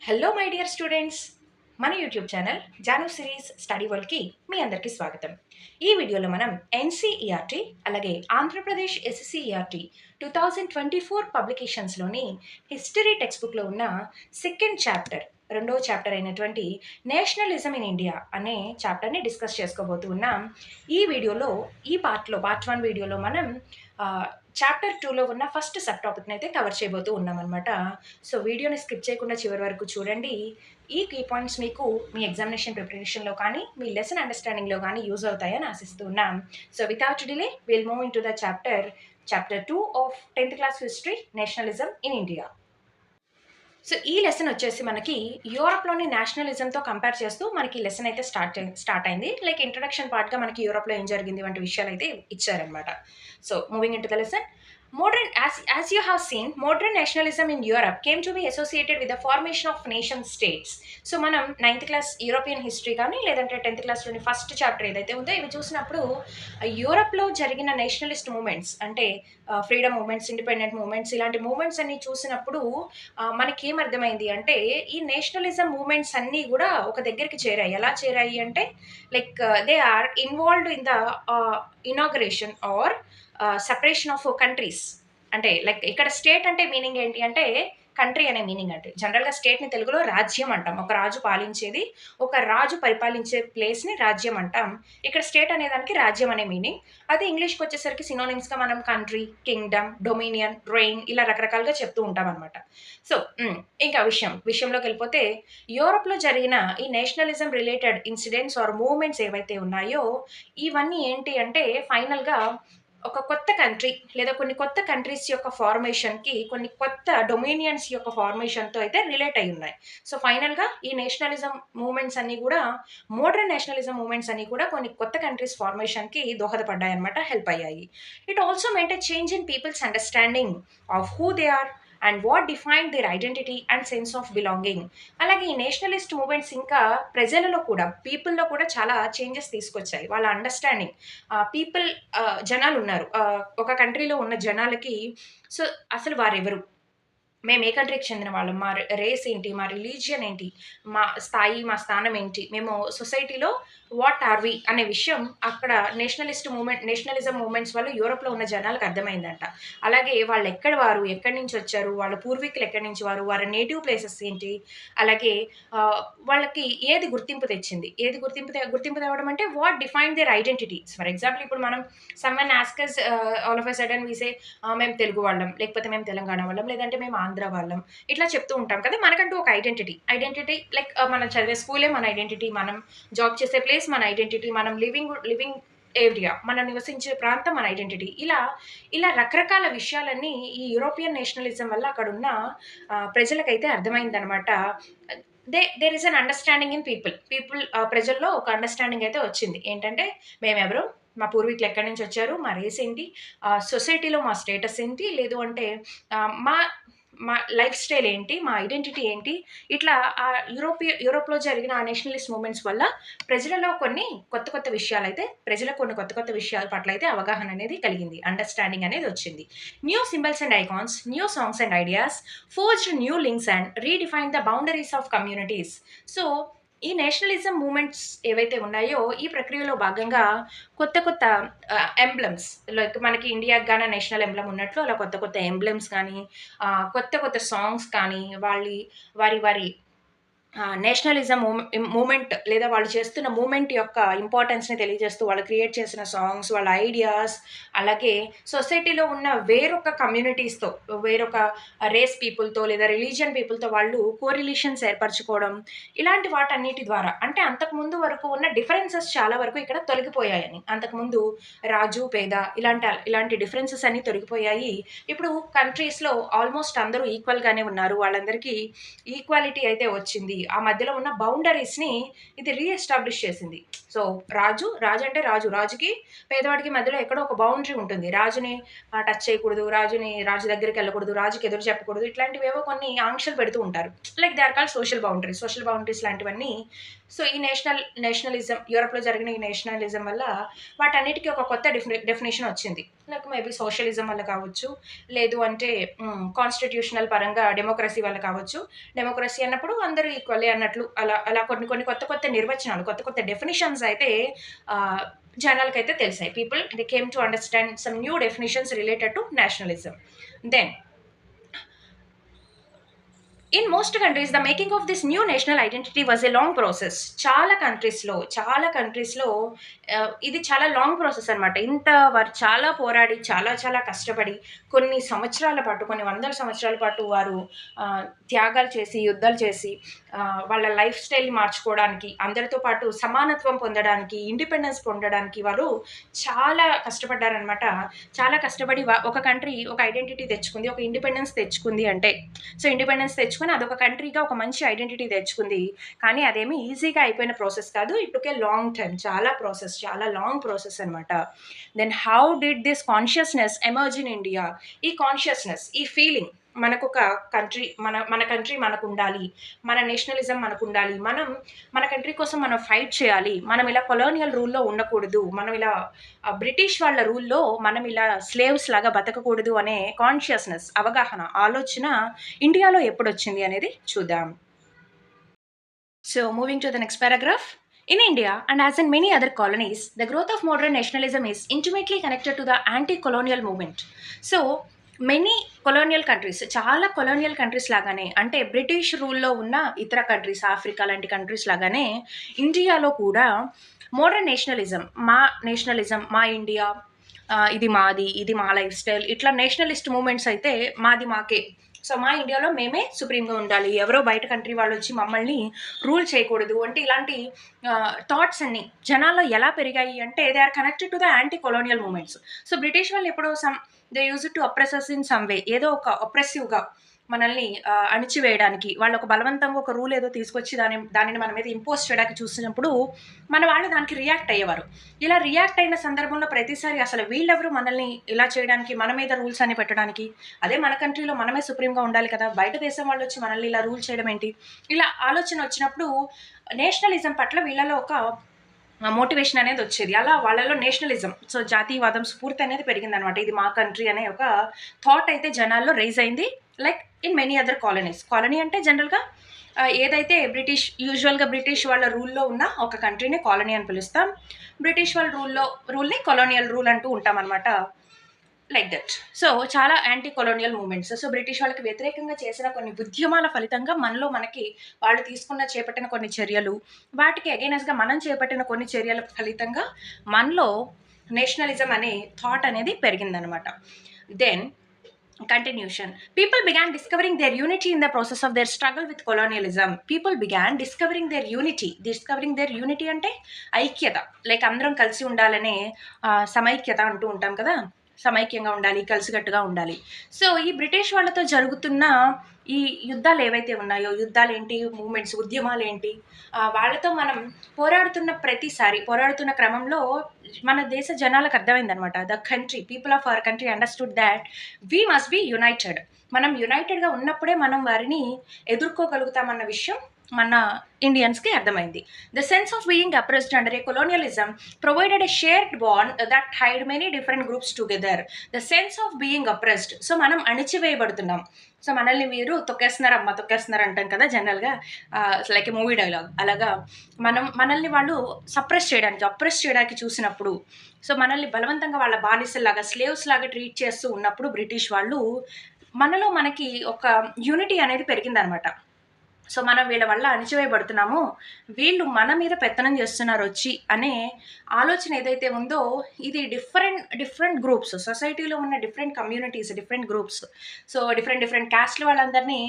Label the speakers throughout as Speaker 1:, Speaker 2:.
Speaker 1: Hello my dear students, మన YouTube channel Janu series study వరల్డ్కి మీ అందరికీ స్వాగతం. ఈ వీడియోలో మనం ఎన్సీఈఆర్టీ అలాగే ఆంధ్రప్రదేశ్ ఎస్సీఈఆర్టీ 2024 పబ్లికేషన్స్లోని హిస్టరీ టెక్స్ట్ బుక్లో ఉన్న సెకండ్ చాప్టర్, రెండవ చాప్టర్ అయినటువంటి నేషనలిజం ఇన్ ఇండియా అనే చాప్టర్ని డిస్కస్ చేసుకోబోతూ ఉన్నాం. ఈ వీడియోలో పార్ట్ 1 వీడియోలో మనం చాప్టర్ 2లో ఉన్న ఫస్ట్ సబ్ టాపిక్ని అయితే కవర్ చేయబోతూ ఉన్నాం అనమాట. సో వీడియోని స్కిప్ చేయకుండా చివరి వరకు చూడండి. ఈ కీ పాయింట్స్ మీకు మీ ఎగ్జామినేషన్ ప్రిపరేషన్లో కానీ మీ లెసన్ అండర్స్టాండింగ్లో కానీ యూజ్ అవుతాయని ఆశిస్తూ ఉన్నాం. So without delay will move in to the chapter 2 of 10th class history, nationalism in India. So ఈ లెసన్ వచ్చేసి మనకి యూరోప్లోని నేషనలిజంతో కంపేర్ చేస్తూ మనకి లెసన్ అయితే స్టార్ట్ అయింది. లైక్ ఇంట్రడక్షన్ పార్ట్గా మనకి యూరోప్లో ఏం జరిగింది వంటి విషయాలు అయితే ఇచ్చారనమాట. So moving into the lesson. As you have seen, modern nationalism in Europe came to be associated with the formation of nation states. So మనం 9th క్లాస్ యూరోపియన్ హిస్టరీ కానీ లేదంటే 10th క్లాస్లోని ఫస్ట్ చాప్టర్ ఏదైతే ఉందో ఇవి చూసినప్పుడు యూరోప్లో జరిగిన Nationalist moments అంటే ఫ్రీడమ్ మూమెంట్స్, ఇండిపెండెంట్ మూమెంట్స్, ఇలాంటి మూమెంట్స్ అన్ని చూసినప్పుడు మనకేం అర్థమైంది అంటే ఈ నేషనలిజం మూమెంట్స్ అన్నీ కూడా ఒక దగ్గరికి చేరాయి. ఎలా చేరాయి అంటే like they are involved in the inauguration or separation of countries. అంటే లైక్ ఇక్కడ స్టేట్ అంటే మీనింగ్ ఏంటి అంటే కంట్రీ అనే మీనింగ్. అంటే జనరల్గా స్టేట్ని తెలుగులో రాజ్యం అంటాం. ఒక రాజు పాలించేది, ఒక రాజు పరిపాలించే ప్లేస్ని రాజ్యం అంటాం. ఇక్కడ స్టేట్ అనే దానికి రాజ్యం అనే మీనింగ్. అదే ఇంగ్లీష్కి వచ్చేసరికి సినోనిమ్స్గా మనం కంట్రీ, కింగ్డమ్, డొమినియన్, రెయిన్ ఇలా రకరకాలుగా చెప్తూ ఉంటాం అనమాట. సో ఇంకా విషయంలోకి వెళ్ళిపోతే యూరోప్లో జరిగిన ఈ nationalism related incidents or movements ఏవైతే ఉన్నాయో ఇవన్నీ ఏంటి అంటే ఫైనల్గా ఒక కొత్త కంట్రీ లేదా కొన్ని కొత్త కంట్రీస్ యొక్క ఫార్మేషన్‌కి, కొన్ని కొత్త డొమినియన్స్ యొక్క ఫార్మేషన్‌తో అయితే రిలేట్ అయ్యి ఉన్నాయి. సో ఫైనల్‌గా ఈ నేషనలిజం మూవ్‌మెంట్స్ అన్నీ గూడా మోడర్న్ నేషనలిజం మూవ్‌మెంట్స్ అన్నీ కూడా కొన్ని కొత్త కంట్రీస్ ఫార్మేషన్‌కి దోహదపడ్డాయన్నమాట, హెల్ప్ అయ్యాయి. It also made a change in people's understanding of who they are and what defined their identity and sense of belonging. అలాగే ఈ నేషనలిస్ట్ మూవ్‌మెంట్స్ ఇంకా ప్రజలలో కూడా, పీపుల్‌లో కూడా చాలా చేంజెస్ తీసుకొచ్చాయి. వాళ్ళ అండర్‌స్టాండింగ్ పీపుల్ జనాలున్నారు. ఒక కంట్రీలో ఉన్న జనాలకి సో, అసలు వారెవరు? మేము ఏ కంట్రీకి చెందిన వాళ్ళం? మా రేస్ ఏంటి? మా రిలీజియన్ ఏంటి? మా స్థాయి, మా స్థానం ఏంటి? మేము సొసైటీలో వాట్ ఆర్ వి అనే విషయం అక్కడ నేషనలిజం మూవ్‌మెంట్స్ వల్ల యూరోప్‌లో ఉన్న జనాలకు అర్థమైందంట. అలాగే వాళ్ళెక్కడి వారు? ఎక్కడి నుంచి వచ్చారు? వాళ్ళ పూర్వీకులు ఎక్కడి నుంచి వారు? వారి నేటివ్ ప్లేసెస్ ఏంటి? అలాగే ఆహ్, వాళ్ళకి ఏది గుర్తింపు తెచ్చింది? ఏది గుర్తింపు తేవడం అంటే what defined their identities. For example ఇప్పుడు మనం someone ask us all of a sudden we say మేము తెలుగు వాళ్ళం, లేకపోతే మేము తెలంగాణ వాళ్ళం, లేదంటే మేము ఆంధ్ర వాళ్ళం. ఇట్లా చెప్తూ ఉంటాం కదా! మనకంటూ ఒక ఐడెంటిటీ లైక్ మనం చదివే స్కూలే మన ఐడెంటిటీ, మనం జాబ్ చేసే ప్లేస్ మన ఐడెంటిటీ, మనం లివింగ్ ఏరియా, మనం నివసించే ప్రాంతం మన ఐడెంటిటీ. ఇలా రకరకాల విషయాలన్నీ ఈ యూరోపియన్ నేషనలిజం వల్ల అక్కడున్న ప్రజలకైతే అర్థమైందనమాట. There is an understanding in ప్రజల్లో ఒక అండర్‌స్టాండింగ్ అయితే వచ్చింది. ఏంటంటే మేమెవరు? మా పూర్వీకులు ఎక్కడి నుంచి వచ్చారు? మా రేస్ ఏంటి? సొసైటీలో మా స్టేటస్ ఏంటి? లేదు అంటే మా మా లైఫ్ స్టైల్ ఏంటి? మా ఐడెంటిటీ ఏంటి? ఇట్లా యూరోప్‌లో జరిగిన ఆ నేషనలిస్ట్ మూవ్‌మెంట్స్ వల్ల ప్రజలలో కొన్ని కొత్త విషయాలైతే ప్రజలకు కొన్ని కొత్త విషయాల పట్లయితే అవగాహన అనేది కలిగింది. అండర్‌స్టాండింగ్ అనేది వచ్చింది. New symbols and icons, new songs and ideas forged new links and redefined the boundaries of communities. So ఈ నేషనలిజం మూవ్‌మెంట్స్ ఏవైతే ఉన్నాయో ఈ ప్రక్రియలో భాగంగా కొత్త ఎంబ్లమ్స్ లైక్ మనకి ఇండియాకి గాన నేషనల్ ఎంబ్లమ్ ఉన్నట్లు అలా కొత్త ఎంబ్లమ్స్ కానీ, కొత్త సాంగ్స్ కానీ, వారి నేషనలిజం మూమెంట్ లేదా వాళ్ళు చేస్తున్న మూమెంట్ యొక్క ఇంపార్టెన్స్‌ని తెలియజేస్తూ వాళ్ళు క్రియేట్ చేసిన సాంగ్స్, వాళ్ళ ఐడియాస్, అలాగే సొసైటీలో ఉన్న వేరొక కమ్యూనిటీస్‌తో, వేరొక రేస్ పీపుల్‌తో లేదా రిలీజియన్ పీపుల్‌తో వాళ్ళు కోరిలేషన్స్ ఏర్పరచుకోవడం, ఇలాంటి వాటన్నిటి ద్వారా అంటే అంతకుముందు వరకు ఉన్న డిఫరెన్సెస్ చాలా వరకు ఇక్కడ తొలగిపోయాయని. అంతకుముందు రాజు, పేద ఇలాంటి డిఫరెన్సెస్ అన్నీ తొలగిపోయాయి. ఇప్పుడు కంట్రీస్‌లో ఆల్మోస్ట్ అందరూ ఈక్వల్‌గానే ఉన్నారు. వాళ్ళందరికీ ఈక్వాలిటీ అయితే వచ్చింది. ఆ మధ్యలో ఉన్న బౌండరీస్‌ని ఇది రీఎస్టాబ్లిష్ చేసింది. సో, రాజు అంటే రాజుకి, పేదవాడికి మధ్యలో ఎక్కడో ఒక బౌండరీ ఉంటుంది. రాజుని టచ్ చేయకూడదు, రాజు దగ్గరికెళ్ళకూడదు, రాజుకి ఎదురు చెప్పకూడదు. ఇట్లాంటివేవో కొన్ని ఆంక్షలు పెడుతూ ఉంటారు. Like they are called social boundaries లాంటివన్నీ సో ఈ నేషనలిజం, యూరోప్లో జరిగిన ఈ నేషనలిజం వల్ల వాటన్నిటికీ ఒక కొత్త డెఫినేషన్ వచ్చింది. లైక్ మేబీ సోషలిజం వల్ల కావచ్చు, లేదు అంటే కాన్స్టిట్యూషనల్ పరంగా డెమోక్రసీ వల్ల కావచ్చు. డెమోక్రసీ అన్నప్పుడు అందరూ ఈక్వలే అన్నట్లు అలా అలా కొన్ని కొన్ని కొత్త కొత్త నిర్వచనాలు, కొత్త కొత్త డెఫినిషన్స్ అయితే జనాలకైతే తెలిసాయి. People they came to understand some new definitions related to nationalism. Then in most countries the making of this new national identity was a long process. చాలా కంట్రీస్లో ఇది చాలా లాంగ్ ప్రాసెస్ అనమాట. వారు చాలా పోరాడి, చాలా చాలా కష్టపడి, కొన్ని సంవత్సరాల పాటు, కొన్ని వందల సంవత్సరాల పాటు వారు త్యాగాలు చేసి, యుద్ధాలు చేసి, వాళ్ళ లైఫ్ స్టైల్ మార్చుకోవడానికి, అందరితో పాటు సమానత్వం పొందడానికి, ఇండిపెండెన్స్ పొందడానికి వారు చాలా కష్టపడ్డారనమాట. చాలా కష్టపడి ఒక కంట్రీ ఒక ఐడెంటిటీ తెచ్చుకుంది, ఒక ఇండిపెండెన్స్ తెచ్చుకుంది అంటే, సో ఇండిపెండెన్స్ తెచ్చుకుని అదొక కంట్రీగా ఒక మంచి ఐడెంటిటీ తెచ్చుకుంది. కానీ అదేమి ఈజీగా అయిపోయిన ప్రాసెస్ కాదు. It took a long time. చాలా లాంగ్ ప్రాసెస్ అనమాట. Then how did this consciousness emerge in India? ఈ కాన్షియస్నెస్, ఈ ఫీలింగ్, మనకొక కంట్రీ, మన కంట్రీ మనకు ఉండాలి, మన నేషనలిజం మనకు ఉండాలి, మన కంట్రీ కోసం మనం ఫైట్ చేయాలి, మనం ఇలా కొలోనియల్ రూల్లో ఉండకూడదు, మనం ఇలా బ్రిటిష్ వాళ్ళ రూల్లో మనం ఇలా స్లేవ్స్ లాగా బతకకూడదు అనే కాన్షియస్నెస్, అవగాహన, ఆలోచన ఇండియాలో ఎప్పుడు వచ్చింది అనేది చూద్దాం. So moving to the next paragraph. In India, and as in many other colonies, the growth of modern nationalism is intimately connected to the anti-colonial movement. So, many colonial countries, చాలా colonial countries లాగానే, అంటే British రూల్లో ఉన్న ఇతర countries, Africa లాంటి countries లాగానే ఇండియాలో కూడా modern nationalism, మా ఇండియా, ఇది మాది, ఇది మా లైఫ్ స్టైల్, ఇట్లా నేషనలిస్ట్ మూమెంట్స్ అయితే మాది మాకే. సో మా ఇండియాలో మేమే సుప్రీంగా ఉండాలి, ఎవరో బయట కంట్రీ వాళ్ళు వచ్చి మమ్మల్ని రూల్ చేయకూడదు అంటే ఇలాంటి థాట్స్ అన్ని జనాల్లో ఎలా పెరిగాయి అంటే they are connected to the anti colonial movements. So British వాళ్ళు ఎప్పుడో they use to oppress us in some way, ఏదో ఒక అప్రెసివ్గా మనల్ని అణిచివేయడానికి, వాళ్ళు ఒక బలవంతంగా ఒక రూల్ ఏదో తీసుకొచ్చి దానిని మన మీద ఇంపోజ్ చేయడానికి చూసినప్పుడు మన వాళ్ళు దానికి రియాక్ట్ అయ్యేవారు. ఇలా రియాక్ట్ అయిన సందర్భంలో ప్రతిసారి అసలు వీళ్ళెవరు మనల్ని ఇలా చేయడానికి, మన మీద రూల్స్ అని పెట్టడానికి, అదే మన కంట్రీలో మనమే సుప్రీంగా ఉండాలి కదా, బయట దేశం వాళ్ళు వచ్చి మనల్ని ఇలా రూల్ చేయడం ఏంటి, ఇలా ఆలోచన వచ్చినప్పుడు నేషనలిజం పట్ల వీళ్ళలో ఒక మోటివేషన్ అనేది వచ్చేది. అలా వాళ్ళలో నేషనలిజం, సో జాతీయవాదం స్ఫూర్తి అనేది పెరిగిందనమాట. ఇది మా కంట్రీ అనే ఒక థాట్ అయితే జనాల్లో రైజ్ అయింది. Like in many other colonies, colony అంటే జనరల్గా ఏదైతే యూజువల్గా బ్రిటిష్ వాళ్ళ రూల్లో ఉన్న ఒక కంట్రీని కాలనీ అని పిలుస్తాం. బ్రిటిష్ వాళ్ళ రూల్ని కొలోనియల్ రూల్ అంటూ ఉంటాం అనమాట. Like that. సో చాలా anti colonial movements, so British వాళ్ళకి వ్యతిరేకంగా చేసిన కొన్ని ఉద్యమాల ఫలితంగా మనకి వాళ్ళు చేపట్టిన కొన్ని చర్యలు, వాటికి అగైనెస్ట్గా మనం చేపట్టిన కొన్ని చర్యల ఫలితంగా మనలో నేషనలిజం అనే థాట్ అనేది పెరిగిందనమాట. Then continuation. People began discovering their unity in the process of their struggle with colonialism. People began discovering their unity అంటే ఐక్యత, లైక్ అందరం కలిసి ఉండాలనే సమైక్యత అంటూ ఉంటాం కదా, సమైక్యంగా ఉండాలి, కలిసికట్టుగా ఉండాలి. సో ఈ బ్రిటిష్ వాళ్ళతో జరుగుతున్న ఈ యుద్ధాలు ఏవైతే ఉన్నాయో, యుద్ధాలు ఏంటి, మూమెంట్స్, ఉద్యమాలు ఏంటి, వాళ్ళతో మనం పోరాడుతున్న క్రమంలో మన దేశ జనాలకు అర్థమైందనమాట. People of our country understood that we must be united. మనం యునైటెడ్గా ఉన్నప్పుడే మనం వారిని ఎదుర్కోగలుగుతామన్న విషయం మన ఇండియన్స్కి అర్థమైంది. The sense of being oppressed under A colonialism provided a shared bond that hide many different groups together. The sense of being oppressed, so మనం అణిచివేయబడుతున్నాం, so మనల్ని మీరు తొక్కేస్తున్నారు అంటాం కదా జనరల్గా, లైక్ ఏ మూవీ డైలాగ్. అలాగా మనల్ని వాళ్ళు అప్రెస్ చేయడానికి చూసినప్పుడు, సో మనల్ని బలవంతంగా వాళ్ళ బానిసల్లాగా, స్లేవ్స్ లాగా ట్రీట్ చేస్తూ ఉన్నప్పుడు బ్రిటిష్ వాళ్ళు మనకి ఒక యూనిటీ అనేది పెరిగిందనమాట. సో మనం వీళ్ళ వల్ల అణిచివేయబడుతున్నాము, వీళ్ళు మన మీద పెత్తనం చేస్తున్నారు వచ్చి అనే ఆలోచన ఏదైతే ఉందో, ఇది డిఫరెంట్ గ్రూప్స్, సొసైటీలో ఉన్న different communities, different groups, so different క్యాస్ట్ల వాళ్ళందరినీ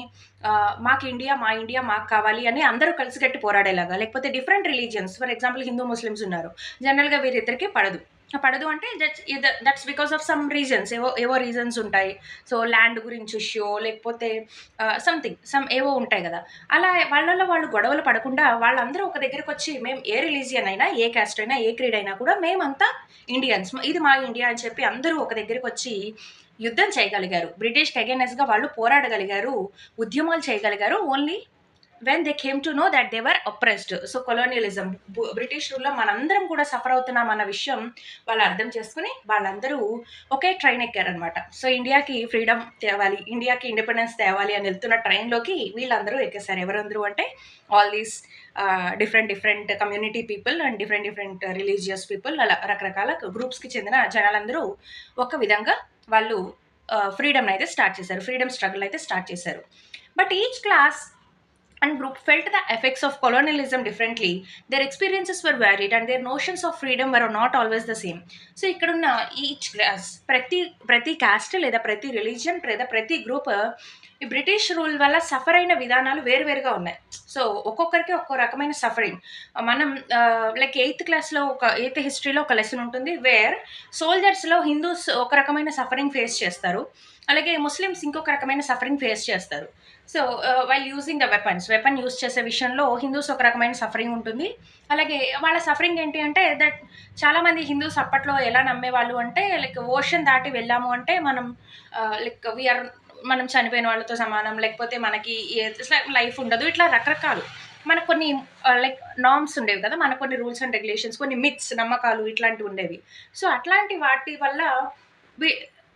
Speaker 1: మాకు మా ఇండియా మాకు కావాలి అని అందరూ కలిసికట్టి పోరాడేలాగా, లేకపోతే different religions, for example Hindu Muslims ఉన్నారు, జనరల్గా వీరిద్దరికి పడదు అంటే that's because of some reasons, ఏవో రీజన్స్ ఉంటాయి. సో ల్యాండ్ గురించి ఇష్యూ, లేకపోతే ఏవో ఉంటాయి కదా. అలా వాళ్ళు గొడవలు పడకుండా వాళ్ళందరూ ఒక దగ్గరకు వచ్చి, మేము ఏ రిలీజియన్ అయినా, ఏ క్యాస్ట్ అయినా, ఏ క్రీడ్ అయినా కూడా మేమంతా ఇండియన్స్, ఇది మా ఇండియా అని చెప్పి అందరూ ఒక దగ్గరకు వచ్చి యుద్ధం చేయగలిగారు. బ్రిటిష్కి అగైనెస్ట్గా వాళ్ళు పోరాడగలిగారు, ఉద్యమాలు చేయగలిగారు, only when they came to know that they were oppressed. So colonialism, British రూల్లో మనందరం కూడా సఫర్ అవుతున్నాం అన్న విషయం వాళ్ళు అర్థం చేసుకుని వాళ్ళందరూ ఒకే ట్రైన్ ఎక్కారనమాట. సో ఇండియాకి ఫ్రీడమ్ తేవాలి, ఇండియాకి ఇండిపెండెన్స్ తేవాలి అని వెళ్తున్న ట్రైన్లోకి వీళ్ళందరూ ఎక్కేశారు. ఎవరందరూ అంటే all these different community people and different religious people, అలా రకరకాల గ్రూప్స్కి చెందిన జనాలందరూ ఒక విధంగా వాళ్ళు ఫ్రీడమ్ అయితే స్టార్ట్ చేశారు, ఫ్రీడమ్ స్ట్రగుల్ అయితే స్టార్ట్ చేశారు. But each class and group felt the effects of colonialism differently. Their experiences were varied and their notions of freedom were not always the same. So ఇక్కడున్న each class, ప్రతి cost లేదా ప్రతి religion లేదా ప్రతి group ఈ British rule వల్ల suffer అయిన విధానాలు వేరువేరుగా ఉన్నాయి. సో ఒక్కొక్కరికి ఒక్కో రకమైన సఫరింగ్. మనం లైక్ ఎయిత్ హిస్టరీలో ఒక లెసన్ ఉంటుంది, వేర్ సోల్జర్స్లో హిందూస్ ఒక రకమైన సఫరింగ్ ఫేస్ చేస్తారు, అలాగే ముస్లిమ్స్ ఇంకొక రకమైన సఫరింగ్ ఫేస్ చేస్తారు. So while using the weapon use చేసే విషయంలో హిందూస్ ఒక రకమైన సఫరింగ్ ఉంటుంది. అలాగే వాళ్ళ సఫరింగ్ ఏంటి అంటే దట్ చాలామంది హిందూస్ అప్పట్లో ఎలా నమ్మేవాళ్ళు అంటే లైక్ ఓషన్ దాటి వెళ్ళాము అంటే మనం లైక్ మనం చనిపోయిన వాళ్ళతో సమానం, లేకపోతే మనకి లైఫ్ ఉండదు, ఇట్లా రకరకాలు మనకు కొన్ని లైక్ నార్మ్స్ ఉండేవి కదా, మనకు కొన్ని రూల్స్ అండ్ రెగ్యులేషన్స్, కొన్ని మిత్స్, నమ్మకాలు ఇట్లాంటివి ఉండేవి. సో అట్లాంటి వాటి వల్ల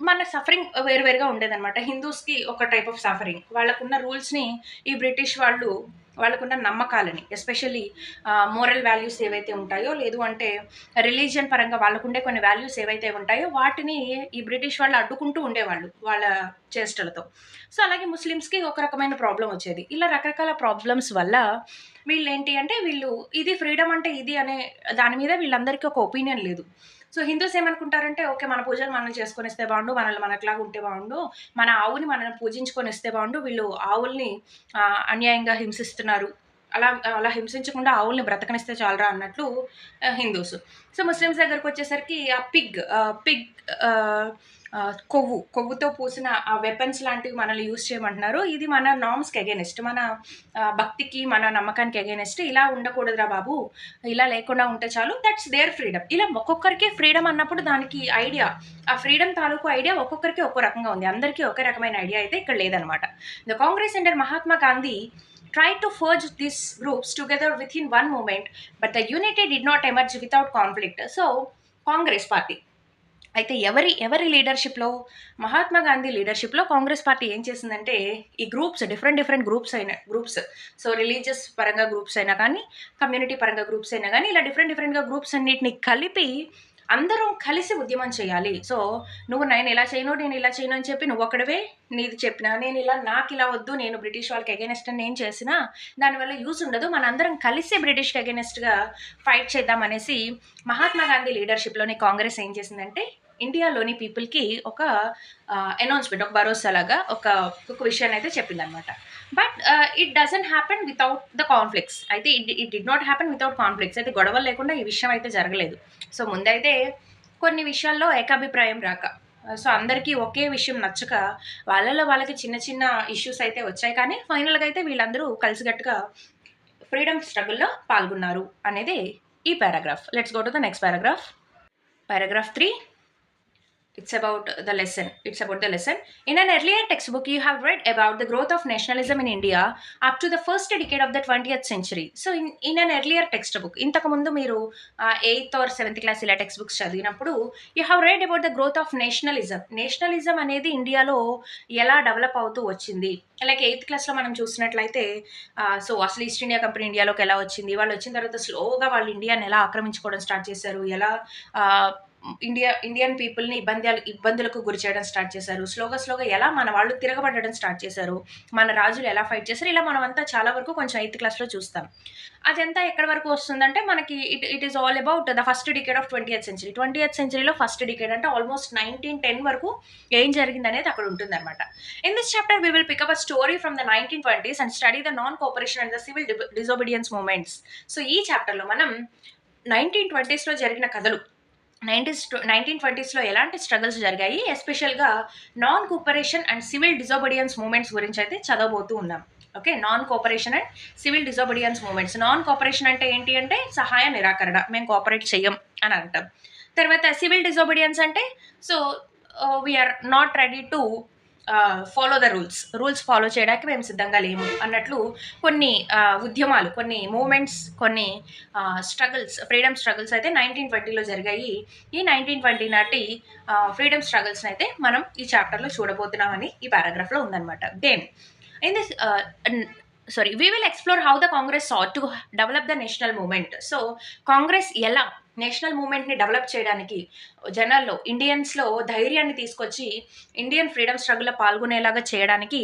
Speaker 1: మన సఫరింగ్ వేరువేరుగా ఉండేదన్నమాట. హిందూస్కి ఒక టైప్ ఆఫ్ సఫరింగ్, వాళ్ళకున్న రూల్స్ని ఈ బ్రిటిష్ వాళ్ళకున్న నమ్మకాలని, ఎస్పెషల్లీ మోరల్ వాల్యూస్ ఏవైతే ఉంటాయో, లేదు అంటే రిలీజియన్ పరంగా వాళ్ళకుండే కొన్ని వాల్యూస్ ఏవైతే ఉంటాయో వాటిని ఈ బ్రిటిష్ వాళ్ళు అడ్డుకుంటూ ఉండేవాళ్ళు వాళ్ళ చేష్టలతో. సో అలాగే ముస్లిమ్స్కి ఒక రకమైన ప్రాబ్లం వచ్చేది. ఇలా రకరకాల ప్రాబ్లమ్స్ వల్ల వీళ్ళు ఏంటి అంటే ఇది ఫ్రీడమ్ అంటే ఇది అనే దాని మీద వీళ్ళందరికీ ఒక ఒపీనియన్ లేదు. సో హిందూస్ ఏమనుకుంటారంటే ఓకే, మన పూజలు మనం చేసుకొని ఇస్తే బాగుండు, మనట్లాగా ఉంటే బాగుండు, మన ఆవుని మనం పూజించుకొని ఇస్తే బాగుండు, వీళ్ళు ఆవుల్ని అన్యాయంగా హింసిస్తున్నారు, అలా హింసించకుండా ఆవుల్ని బ్రతకనిస్తే చాలరా అన్నట్లు హిందూస్. సో ముస్లిమ్స్ దగ్గరకు వచ్చేసరికి ఆ పిగ్ కొవ్వుతో పూసిన ఆ వెపన్స్ లాంటివి మనల్ని యూజ్ చేయమంటున్నారు, ఇది మన నార్మ్స్కి అగేనెస్ట్, మన భక్తికి మన నమ్మకానికి అగేనెస్ట్, ఇలా ఉండకూడదురా బాబు, ఇలా లేకుండా ఉంటే చాలు, దట్స్ దేర్ ఫ్రీడమ్. ఇలా ఒక్కొక్కరికి ఫ్రీడమ్ అన్నప్పుడు దానికి ఐడియా, ఆ ఫ్రీడమ్ తాలూకు ఐడియా ఒక్కొక్కరికి ఒక్కో రకంగా ఉంది, అందరికీ ఒకే రకమైన ఐడియా అయితే ఇక్కడ లేదనమాట. The Congress under Mahatma Gandhi tried to forge these groups together within one movement, but the unity did not emerge without conflict. So Congress party అయితే ఎవరి లీడర్షిప్లో, మహాత్మా గాంధీ లీడర్షిప్లో కాంగ్రెస్ పార్టీ ఏం చేసిందంటే ఈ groups, different groups, so religious పరంగా గ్రూప్స్ అయినా కానీ, కమ్యూనిటీ పరంగా గ్రూప్స్ అయినా కానీ, ఇలా డిఫరెంట్గా గ్రూప్స్ అన్నిటిని కలిపి అందరం కలిసి ఉద్యమం చేయాలి. సో నేను ఇలా చేయను అని చెప్పి నువ్వు ఒక్కడవే నీది చెప్పినా, నాకు ఇలా వద్దు, నేను బ్రిటిష్ వాళ్ళకి అగేనెస్ట్ అని నేను చేసినా దానివల్ల యూజ్ ఉండదు, మనందరం కలిసి బ్రిటిష్కి అగేనెస్ట్గా ఫైట్ చేద్దాం అనేసి మహాత్మా గాంధీ లీడర్షిప్లోని కాంగ్రెస్ ఏం చేసిందంటే ఇండియాలోని పీపుల్కి ఒక అనౌన్స్మెంట్, ఒక భరోసా లాగా ఒక విషయాన్ని అయితే చెప్పిందనమాట. But it doesn't happen without the conflicts. అయితే it did not happen without conflicts. అయితే గొడవలు లేకుండా ఈ విషయం అయితే జరగలేదు. సో ముందైతే కొన్ని విషయాల్లో ఏకాభిప్రాయం రాక, సో అందరికీ ఒకే విషయం నచ్చక వాళ్ళకి చిన్న ఇష్యూస్ అయితే వచ్చాయి, కానీ ఫైనల్గా అయితే వీళ్ళందరూ కలిసికట్టుగా ఫ్రీడమ్ స్ట్రగుల్లో పాల్గొన్నారు అనేది ఈ paragraph. Let's go to the next paragraph. Paragraph 3. It's about the lesson. In an earlier textbook, you have read about the growth of nationalism in India up to the first decade of the 20th century. So, in an earlier textbook, ఇంతకు ముందు మీరు 8th or 7th class ఇలా text books చదివినప్పుడు you have read about the growth of nationalism. Nationalism అనేది ఇండియాలో ఎలా develop అవుతూ వచ్చింది. లైక్ 8th క్లాస్లో మనం చూసినట్లయితే సో అసలు ఈస్ట్ ఇండియా కంపెనీ ఇండియాలోకి ఎలా వచ్చింది, వాళ్ళు వచ్చిన తర్వాత స్లోగా వాళ్ళు ఇండియాని ఎలా ఆక్రమించుకోవడం స్టార్ట్ చేశారు, ఎలా ఇండియన్ పీపుల్ని ఇబ్బందులకు గురి చేయడం స్టార్ట్ చేశారు, స్లోగా ఎలా మన వాళ్ళు తిరగబడడం స్టార్ట్ చేశారు, మన రాజులు ఎలా ఫైట్ చేశారు, ఇలా మనం అంతా చాలా వరకు కొంచెం 8th క్లాస్లో చూస్తాం. అదంతా ఎక్కడి వరకు వస్తుందంటే మనకి it is all about the first decade of 20th century. 20th centuryలో ఫస్ట్ డికేడ్ అంటే ఆల్మోస్ట్ 1910 వరకు ఏం జరిగింది అనేది అక్కడ ఉంటుంది అనమాట. In this chapter we will pick up a story from the 1920s and study the non cooperation and the civil disobedience movements. So ఈ చాప్టర్లో మనం 1920sలో జరిగిన కథలు, 1920sలో ఎలాంటి స్ట్రగల్స్ జరిగాయి, ఎస్పెషల్గా non cooperation and civil disobedience movements గురించి అయితే చదవబోతూ ఉన్నాం. Okay, non cooperation and civil disobedience movements. Non cooperation అంటే ఏంటి అంటే సహాయ నిరాకరణ, మేము కోఆపరేట్ చెయ్యం అని అంటాం. తర్వాత సివిల్ డిజోబీడియన్స్ అంటే so we are not ready to follow the rules follow చేయడానికి మేము సిద్ధంగా లేము అన్నట్లు కొన్ని ఉద్యమాలు, కొన్ని మూమెంట్స్, కొన్ని ఫ్రీడమ్ స్ట్రగుల్స్ అయితే 1920లో జరిగాయి. ఈ 1920 నాటి ఫ్రీడమ్ స్ట్రగుల్స్ అయితే మనం ఈ చాప్టర్లో చూడబోతున్నామని ఈ పారాగ్రాఫ్లో ఉందన్నమాట. Then in this we will explore how the Congress sought to develop the national movement. So Congress ఎలా నేషనల్ మూమెంట్ని డెవలప్ చేయడానికి జనాల్లో, ఇండియన్స్లో ధైర్యాన్ని తీసుకొచ్చి ఇండియన్ ఫ్రీడమ్ స్ట్రగుల్లో పాల్గొనేలాగా చేయడానికి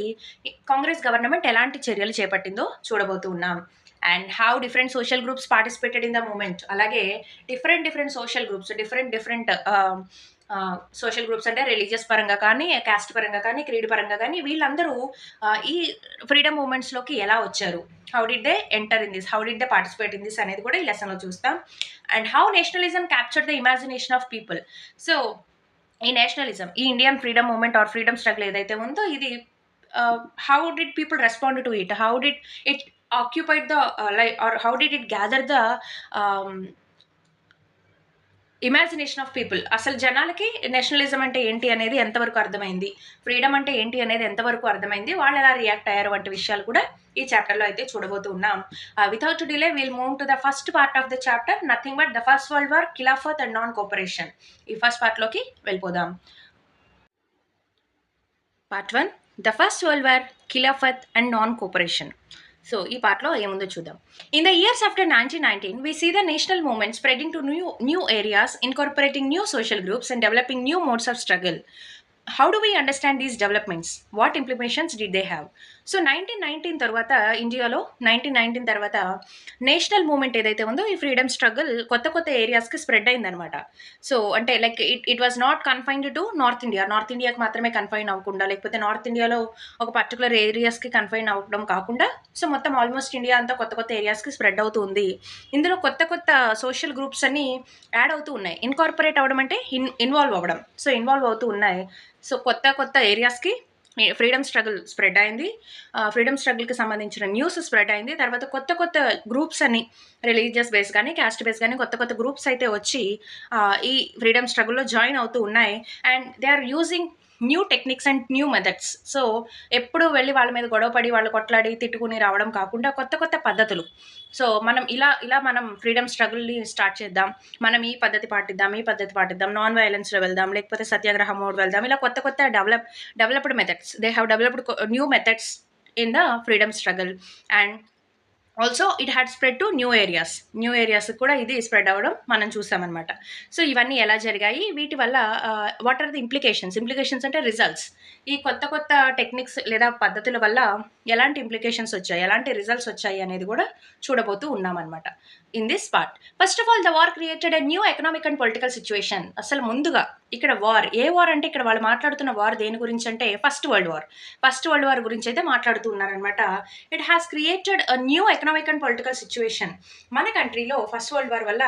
Speaker 1: కాంగ్రెస్ గవర్నమెంట్ ఎలాంటి చర్యలు చేపట్టిందో చూడబోతూ ఉన్నాం. And how different social groups participated in the movement. అలాగే different social groups, different social groups అంటే రిలీజియస్ పరంగా కానీ, కాస్ట్ పరంగా కానీ, క్రీడ్ పరంగా కానీ వీళ్ళందరూ ఈ ఫ్రీడమ్ మూమెంట్స్లోకి ఎలా వచ్చారు, how did they enter in this, how did they participate in this అనేది కూడా ఈ లెసన్లో చూస్తాం. And how nationalism capture the imagination of people. So ఈ నేషనలిజం, ఈ Indian freedom movement or freedom struggle ఏదైతే ఉందో ఇది how did people respond to it, how did it occupied the like or how did it gather the imagination of people. అసలు జనాలకి nationalism అంటే ఏంటి అనేది ఎంతవరకు అర్థమైంది, ఫ్రీడమ్ అంటే ఏంటి అనేది ఎంతవరకు అర్థమైంది, వాళ్ళు ఎలా రియాక్ట్ అయ్యారు వంటి విషయాలు కూడా ఈ చాప్టర్లో అయితే చూడబోతూ ఉన్నాం. Without delay will move to the first part of the chapter, nothing but the first world war, Khilafat and non cooperation. ఈ ఫస్ట్ పార్ట్లోకి వెళ్ళిపోదాం. Part 1, the first world war, Khilafat and non cooperation. So ఈ పార్ట్లో ఏముందో చూద్దాం. In the years after 1919 we see the national movement spreading to new areas, incorporating new social groups and developing new modes of struggle. How do we understand these developments? What implications did they have? So 1919 తర్వాత ఇండియాలో 1919 తర్వాత national movement ఏదైతే ఉందో ఈ freedom struggle కొత్త ఏరియాస్కి spread అయిందనమాట. So అంటే like it was not confined to north ఇండియాకి మాత్రమే కన్ఫైన్ అవ్వకుండా, లేకపోతే నార్త్ ఇండియాలో ఒక పర్టికులర్ ఏరియాస్కి కన్ఫైన్ అవ్వడం కాకుండా, సో మొత్తం ఆల్మోస్ట్ ఇండియా అంతా కొత్త ఏరియాస్కి స్ప్రెడ్ అవుతుంది. ఇందులో కొత్త సోషల్ గ్రూప్స్ అన్ని యాడ్ అవుతూ ఉన్నాయి. ఇన్కార్పొరేట్ అవ్వడం అంటే ఇన్వాల్వ్ అవ్వడం. సో ఇన్వాల్వ్ అవుతూ ఉన్నాయి. సో కొత్త ఏరియాస్కి ఫ్రీడమ్ స్ట్రగుల్ స్ప్రెడ్ అయింది. ఫ్రీడమ్ స్ట్రగుల్కి సంబంధించిన న్యూస్ స్ప్రెడ్ అయింది. తర్వాత కొత్త గ్రూప్స్ అని, రిలీజియస్ బేస్ కానీ, క్యాస్ట్ బేస్ కానీ కొత్త గ్రూప్స్ అయితే వచ్చి ఈ ఫ్రీడమ్ స్ట్రగుల్లో జాయిన్ అవుతూ ఉన్నాయి. And they are using new techniques and new methods. So ఎప్పుడు వెళ్ళి వాళ్ళ మీద గొడవపడి వాళ్ళు కొట్లాడి తిట్టుకుని రావడం కాకుండా కొత్త పద్ధతులు. సో మనం ఇలా మనం ఫ్రీడమ్ స్ట్రగుల్ని స్టార్ట్ చేద్దాం, మనం ఈ పద్ధతి పాటిద్దాం, నాన్ వైలెన్స్లో వెళ్దాం, లేకపోతే సత్యాగ్రహ మోడ్ వెళ్దాం, ఇలా కొత్త developed methods. They have developed new methods in the freedom struggle. And also it had spread to new areas కూడా ఇది స్ప్రెడ్ అవ్వడం మనం చూసామన్నమాట. సో ఇవన్నీ ఎలా జరిగాయి, వీటి వల్ల వాట్ ఆర్ ది ఇంప్లికేషన్స్ అంటే రిజల్ట్స్. ఈ కొత్త టెక్నిక్స్ లేదా పద్ధతుల వల్ల ఎలాంటి ఇంప్లికేషన్స్ వచ్చాయి, ఎలాంటి రిజల్ట్స్ వచ్చాయి అనేది కూడా చూడబోతూ ఉన్నామన్నమాట in this part. First of all the war created a new economic and political situation. అసలు ముందుగా ఇక్కడ ఏ వార్ అంటే ఇక్కడ వాళ్ళు మాట్లాడుతున్న వార్ దేని గురించి అంటే ఫస్ట్ వరల్డ్ వార్ గురించి అయితే మాట్లాడుతూ ఉన్నారనమాట. It has created a new economic and political situation. మన కంట్రీలో ఫస్ట్ వరల్డ్ వార్ వల్ల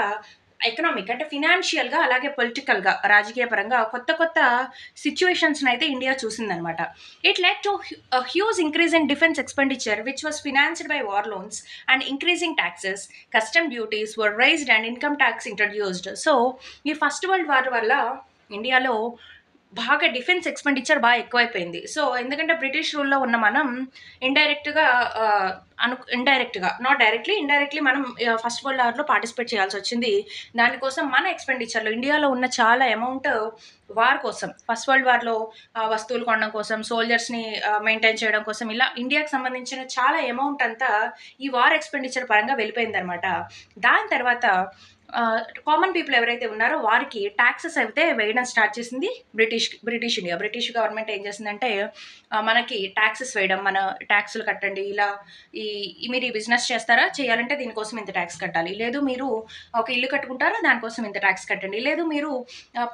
Speaker 1: ఎకనామిక్ అంటే ఫినాన్షియల్గా, అలాగే పొలిటికల్గా, రాజకీయ పరంగా కొత్త సిచ్యువేషన్స్ని అయితే ఇండియా చూసిందనమాట. It led to huge increase in defence expenditure which was financed by war loans and increasing taxes, custom duties were raised and income tax introduced. So ఈ ఫస్ట్ వరల్డ్ వార్ వల్ల ఇండియాలో బాగా డిఫెన్స్ ఎక్స్పెండిచర్ బాగా ఎక్కువైపోయింది. So ఎందుకంటే British రూల్లో ఉన్న మనం ఇండైరెక్ట్గా నాట్ డైరెక్ట్లీ, ఇండైరెక్ట్లీ మనం ఫస్ట్ వరల్డ్ వార్లో పార్టిసిపేట్ చేయాల్సి వచ్చింది. దానికోసం మన ఎక్స్పెండిచర్లో ఇండియాలో ఉన్న చాలా అమౌంట్ వార్ కోసం, ఫస్ట్ వరల్డ్ వార్లో వస్తువులు కొనడం కోసం, సోల్జర్స్ని మెయింటైన్ చేయడం కోసం, ఇలా ఇండియాకి సంబంధించిన చాలా అమౌంట్ అంతా ఈ వార్ ఎక్స్పెండిచర్ పరంగా వెళ్ళిపోయిందనమాట. దాని తర్వాత కామన్ పీపుల్ ఎవరైతే ఉన్నారో వారికి ట్యాక్సెస్ అయితే వేయడం స్టార్ట్ చేసింది బ్రిటిష్ ఇండియా. బ్రిటిష్ గవర్నమెంట్ ఏం చేసిందంటే మనకి ట్యాక్సెస్ వేయడం, మన ట్యాక్సులు కట్టండి, ఇలా మీరు ఈ బిజినెస్ చేయాలంటే దీనికోసం ఇంత ట్యాక్స్ కట్టాలి, లేదు మీరు ఒక ఇల్లు కట్టుకుంటారా దానికోసం ఇంత ట్యాక్స్ కట్టండి, లేదు మీరు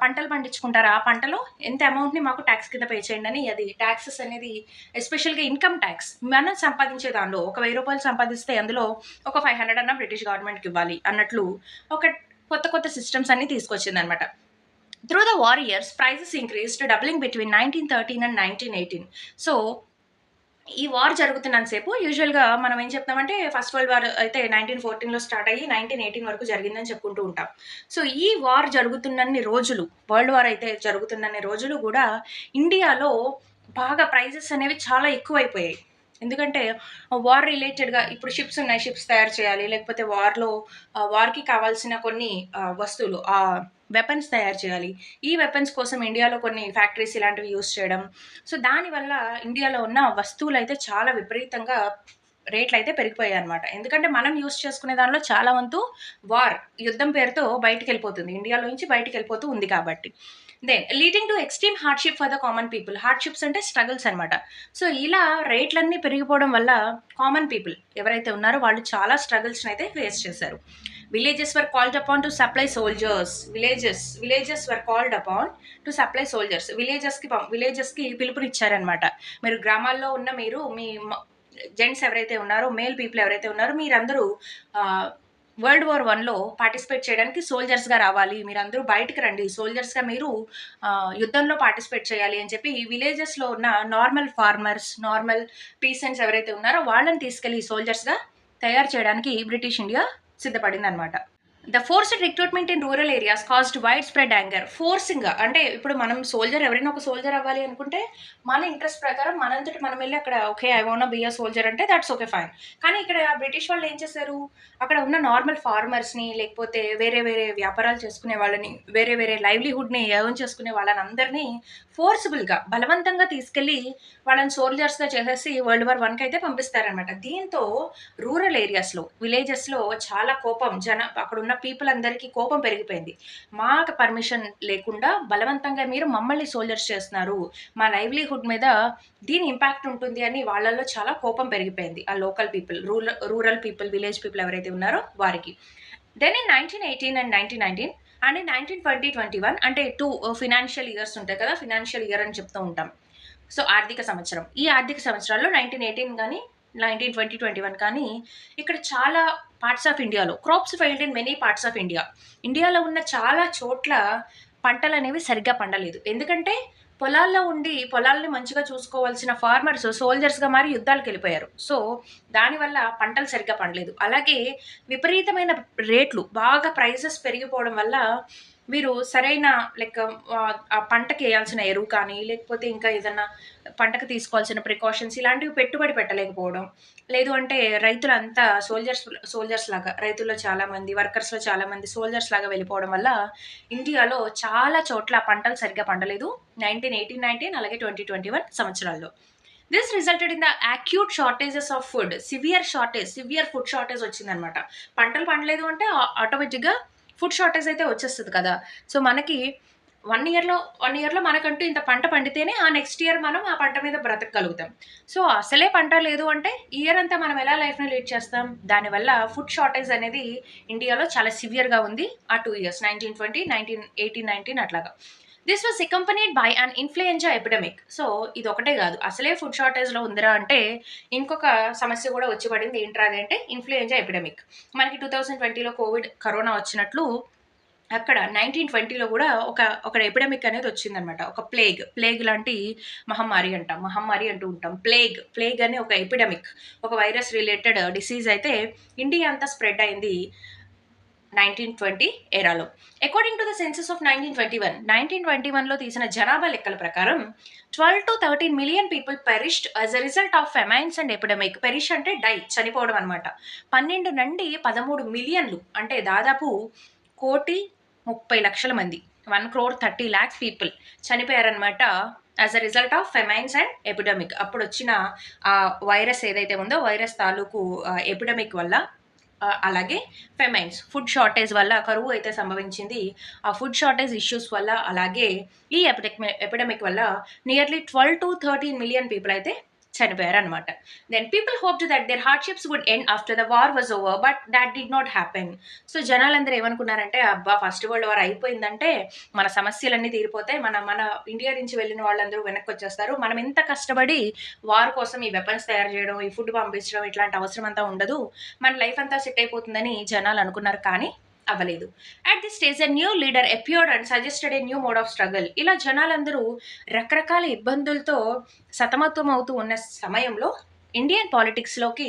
Speaker 1: పంటలు పండించుకుంటారా ఆ పంటలో ఎంత అమౌంట్ని మాకు ట్యాక్స్ కింద పే చేయండి అని. అది ట్యాక్సెస్ అనేది ఎస్పెషల్గా ఇన్కమ్ ట్యాక్స్, మనం సంపాదించే దానిలో ఒక 1000 రూపాయలు సంపాదిస్తే అందులో ఒక 500 అన్న బ్రిటిష్ గవర్నమెంట్కి ఇవ్వాలి అన్నట్లు ఒక కొత్త సిస్టమ్స్ అన్ని తీసుకొచ్చింది అనమాట. Through the war years prices increased, doubling between 1913 and 1918. So ఈ వార్ జరుగుతున్నంతసేపు యూజువల్గా మనం ఏం చెప్తామంటే ఫస్ట్ వరల్డ్ వార్ అయితే 1914లో స్టార్ట్ అయ్యి 1918 వరకు జరిగిందని చెప్పుకుంటూ ఉంటాం. సో ఈ వార్ జరుగుతున్నన్ని రోజులు, వరల్డ్ వార్ అయితే జరుగుతున్నన్ని రోజులు కూడా ఇండియాలో బాగా ప్రైజెస్ అనేవి చాలా ఎక్కువైపోయాయి. ఎందుకంటే వార్ రిలేటెడ్‌గా ఇప్పుడు షిప్స్ ఉన్నాయి. షిప్స్ తయారు చేయాలి. లేకపోతే వార్‌కి కావాల్సిన కొన్ని వస్తువులు వెపన్స్ తయారు చేయాలి. ఈ వెపన్స్ కోసం ఇండియాలో కొన్ని ఫ్యాక్టరీస్ ఇలాంటివి యూజ్ చేయడం. సో, దానివల్ల ఇండియాలో ఉన్న వస్తువులైతే చాలా విపరీతంగా రేట్లయితే పెరిగిపోయాయన్నమాట. ఎందుకంటే మనం యూజ్ చేసుకునే దానిలో చాలా వంతు యుద్ధం పేరుతో బయటికెళ్ళిపోతుంది. ఇండియాలోంచి బయటికెళ్ళిపోతూ ఉంది కాబట్టి. Leading to extreme hardship for the common people. Hardships అంటే స్ట్రగుల్స్ అనమాట. సో, ఇలా రేట్లన్నీ పెరిగిపోవడం వల్ల కామన్ పీపుల్ ఎవరైతే ఉన్నారో వాళ్ళు చాలా స్ట్రగుల్స్‌నైతే ఫేస్ చేశారు. Villages were called upon to supply soldiers. Villages were called upon to supply soldiers. విలేజెస్‌కి పిలుపునిచ్చారనమాట. మీరు గ్రామాల్లో ఉన్న మీ జెంట్స్ ఎవరైతే ఉన్నారో, మేల్ పీపుల్ ఎవరైతే ఉన్నారో మీరందరూ వరల్డ్ వార్ 1లో పార్టిసిపేట్ చేయడానికి సోల్జర్స్‌గా రావాలి. మీరందరూ బయటికి రండి. సోల్జర్స్‌గా మీరు యుద్ధంలో పార్టిసిపేట్ చేయాలి అని చెప్పి ఈ విలేజెస్‌లో ఉన్న నార్మల్ ఫార్మర్స్, నార్మల్ పీసెంట్స్ ఎవరైతే ఉన్నారో వాళ్ళని తీసుకెళ్ళి సోల్జర్స్‌గా తయారు చేయడానికి బ్రిటిష్ ఇండియా సిద్ధపడిందనమాట. The forced recruitment in rural areas caused widespread anger. ఫోర్సింగ్‌గా అంటే ఇప్పుడు మనం ఎవరైనా ఒక సోల్జర్ అవ్వాలి అనుకుంటే మన ఇంట్రెస్ట్ ప్రకారం మనంతట మనం వెళ్లి అక్కడ okay I want be a soldier అంటే దట్స్ ఓకే ఫైన్. కానీ ఇక్కడ బ్రిటిష్ వాళ్ళు ఏం చేశారు? అక్కడ ఉన్న నార్మల్ ఫార్మర్స్‌ని లేకపోతే వేరే వ్యాపారాలు చేసుకునే వాళ్ళని, వేరే లైవ్లీహుడ్‌ని ఎర్న్ చేసుకునే వాళ్ళని అందరినీ ఫోర్సిబుల్‌గా బలవంతంగా తీసుకెళ్ళి వాళ్ళని సోల్జర్స్‌గా చేసేసి వరల్డ్ వార్ 1కి అయితే పంపిస్తారనమాట. దీంతో రూరల్ ఏరియాస్‌లో, విలేజెస్‌లో చాలా కోపం అక్కడున్న పీపుల్ అందరికీ కోపం పెరిగిపోయింది. మాకు పర్మిషన్ లేకుండా బలవంతంగా మీరు మమ్మల్ని సోల్జర్స్ చేస్తున్నారు. మా లైవ్లీహుడ్ మీద దీని ఇంపాక్ట్ ఉంటుంది అని వాళ్ళలో చాలా కోపం పెరిగిపోయింది. ఆ local people, rural people, village people ఎవరైతే ఉన్నారో వారికి. Then in 1918 and 1919 and in 1920-21 అంటే 2 ఫినాన్షియల్ ఇయర్స్ ఉంటాయి కదా! ఫినాన్షియల్ ఇయర్ అని చెప్తూ ఉంటాం. సో, ఆర్థిక సంవత్సరం. ఈ ఆర్థిక సంవత్సరాల్లో 1918 గాని, 1920-21 కానీ ఇక్కడ చాలా పార్ట్స్ ఆఫ్ ఇండియాలో crops failed in many parts of India. ఇండియాలో ఉన్న చాలా చోట్ల పంటలనేవి సరిగ్గా పండలేదు. ఎందుకంటే పొలాల్ని మంచిగా చూసుకోవాల్సిన ఫార్మర్స్ సోల్జర్స్‌గా మారి యుద్ధాలకెళ్ళిపోయారు. సో, దానివల్ల పంటలు సరిగ్గా పండలేదు. అలాగే విపరీతమైన రేట్లు బాగా ప్రైసెస్ పెరిగిపోవడం వల్ల మీరు సరైన ఆ పంటకేయాల్సిన ఎరువు కానీ, లేకపోతే ఇంకా ఏదన్నా పంటకు తీసుకోవాల్సిన ప్రికాషన్స్ ఇలాంటివి పెట్టుబడి పెట్టలేకపోవడం. లేదు అంటే రైతులంతా సోల్జర్స్ లాగా రైతుల్లో చాలామంది, వర్కర్స్‌లో చాలామంది సోల్జర్స్ లాగా వెళ్ళిపోవడం వల్ల ఇండియాలో చాలా చోట్ల పంటలు సరిగ్గా పండలేదు. 1918-19 అలాగే 2021 సంవత్సరాల్లో. This resulted in the acute shortages of food. Severe food shortage వచ్చిందనమాట. పంటలు పండలేదు అంటే ఆటోమేటిక్‌గా ఫుడ్ షార్టేజ్ అయితే వచ్చేస్తది కదా! సో, మనకి 1 ఇయర్‌లో మనకంటూ ఇంత పంట పండితేనే ఆ నెక్స్ట్ ఇయర్ మనం ఆ పంట మీద బ్రతకగలుగుతాం. సో, అసలే పంట లేదు అంటే ఇయర్ అంతా మనం ఎలా లైఫ్‌ని లీడ్ చేస్తాం? దానివల్ల ఫుడ్ షార్టేజ్ అనేది ఇండియాలో చాలా సివియర్‌గా ఉంది. ఆ 2 ఇయర్స్ 1920, 1918, 19 అట్లాగా. This was accompanied by an influenza epidemic. So, ఇదొకటే గాదు. అసలే ఫుడ్ షార్టేజ్‌లో ఉందిరా అంటే ఇంకొక సమస్య గూడా వచ్చి పడింది. ఏంట్రా అదంటే ఇన్‌ఫ్లుయెంజా ఎపిడమిక్. మనకి 2020లో కరోనా వచ్చినట్లు అక్కడ 1920లో గూడా ఒక ఎపిడమిక్ అనేది వచ్చిందనమాట. ఒక ప్లేగ్ లాంటి మహమ్మారి అంటూ ఉంటాం. ప్లేగ్ అనే ఒక ఎపిడమిక్, ఒక వైరస్ రిలేటెడ్ డిసీజ్ అయితే ఇండియా అంతా స్ప్రెడ్ అయింది 1920 ఎరాలో. According to the census of 1921లో తీసిన జనాభా లెక్కల ప్రకారం 12-13 million people perished as a result of famines and epidemic. Perish అంటే చనిపోవడం అనమాట. 12 నుండి 13 మిలియన్లు అంటే దాదాపు 1,30,00,000 మంది 1,30,00,000 పీపుల్ చనిపోయారనమాట as a result of famines and epidemic. అప్పుడొచ్చిన వైరస్ ఏదైతే ఉందో వైరస్ తాలూకు ఎపిడమిక్ వల్ల అలాగే ఫెమైన్స్ ఫుడ్ షార్టేజ్ వల్ల కరువు అయితే సంభవించింది. ఆ ఫుడ్ షార్టేజ్ ఇష్యూస్ వల్ల అలాగే ఈ ఎపిడమిక్ వల్ల నియర్లీ 12-13 మిలియన్ పీపుల్ అయితే చనిపోయారనమాట. Then people hoped that their hardships would end after the war was over but that did not happen. So, జనాలందరూ ఏమనుకున్నారంటే అబ్బా! ఫస్ట్ వరల్డ్ వార్ అయిపోయిందంటే మన సమస్యలన్నీ తీరిపోతాయి. మన ఇండియా నుంచి వెళ్ళిన వాళ్ళందరూ వెనక్కొచ్చేస్తారు. మనం ఎంత కష్టపడి వార్ కోసం ఈ వెపన్స్ తయారు చేయడం, ఈ ఫుడ్ పంపించడం ఇట్లాంటి అవసరం అంతా ఉండదు. మన లైఫ్ అంతా సెట్ అయిపోతుందని జనాలు అనుకున్నారు కానీ అవ్వలేదు. At this stage a new leader appeared and suggested a new mode of struggle. ఇలా జనాలందరూ రకరకాల ఇబ్బందులతో సతమతం అవుతూ ఉన్న సమయంలో ఇండియన్ పాలిటిక్స్‌లోకి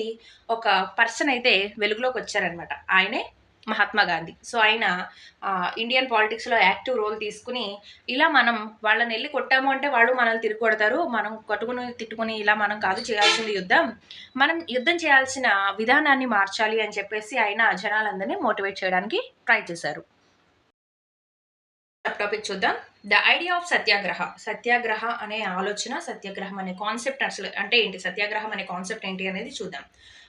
Speaker 1: ఒక పర్సన్ అయితే వెలుగులోకి వచ్చారనమాట. ఆయనే మహాత్మా గాంధీ. సో ఆయన ఇండియన్ పాలిటిక్స్లో యాక్టివ్ రోల్ తీసుకుని ఇలా మనం వాళ్ళని వెళ్ళి కొట్టాము అంటే వాళ్ళు మనల్ని తిరిగి కొడతారు, మనం కొట్టుకుని తిట్టుకుని ఇలా మనం కాదు చేయాల్సింది యుద్ధం, మనం యుద్ధం చేయాల్సిన విధానాన్ని మార్చాలి అని చెప్పేసి ఆయన జనాలందరినీ మోటివేట్ చేయడానికి ట్రై చేశారు. టాపిక్ చూద్దాం. ద ఐడియా ఆఫ్ సత్యాగ్రహ. సత్యాగ్రహ అనే ఆలోచన, సత్యాగ్రహం అనే కాన్సెప్ట్ అసలు అంటే ఏంటి, సత్యాగ్రహం అనే కాన్సెప్ట్ ఏంటి అనేది చూద్దాం.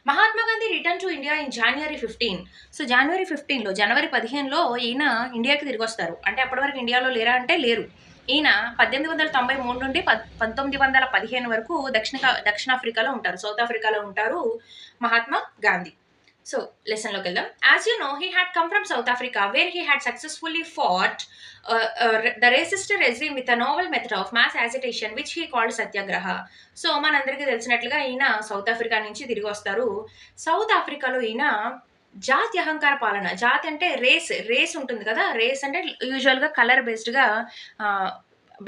Speaker 1: Mahatma Gandhi return to India in January 15. So జనవరి 15లో, జనవరి 15లో ఈయన ఇండియాకి తిరిగి వస్తారు. అంటే అప్పటి వరకు ఇండియాలో లేరా అంటే లేరు. ఈయన 1893 నుండి 1915 వరకు దక్షిణాఫ్రికాలో ఉంటారు, సౌత్ ఆఫ్రికాలో ఉంటారు Mahatma Gandhi. So, lesson look at them. As you know, he had come from South Africa, where he had successfully fought the racist regime with a novel method of mass agitation, which he called Satyagraha. So, మనందరికీ తెలిసినట్లుగా ఈయన south Africa నుంచి తిరిగి వస్తారు. South ఆఫ్రికాలో ఈయన జాతి అహంకార పాలన, జాతి అంటే రేస్ ఉంటుంది కదా, రేస్ అంటే యూజువల్గా కలర్ బేస్డ్గా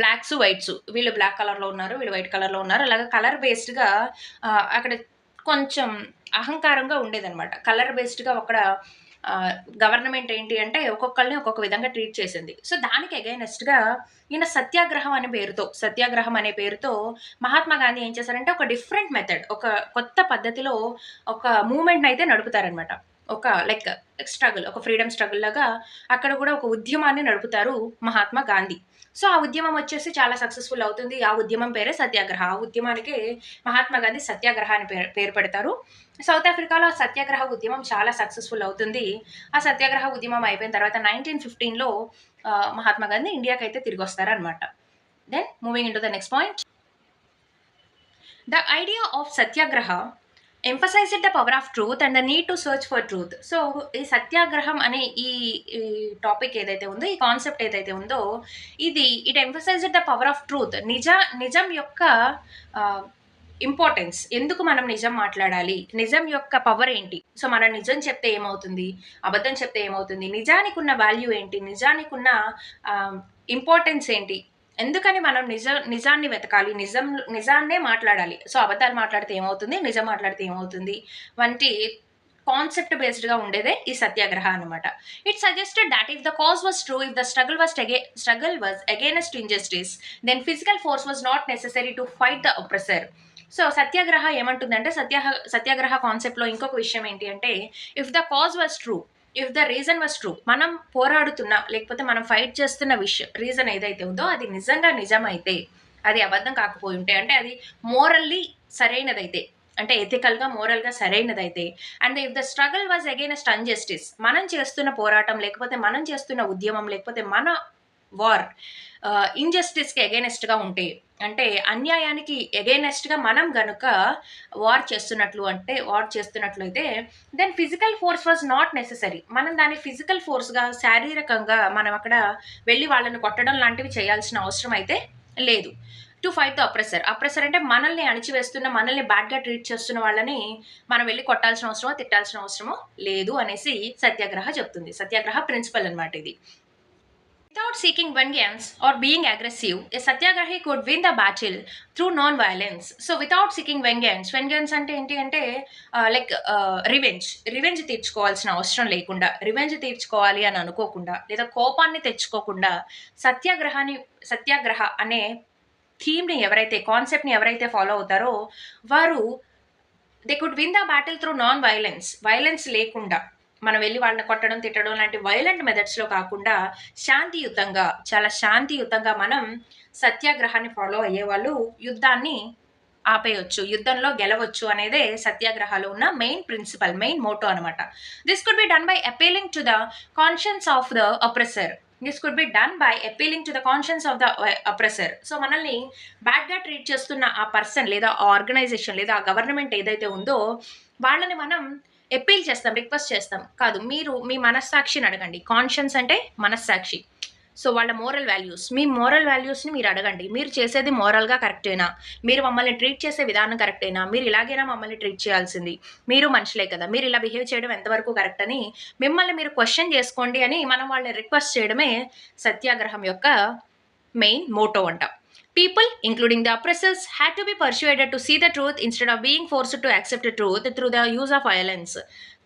Speaker 1: బ్లాక్స్ వైట్స్, వీళ్ళు బ్లాక్ కలర్లో ఉన్నారు, వీళ్ళు వైట్ కలర్లో ఉన్నారు, అలాగే కలర్ బేస్డ్గా అక్కడ కొంచెం అహంకారంగా ఉండేదన్నమాట. కలర్ బేస్డ్గా అక్కడ గవర్నమెంట్ ఏంటి అంటే ఒక్కొక్కరిని ఒక్కొక్క విధంగా ట్రీట్ చేసింది. సో దానికి అగైనెస్ట్గా ఈయన సత్యాగ్రహం అనే పేరుతో మహాత్మా గాంధీ ఏం చేశారంటే ఒక డిఫరెంట్ మెథడ్, ఒక కొత్త పద్ధతిలో ఒక మూమెంట్ని అయితే నడుపుతారనమాట. ఒక లైక్ స్ట్రగుల్, ఒక ఫ్రీడమ్ స్ట్రగుల్ లాగా అక్కడ కూడా ఒక ఉద్యమాన్ని నడుపుతారు మహాత్మా గాంధీ. సో ఆ ఉద్యమం వచ్చేసి చాలా సక్సెస్ఫుల్ అవుతుంది. ఆ ఉద్యమం పేరే సత్యాగ్రహ. ఆ ఉద్యమానికి మహాత్మా గాంధీ సత్యాగ్రహ అని పేరు పెడతారు. సౌత్ ఆఫ్రికాలో సత్యాగ్రహ ఉద్యమం చాలా సక్సెస్ఫుల్ అవుతుంది. ఆ సత్యాగ్రహ ఉద్యమం అయిపోయిన తర్వాత 1915లో మహాత్మా గాంధీ ఇండియాకి అయితే తిరిగి వస్తారనమాట. Then moving into the next point. The idea of satyagraha emphasized the power of truth and the need to search for truth. So ఈ సత్యాగ్రహం అనే ఈ టాపిక్ ఏదైతే ఉందో, ఈ కాన్సెప్ట్ ఏదైతే ఉందో, it emphasised the power of truth. నిజం యొక్క ఇంపార్టెన్స్, ఎందుకు మనం నిజం మాట్లాడాలి, నిజం యొక్క పవర్ ఏంటి, సో మనం నిజం చెప్తే ఏమవుతుంది, అబద్ధం చెప్తే ఏమవుతుంది, నిజానికి ఉన్న వాల్యూ ఏంటి, నిజానికి ఉన్న ఇంపార్టెన్స్ ఏంటి, ఎందుకని మనం నిజాన్ని వెతకాలి, నిజాన్నే మాట్లాడాలి, సో అబద్ధాలు మాట్లాడితే ఏమవుతుంది, నిజం మాట్లాడితే ఏమవుతుంది వంటి కాన్సెప్ట్ బేస్డ్గా ఉండేదే ఈ సత్యాగ్రహ అనమాట. It suggested that if the cause was true, if the struggle was against injustice, then physical force was not necessary to fight the oppressor. So satyagraha ఏమంటుందంటే, సత్యాగ్రహ కాన్సెప్ట్లో ఇంకొక విషయం ఏంటి అంటే, if the cause was true, if the reason was true, మనం పోరాడుతున్నా లేకపోతే మనం ఫైట్ చేస్తున్న రీజన్ ఏదైతే ఉందో అది నిజంగా నిజమైతే, అది అబద్ధం కాకపోయి ఉంటే, అంటే అది మోరల్లీ సరైనదైతే, అంటే ఎథికల్గా మోరల్గా సరైనదైతే, and if the struggle was against injustice, మనం చేస్తున్న పోరాటం లేకపోతే మనం చేస్తున్న ఉద్యమం లేకపోతే మన వార్ ఇంజస్టిస్కి అగైనెస్ట్గా ఉంటే, అంటే అన్యాయానికి అగైనెస్ట్గా మనం గనుక వార్ చేస్తున్నట్లయితే then physical force was not necessary, మనం దాన్ని ఫిజికల్ ఫోర్స్గా శారీరకంగా మనం అక్కడ వెళ్ళి వాళ్ళని కొట్టడం లాంటివి చేయాల్సిన అవసరం అయితే లేదు. టు ఫైట్ ద అప్రెసర్ అంటే మనల్ని అణిచివేస్తున్న, మనల్ని బ్యాడ్గా ట్రీట్ చేస్తున్న వాళ్ళని మనం వెళ్ళి కొట్టాల్సిన అవసరమో తిట్టాల్సిన అవసరమో లేదు అనేసి సత్యాగ్రహ చెప్తుంది. సత్యాగ్రహ ప్రిన్సిపల్ అనమాట ఇది. Without seeking vengeance or being aggressive, a satyagrahi could win the battle through non-violence. So without seeking vengeance అంటే ఏంటి అంటే లైక్ రివెంజ్ తీర్చుకోవాల్సిన అవసరం లేకుండా, రివెంజ్ తీర్చుకోవాలి అని అనుకోకుండా లేదా కోపాన్ని తెచ్చుకోకుండా సత్యాగ్రహ అనే థీమ్ని ఎవరైతే, కాన్సెప్ట్ని ఎవరైతే ఫాలో అవుతారో వారు they could win the battle through non violence లేకుండా, మనం వెళ్ళి వాళ్ళని కొట్టడం తిట్టడం లాంటి వైలెంట్ మెథడ్స్లో కాకుండా చాలా శాంతియుతంగా మనం సత్యాగ్రహాన్ని ఫాలో అయ్యేవాళ్ళు యుద్ధాన్ని ఆపేయొచ్చు, యుద్ధంలో గెలవచ్చు అనేదే సత్యాగ్రహాలు ఉన్న మెయిన్ ప్రిన్సిపల్, మెయిన్ మోటో అనమాట. This could be done by appealing to the conscience of the oppressor. So మనల్ని బ్యాడ్గా ట్రీట్ చేస్తున్న ఆ పర్సన్ లేదా ఆ ఆర్గనైజేషన్ లేదా ఆ గవర్నమెంట్ ఏదైతే ఉందో వాళ్ళని మనం అపీల్ చేస్తాం, రిక్వెస్ట్ చేస్తాం. కాదు, మీరు మీ మనస్సాక్షిని అడగండి. కాన్షియన్స్ అంటే మనస్సాక్షి. సో వాళ్ళ మీ మోరల్ వాల్యూస్ని మీరు అడగండి. మీరు చేసేది మోరల్గా కరెక్టేనా, మీరు మమ్మల్ని ట్రీట్ చేసే విధానం కరెక్టేనా, మీరు ఇలాగైనా మమ్మల్ని ట్రీట్ చేయాల్సింది, మీరు మనుషులే కదా, మీరు ఇలా బిహేవ్ చేయడం ఎంతవరకు కరెక్ట్ అని మిమ్మల్ని మీరు క్వశ్చన్ చేసుకోండి అని మనం వాళ్ళని రిక్వెస్ట్ చేయడమే సత్యాగ్రహం యొక్క మెయిన్ మోటో అంట. People, including the oppressors, had to be persuaded to see the truth instead of being forced to accept the truth through the use of violence.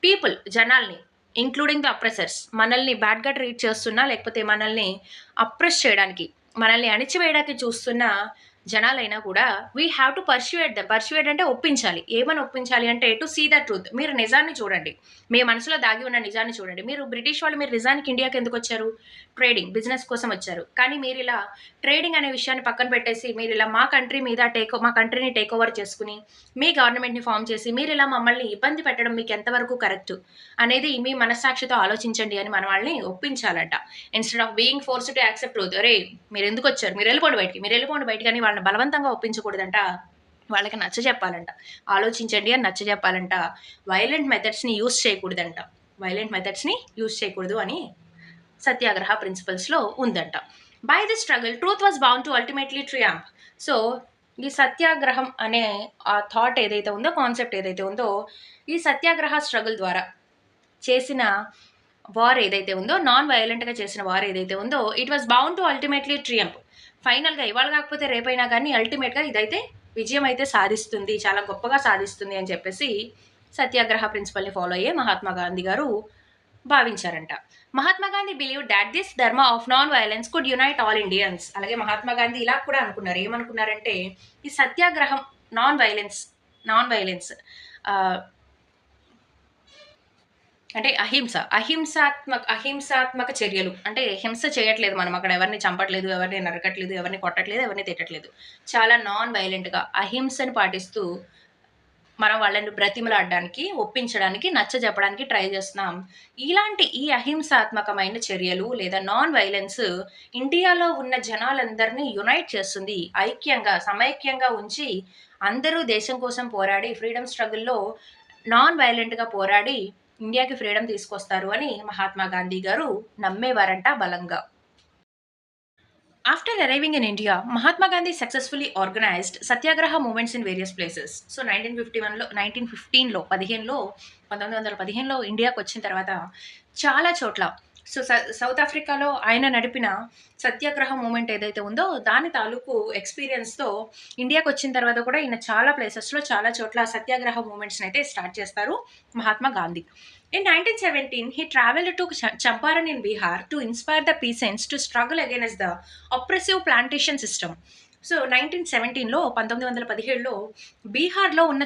Speaker 1: People, జనాల్ని, ఇంక్లూడింగ్ ద అప్రెసర్స్, మనల్ని బ్యాడ్గా treat చేస్తున్నా లేకపోతే మనల్ని oppress చేయడానికి, మనల్ని అణిచివేయడానికి చూస్తున్న జనాలైనా కూడా వీ హ్యావ్ టు పర్స్యూయేట్ దెమ్. పర్స్యూయేట్ అంటే ఒప్పించాలి. ఏమని ఒప్పించాలి అంటే టు సీ ద ట్రూత్. మీరు నిజాన్ని చూడండి, మీ మనసులో దాగి ఉన్న నిజాన్ని చూడండి. మీరు బ్రిటిష్ వాళ్ళు మీరు నిజానికి ఇండియాకి ఎందుకు వచ్చారు? ట్రేడింగ్, బిజినెస్ కోసం వచ్చారు. కానీ మీరు ఇలా ట్రేడింగ్ అనే విషయాన్ని పక్కన పెట్టేసి మీరు ఇలా మా కంట్రీ మీద మా కంట్రీని టేక్ ఓవర్ చేసుకుని మీ గవర్నమెంట్ని ఫామ్ చేసి మీరు ఇలా మమ్మల్ని ఇబ్బంది పెట్టడం మీకు ఎంతవరకు కరెక్ట్ అనేది మీ మనస్సాక్షితో ఆలోచించండి అని మన వాళ్ళని ఒప్పించాలంట. Instead of being force to accept truth. అరే మీరు ఎందుకు వచ్చారు, మీరు వెళ్ళిపోండి బయటికి అని వాళ్ళని బలవంతంగా ఒప్పించకూడదంట. వాళ్ళకి నచ్చ చెప్పాలంట, ఆలోచించండి అని నచ్చ చెప్పాలంట. వైలెంట్ మెథడ్స్ని యూస్ చేయకూడదు అని సత్యాగ్రహ ప్రిన్సిపల్స్లో ఉందంట. By this struggle truth was bound to ultimately triumph. So ఈ సత్యాగ్రహం అనే ఆ థాట్ ఏదైతే ఉందో, కాన్సెప్ట్ ఏదైతే ఉందో, ఈ సత్యాగ్రహ స్ట్రగుల్ ద్వారా చేసిన వార్ ఏదైతే ఉందో, నాన్ వైలెంట్గా చేసిన వార్ ఏదైతే ఉందో, it was bound to ultimately triumph. ఫైనల్గా ఇవాళ కాకపోతే రేపైనా కానీ అల్టిమేట్గా ఇదైతే విజయం అయితే సాధిస్తుంది, చాలా గొప్పగా సాధిస్తుంది అని చెప్పేసి సత్యాగ్రహ ప్రిన్సిపల్ని ఫాలో అయ్యే మహాత్మా గాంధీ గారు భావించారంట. Mahatma Gandhi believe that this dharma of non violence could unite all Indians. అలాగే మహాత్మా గాంధీ ఇలా కూడా అనుకున్నారు. ఏమనుకున్నారంటే ఈ సత్యాగ్రహం, నాన్ వైలెన్స్ అంటే అహింసాత్మక చర్యలు, అంటే హింస చేయట్లేదు, మనం అక్కడ ఎవరిని చంపట్లేదు, ఎవరిని నరకట్లేదు, ఎవరిని కొట్టట్లేదు, ఎవరిని తిట్టట్లేదు. చాలా నాన్ వైలెంట్గా అహింసని పాటిస్తూ మనం వాళ్ళని బ్రతిమలాడడానికి, ఒప్పించడానికి, నచ్చ చెప్పడానికి ట్రై చేస్తున్నాం. ఇలాంటి ఈ అహింసాత్మకమైన చర్యలు లేదా నాన్ వైలెన్స్ ఇండియాలో ఉన్న జనాలందరినీ యునైట్ చేస్తుంది. సమైక్యంగా ఉంచి అందరూ దేశం కోసం పోరాడి ఫ్రీడమ్ స్ట్రగుల్లో నాన్ వైలెంట్గా పోరాడి ఇండియాకి ఫ్రీడమ్ తీసుకొస్తారు అని మహాత్మా గాంధీ గారు నమ్మేవారంట బలంగా. After arriving in India, Mahatma Gandhi successfully organized satyagraha movements in various places. So 1915లో ఇండియాకి వచ్చిన తర్వాత చాలా చోట్ల, సో సౌత్ ఆఫ్రికాలో ఆయన నడిపిన సత్యాగ్రహ మూమెంట్ ఏదైతే ఉందో దాని తాలూకు ఎక్స్పీరియన్స్తో ఇండియాకి వచ్చిన తర్వాత కూడా ఈయన చాలా ప్లేసెస్లో చాలా చోట్ల సత్యాగ్రహ మూమెంట్స్ని అయితే స్టార్ట్ చేస్తారు Mahatma Gandhi. In 1917, he traveled to Champaran in Bihar to inspire the peasants to struggle against the oppressive plantation system. So 1917లో బీహార్లో ఉన్న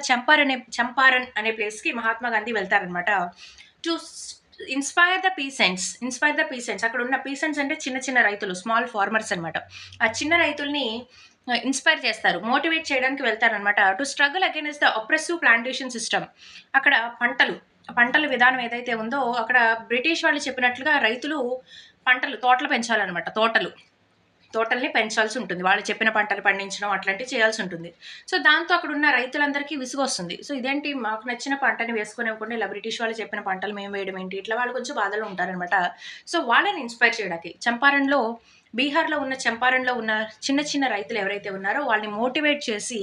Speaker 1: చంపారన్ అనే ప్లేస్కి మహాత్మా గాంధీ వెళ్తారనమాట. To inspire the peasants. అక్కడ ఉన్న పీసెంట్స్ అంటే చిన్న చిన్న రైతులు, స్మాల్ ఫార్మర్స్ అనమాట. ఆ చిన్న రైతుల్ని ఇన్స్పైర్ చేస్తారు, మోటివేట్ చేయడానికి వెళ్తారనమాట. To struggle against the oppressive plantation system. అక్కడ పంటల విధానం ఏదైతే ఉందో అక్కడ బ్రిటిష్ వాళ్ళు చెప్పినట్లుగా రైతులు తోటలు పెంచాలన్నమాట. తోటల్ని పెంచాల్సి ఉంటుంది, వాళ్ళు చెప్పిన పంటలు పండించడం అట్లాంటివి చేయాల్సి ఉంటుంది. సో దాంతో అక్కడ ఉన్న రైతులందరికీ విసుగు వస్తుంది. సో ఇదేంటి, మాకు నచ్చిన పంటని వేసుకునేవ్వకుండా ఇలా బ్రిటిష్ వాళ్ళు చెప్పిన పంటలు మేము వేయడం ఏంటి, ఇట్లా వాళ్ళు కొంచెం బాధలో ఉంటారనమాట. సో వాళ్ళని ఇన్స్పైర్ చేయడానికి బీహార్లో ఉన్న చంపారణ్లో ఉన్న చిన్న చిన్న రైతులు ఎవరైతే ఉన్నారో వాళ్ళని మోటివేట్ చేసి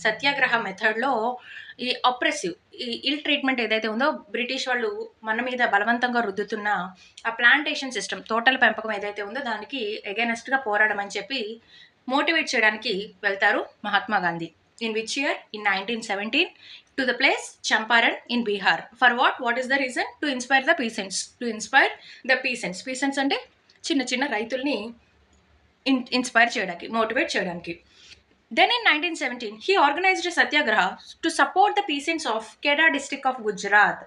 Speaker 1: సత్యాగ్రహ మెథడ్లో ఈ ఇల్ ట్రీట్మెంట్ ఏదైతే ఉందో, బ్రిటిష్ వాళ్ళు మన మీద బలవంతంగా రుద్దుతున్న ఆ ప్లాంటేషన్ సిస్టమ్, తోటల పెంపకం ఏదైతే ఉందో దానికి అగైనెస్ట్గా పోరాడమని చెప్పి మోటివేట్ చేయడానికి వెళ్తారు Mahatma Gandhi. In which year? In 1917 to the place Champaran in Bihar. For what is the reason? To inspire the peasants. Peasants అంటే చిన్న చిన్న రైతుల్ని ఇన్స్పైర్ చేయడానికి, మోటివేట్ చేయడానికి. Then in 1917, he organized a satyagraha to support the peasants of Kheda district of Gujarat.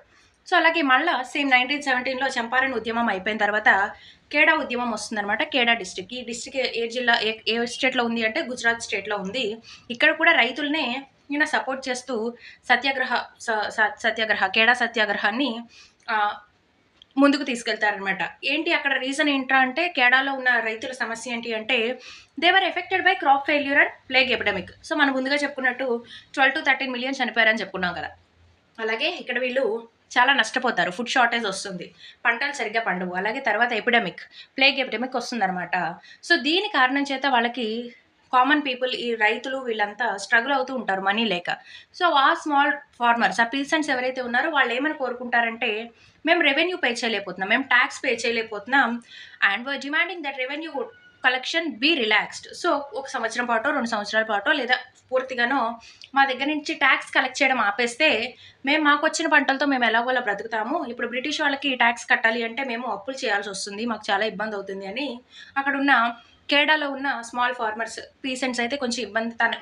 Speaker 1: So అలాగే మళ్ళీ same 1917లో Champaran ఉద్యమం అయిపోయిన తర్వాత ఖేడా ఉద్యమం వస్తుందన్నమాట. ఖేడా డిస్ట్రిక్ట్, ఈ డిస్ట్రిక్ట్ ఏ స్టేట్లో ఉంది అంటే గుజరాత్ స్టేట్లో ఉంది. ఇక్కడ కూడా రైతులనే ఈయన సపోర్ట్ చేస్తూ ఖేడా సత్యాగ్రహాన్ని ముందుకు తీసుకెళ్తారనమాట. ఏంటి అక్కడ రీజన్ ఏంట్రా అంటే, కేడాలో ఉన్న రైతుల సమస్య ఏంటి అంటే they were affected by crop failure and plague epidemic. So మనం ముందుగా చెప్పుకున్నట్టు 12 to 13 మిలియన్ చనిపోయారని చెప్పుకున్నాం కదా. అలాగే ఇక్కడ వీళ్ళు చాలా నష్టపోతారు, ఫుడ్ షార్టేజ్ వస్తుంది, పంటలు సరిగ్గా పండవు, అలాగే తర్వాత ప్లేగ్ ఎపిడమిక్ వస్తుందన్నమాట. సో దీని కారణం చేత వాళ్ళకి కామన్ పీపుల్, ఈ రైతులు వీళ్ళంతా స్ట్రగుల్ అవుతూ ఉంటారు మనీ లేక. సో ఆ స్మాల్ ఫార్మర్స్, ఆ పీసెంట్స్ ఎవరైతే ఉన్నారో వాళ్ళు ఏమని కోరుకుంటారంటే, మేము రెవెన్యూ పే చేయలేకపోతున్నాం, మేము ట్యాక్స్ పే చేయలేకపోతున్నాం, and were demanding that revenue collection be relaxed. So ఒక సంవత్సరం పాటో 2 సంవత్సరాల పాటో లేదా పూర్తిగానో మా దగ్గర నుంచి ట్యాక్స్ కలెక్ట్ చేయడం ఆపేస్తే మేము మాకొచ్చిన పంటలతో మేము ఎలాగోలా బ్రతుకుతాము. ఇప్పుడు బ్రిటిష్ వాళ్ళకి ట్యాక్స్ కట్టాలి అంటే మేము అప్పులు చేయాల్సి వస్తుంది, మాకు చాలా ఇబ్బంది అవుతుంది అని అక్కడున్న కేడాలో ఉన్న స్మాల్ ఫార్మర్స్ పీసెంట్స్ అయితే కొంచెం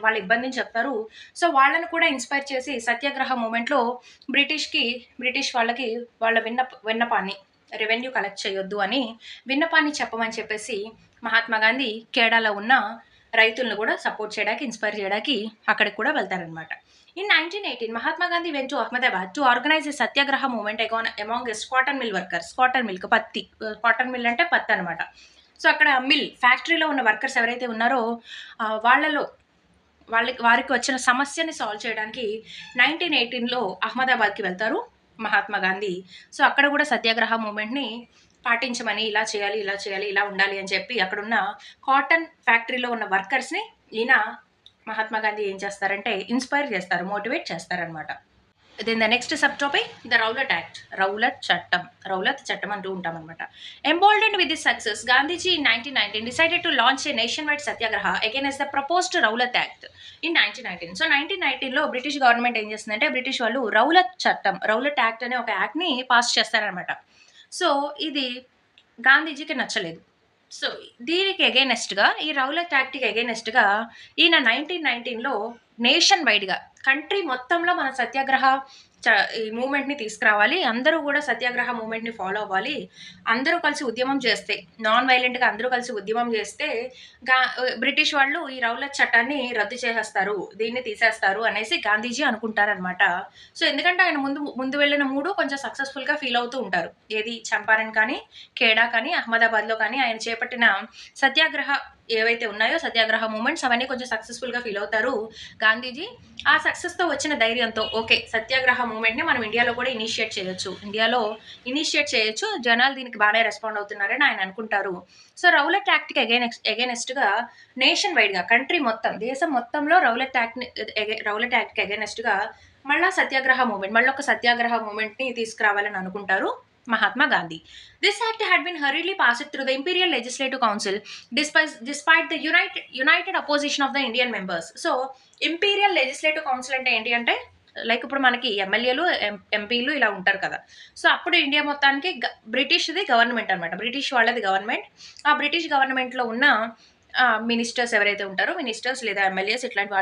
Speaker 1: వాళ్ళ ఇబ్బందిని చెప్తారు. సో వాళ్ళని కూడా ఇన్స్పైర్ చేసి సత్యాగ్రహ మూమెంట్లో బ్రిటిష్ వాళ్ళకి వాళ్ళ విన్నపాన్ని రెవెన్యూ కలెక్ట్ చేయొద్దు అని విన్నపాన్ని చెప్పమని చెప్పేసి మహాత్మా గాంధీ కేడాలో ఉన్న రైతులను కూడా సపోర్ట్ చేయడానికి ఇన్స్పైర్ చేయడానికి అక్కడికి కూడా వెళ్తారనమాట. In 1918, Mahatma Gandhi went to Ahmedabad to organize a satyagraha movement amongst cotton mill workers. Cotton mill, పత్తి, కాటన్ మిల్ అంటే పత్తి అనమాట. సో అక్కడ మిల్ ఫ్యాక్టరీలో ఉన్న వర్కర్స్ ఎవరైతే ఉన్నారో వారికి వచ్చిన సమస్యని సాల్వ్ చేయడానికి 1918లో అహ్మదాబాద్కి వెళ్తారు మహాత్మా గాంధీ. సో అక్కడ కూడా సత్యాగ్రహ మూమెంట్ని పాటించమని, ఇలా చేయాలి, ఇలా చేయాలి, ఇలా ఉండాలి అని చెప్పి అక్కడున్న కాటన్ ఫ్యాక్టరీలో ఉన్న వర్కర్స్ని ఈయన మహాత్మా గాంధీ ఏం చేస్తారంటే ఇన్స్పైర్ చేస్తారు, మోటివేట్ చేస్తారనమాట. Then the next sub topic the Rowlatt act. Rowlatt చట్టం అంటూ ఉంటాం అనమాట. Emboldened with this success, Gandhiji in 1919 decided to launch a nationwide satyagraha against the proposed Rowlatt act in 1919. So 1919లో బ్రిటిష్ గవర్నమెంట్ ఏం చేస్తుందంటే బ్రిటిష్ వాళ్ళు రౌలట్ యాక్ట్ అనే ఒక యాక్ట్ని పాస్ చేస్తారనమాట. సో ఇది గాంధీజీకి నచ్చలేదు. సో దీనికి అగైనెస్ట్గా, ఈ రౌలట్ యాక్ట్కి అగైనెస్ట్గా ఈయన 1919లో నేషన్ వైడ్గా కంట్రీ మొత్తంలో మన సత్యాగ్రహ ఈ మూమెంట్ని తీసుకురావాలి, అందరూ కూడా సత్యాగ్రహ మూమెంట్ని ఫాలో అవ్వాలి, అందరూ కలిసి ఉద్యమం చేస్తే, నాన్ వైలెంట్గా అందరూ కలిసి ఉద్యమం చేస్తే బ్రిటిష్ వాళ్ళు ఈ రౌలట్ చట్టాన్ని రద్దు చేసేస్తారు, దీన్ని తీసేస్తారు అనేసి గాంధీజీ అనుకుంటారనమాట. సో ఎందుకంటే ఆయన ముందు వెళ్ళిన 3 కొంచెం సక్సెస్ఫుల్గా ఫీల్ అవుతూ ఉంటారు. ఏది చంపారణ్ కానీ, ఖేడా కానీ, అహ్మదాబాద్లో కానీ ఆయన చేపట్టిన సత్యాగ్రహ ఏవైతే ఉన్నాయో సత్యాగ్రహ మూమెంట్స్ అవన్నీ కొంచెం సక్సెస్ఫుల్గా ఫీల్ అవుతారు గాంధీజీ. ఆ సక్సెస్తో వచ్చిన ధైర్యంతో ఓకే సత్యాగ్రహ మూమెంట్ని మనం ఇండియాలో కూడా ఇనిషియేట్ చేయొచ్చు, జనాలు దీనికి బాగానే రెస్పాండ్ అవుతున్నారని ఆయన అనుకుంటారు. సో రౌలట్ యాక్ట్కి అగైనెస్ట్గా నేషన్ వైడ్గా కంట్రీ మొత్తం, దేశం మొత్తంలో రౌలట్ యాక్ట్కి అగైనెస్ట్గా మళ్ళీ ఒక సత్యాగ్రహ మూమెంట్ని తీసుకురావాలని అనుకుంటారు Mahatma Gandhi. This act had been hurriedly passed through the Imperial Legislative Council despite the united opposition of the Indian members. So, Imperial Legislative Council అంటే ఏంటి అంటే లైక్ ఇప్పుడు మనకి ఎమ్మెల్యేలు, ఎంపీలు ఇలా ఉంటారు కదా. సో అప్పుడు ఇండియా మొత్తానికి బ్రిటిష్ది గవర్నమెంట్ అనమాట, బ్రిటిష్ వాళ్ళది గవర్నమెంట్. ఆ బ్రిటిష్ గవర్నమెంట్లో ఉన్న మినిస్టర్స్ ఎవరైతే ఉంటారో, మినిస్టర్స్ లేదా ఎమ్మెల్యేస్ ఇట్లాంటి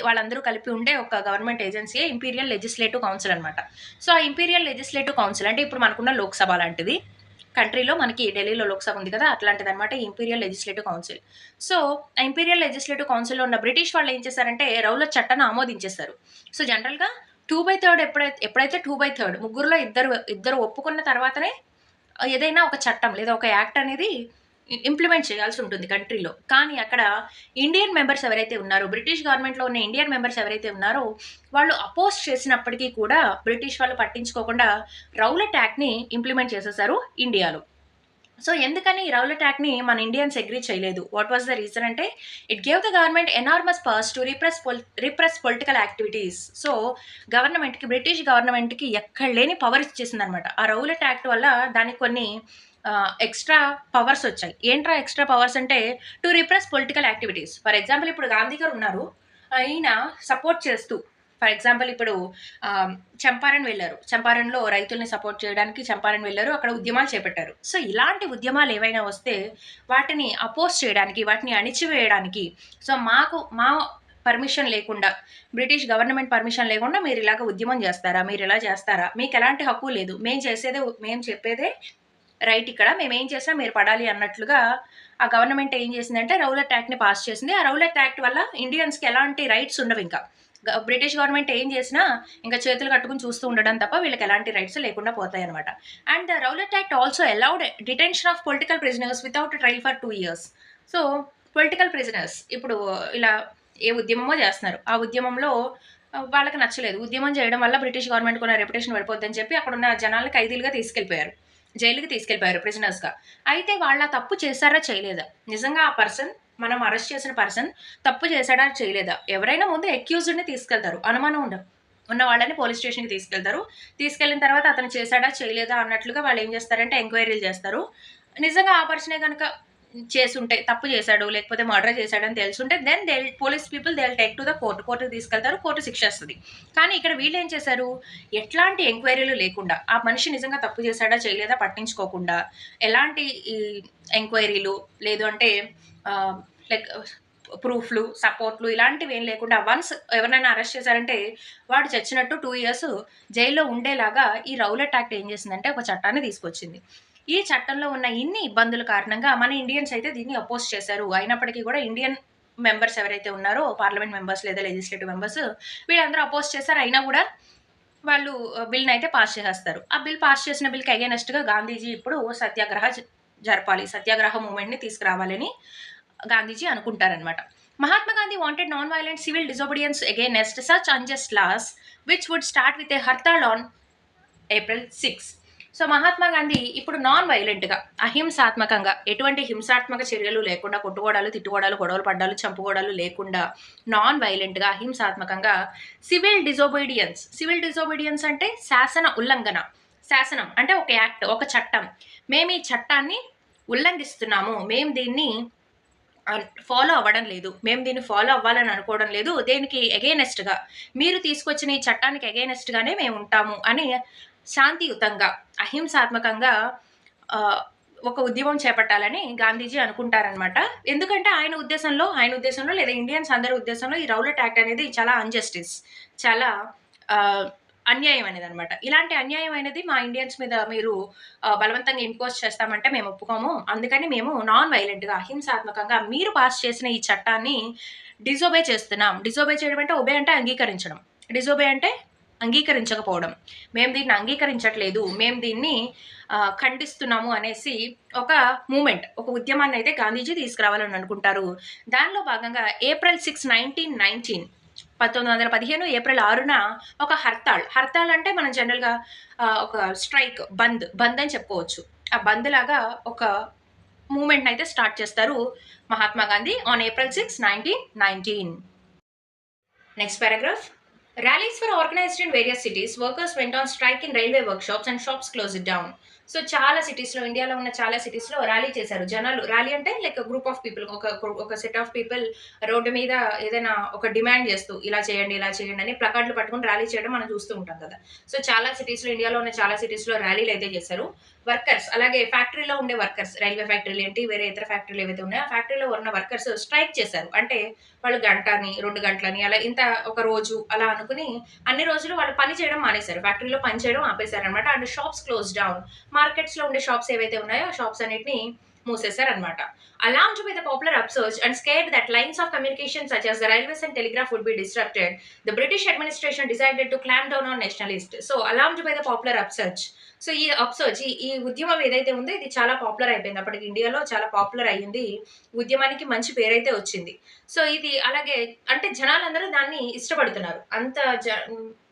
Speaker 1: వాళ్ళందరూ కలిపి ఉండే ఒక గవర్నమెంట్ ఏజెన్సీయే ఇంపీరియల్ లెజిస్లేటివ్ కౌన్సిల్ అనమాట. సో ఆ ఇంపీరియల్ లెజిస్లేటివ్ కౌన్సిల్ అంటే ఇప్పుడు మనకున్న లోక్సభ లాంటిది, కంట్రీలో మనకి ఢిల్లీలో లోక్సభ ఉంది కదా అట్లాంటిది అనమాట ఇంపీరియల్ లెజిస్లేటివ్ కౌన్సిల్. సో ఆ ఇంపీరియల్ లెజిస్లేటివ్ కౌన్సిల్లో ఉన్న బ్రిటిష్ వాళ్ళు ఏం చేశారంటే రౌలట్ చట్టాన్ని ఆమోదించేశారు. సో జనరల్గా 2/3 ఎప్పుడైతే 2/3 ముగ్గురులో ఇద్దరు ఒప్పుకున్న తర్వాతనే ఏదైనా ఒక చట్టం లేదా ఒక యాక్ట్ అనేది ఇంప్లిమెంట్ చేయాల్సి ఉంటుంది కంట్రీలో. కానీ అక్కడ ఇండియన్ మెంబర్స్ ఎవరైతే ఉన్నారో, బ్రిటిష్ గవర్నమెంట్లో ఉన్న ఇండియన్ మెంబర్స్ ఎవరైతే ఉన్నారో వాళ్ళు అపోజ్ చేసినప్పటికీ కూడా బ్రిటిష్ వాళ్ళు పట్టించుకోకుండా రౌలట్ యాక్ట్ని ఇంప్లిమెంట్ చేసేసారు ఇండియాలో. సో ఎందుకని ఈ రౌలట్ యాక్ట్ని మన ఇండియన్స్ అగ్రీ చేయలేదు? వాట్ వాజ్ ద రీజన్ అంటే it gave the government enormous powers to repress political activities. So British గవర్నమెంట్కి ఎక్కడ లేని పవర్ ఇచ్చేసింది అనమాట. ఆ రౌలట్ యాక్ట్ వల్ల దానికి కొన్ని ఎక్స్ట్రా పవర్స్ వచ్చాయి. ఏంట్రా ఎక్స్ట్రా పవర్స్ అంటే to repress political activities. For example ఇప్పుడు గాంధీ గారు ఉన్నారు, ఆయన సపోర్ట్ చేస్తూ, ఫర్ ఎగ్జాంపుల్ ఇప్పుడు చంపారణ్లో రైతుల్ని సపోర్ట్ చేయడానికి వెళ్ళారు, అక్కడ ఉద్యమాలు చేపట్టారు. సో ఇలాంటి ఉద్యమాలు ఏవైనా వస్తే వాటిని అపోజ్ చేయడానికి, వాటిని అణిచివేయడానికి, సో మా పర్మిషన్ లేకుండా, బ్రిటిష్ గవర్నమెంట్ పర్మిషన్ లేకుండా మీరు ఇలాగ ఉద్యమం చేస్తారా, మీరు ఇలా చేస్తారా, మీకు ఎలాంటి హక్కు లేదు, మేము చెప్పేదే రైట్, ఇక్కడ మేము ఏం చేసినా మీరు పడాలి అన్నట్లుగా ఆ గవర్నమెంట్ ఏం చేసిందంటే రౌలట్ యాక్ట్ని పాస్ చేసింది. ఆ రౌలట్ యాక్ట్ వల్ల ఇండియన్స్కి ఎలాంటి రైట్స్ ఉండవు. ఇంకా బ్రిటిష్ గవర్నమెంట్ ఏం చేసినా ఇంకా చేతులు కట్టుకుని చూస్తూ ఉండడం తప్ప వీళ్ళకి ఎలాంటి రైట్స్ లేకుండా పోతాయి అనమాట. And the Rowlatt act also allowed detention of political prisoners without trial for 2 years. So political prisoners ఇప్పుడు ఇలా ఏ ఉద్యమమో చేస్తున్నారు, ఆ ఉద్యమంలో వాళ్ళకి నచ్చలేదు, ఉద్యమం చేయడం వల్ల బ్రిటిష్ గవర్నమెంట్ ఉన్న రెప్యుటేషన్ పడిపోద్దని చెప్పి అక్కడ ఉన్న జనాలను ఖైదీలుగా జైలుకి తీసుకెళ్ళిపోయారు ప్రిజనర్స్గా. అయితే వాళ్ళ తప్పు చేశారా చేయలేదా, నిజంగా ఆ పర్సన్, మనం అరెస్ట్ చేసిన పర్సన్ తప్పు చేశాడా చేయలేదా, ఎవరైనా ముందు అక్యూజ్డ్ని తీసుకెళ్తారు, అనుమానం ఉన్న వాళ్ళని పోలీస్ స్టేషన్కి తీసుకెళ్ళిన తర్వాత అతను చేశాడా చేయలేదా అన్నట్లుగా వాళ్ళు ఏం చేస్తారంటే ఎంక్వైరీలు చేస్తారు. నిజంగా ఆ పర్సనే కనుక చేసుంటే, తప్పు చేశాడు లేకపోతే మర్డర్ చేశాడని తెలుసుంటే then police people they take to the కోర్టుకి తీసుకెళ్తారు, కోర్టు శిక్షిస్తుంది. కానీ ఇక్కడ వీళ్ళు ఏం చేశారు, ఎట్లాంటి ఎంక్వైరీలు లేకుండా ఆ మనిషి నిజంగా తప్పు చేశాడా చేయలేదా పట్టించుకోకుండా, ఎలాంటి ఈ ఎంక్వైరీలు లేదు అంటే లైక్ ప్రూఫ్లు సపోర్ట్లు ఇలాంటివి ఏం లేకుండా వన్స్ ఎవరినైనా అరెస్ట్ చేశారంటే వాడు చచ్చినట్టు 2 years జైల్లో ఉండేలాగా ఈ రౌలట్ యాక్ట్ ఏం చేసిందంటే ఒక చట్టాన్ని తీసుకొచ్చింది. ఈ చట్టంలో ఉన్న ఇన్ని ఇబ్బందుల కారణంగా మన ఇండియన్స్ అయితే దీన్ని అపోజ్ చేశారు. అయినప్పటికీ కూడా ఇండియన్ మెంబర్స్ ఎవరైతే ఉన్నారో పార్లమెంట్ మెంబర్స్ లేదా లెజిస్లేటివ్ మెంబర్స్ వీళ్ళందరూ అపోజ్ చేశారు. అయినా కూడా వాళ్ళు బిల్ని అయితే పాస్ చేసేస్తారు. ఆ బిల్ పాస్ చేసిన బిల్కి అగైనెస్ట్గా గాంధీజీ ఇప్పుడు జరపాలి, సత్యాగ్రహ మూమెంట్ని తీసుకురావాలని గాంధీజీ అనుకుంటారనమాట. Mahatma Gandhi wanted non violent civil disobedience against such unjust laws which would start with a hartal on April 6. So Mahatma Gandhi ఇప్పుడు నాన్ వైలెంట్గా, అహింసాత్మకంగా, ఎటువంటి హింసాత్మక చర్యలు లేకుండా, కొట్టుకోవడాలు, తిట్టుకోవడాలు, గొడవలు పడ్డాలు, చంపుకోవడాలు లేకుండా నాన్ వైలెంట్గా, అహింసాత్మకంగా సివిల్ డిజోబీడియన్స్ అంటే శాసన ఉల్లంఘన. శాసనం అంటే ఒక యాక్ట్, ఒక చట్టం. మేము ఈ చట్టాన్ని ఉల్లంఘిస్తున్నాము, మేము దీన్ని ఫాలో అవ్వడం లేదు, మేము దీన్ని ఫాలో అవ్వాలని అనుకోవడం లేదు, దేనికి ఎగైనెస్ట్గా, మీరు తీసుకొచ్చిన ఈ చట్టానికి ఎగైనెస్ట్గానే మేము ఉంటాము అని శాంతియుతంగా, అహింసాత్మకంగా ఒక ఉద్యమం చేపట్టాలని గాంధీజీ అనుకుంటారనమాట. ఎందుకంటే ఆయన ఉద్దేశంలో లేదా ఇండియన్స్ అందరి ఉద్దేశంలో ఈ రౌలట్ యాక్ట్ అనేది చాలా అన్జస్టిస్, చాలా అన్యాయం అనేది అనమాట. ఇలాంటి అన్యాయం అనేది మా ఇండియన్స్ మీద మీరు బలవంతంగా ఇంపోజ్ చేస్తామంటే మేము ఒప్పుకోము. అందుకని మేము నాన్ వైలెంట్గా, అహింసాత్మకంగా మీరు పాస్ చేసిన ఈ చట్టాన్ని డిజోబే చేస్తున్నాం. డిజోబే చేయడం అంటే ఒబే అంటే అంగీకరించడం, డిజోబే అంటే అంగీకరించకపోవడం. మేము దీన్ని అంగీకరించట్లేదు, మేము దీన్ని ఖండిస్తున్నాము అనేసి ఒక మూమెంట్, ఒక ఉద్యమాన్ని అయితే గాంధీజీ తీసుకురావాలని అనుకుంటారు. దానిలో భాగంగా April 6, 1915 ఏప్రిల్ 6న ఒక హర్తాల్ అంటే మనం జనరల్గా ఒక స్ట్రైక్, బంద్ అని చెప్పుకోవచ్చు. ఆ బంద్ లాగా ఒక మూమెంట్ అయితే స్టార్ట్ చేస్తారు Mahatma Gandhi on April 6, 1919. Next paragraph. Rallies were organized in various cities. Workers went on strike in railway workshops and shops closed down. So చాలా సిటీస్లో, ఇండియాలో ఉన్న చాలా సిటీస్లో ర్యాలీ చేశారు జనాలు. ర్యాలీ అంటే లైక్ గ్రూప్ ఆఫ్ పీపుల్, ఒక సెట్ ఆఫ్ పీపుల్ రోడ్డు మీద ఏదైనా ఒక డిమాండ్ చేస్తూ ఇలా చేయండి అని ప్లకార్డులు పట్టుకుని ర్యాలీ చేయడం మనం చూస్తూ ఉంటాం కదా. సో చాలా సిటీస్లో, ఇండియాలో ఉన్న చాలా సిటీస్లో ర్యాలీలు అయితే చేశారు. వర్కర్స్, అలాగే ఫ్యాక్టరీలో ఉండే వర్కర్స్, రైల్వే ఫ్యాక్టరీలు ఏంటి, వేరే ఇతర ఫ్యాక్టరీలు ఏవైతే ఉన్నాయో ఆ ఫ్యాక్టరీలో ఉన్న వర్కర్స్ స్ట్రైక్ చేశారు. అంటే వాళ్ళు గంటని 2 గంటలని అలా ఇంత ఒక రోజు అలా అనుకుని అన్ని రోజులు వాళ్ళు పని చేయడం మానేశారు, ఫ్యాక్టరీలో పని చేయడం ఆపేశారు అనమాట. అండ్ షాప్స్ క్లోజ్ డౌన్, మార్కెట్స్లో ఉండే షాప్స్ ఏవైతే ఉన్నాయో ఆ షాప్స్ అన్నిటిని మూసేశారనమాట. Alarmed by the popular upsurge and scared that lines of communication such as the railways and telegraph would be disrupted, the British administration decided to clamp down on nationalists. So alarmed by the popular upsurge. So ఈ upsurge, ఈ ఉద్యమం ఏదైతే ఉందో ఇది చాలా popular అయిపోయింది. అప్పటికి ఇండియాలో చాలా పాపులర్ అయ్యింది, ఉద్యమానికి మంచి పేరైతే వచ్చింది. సో ఇది అలాగే అంటే జనాలందరూ దాన్ని ఇష్టపడుతున్నారు. అంత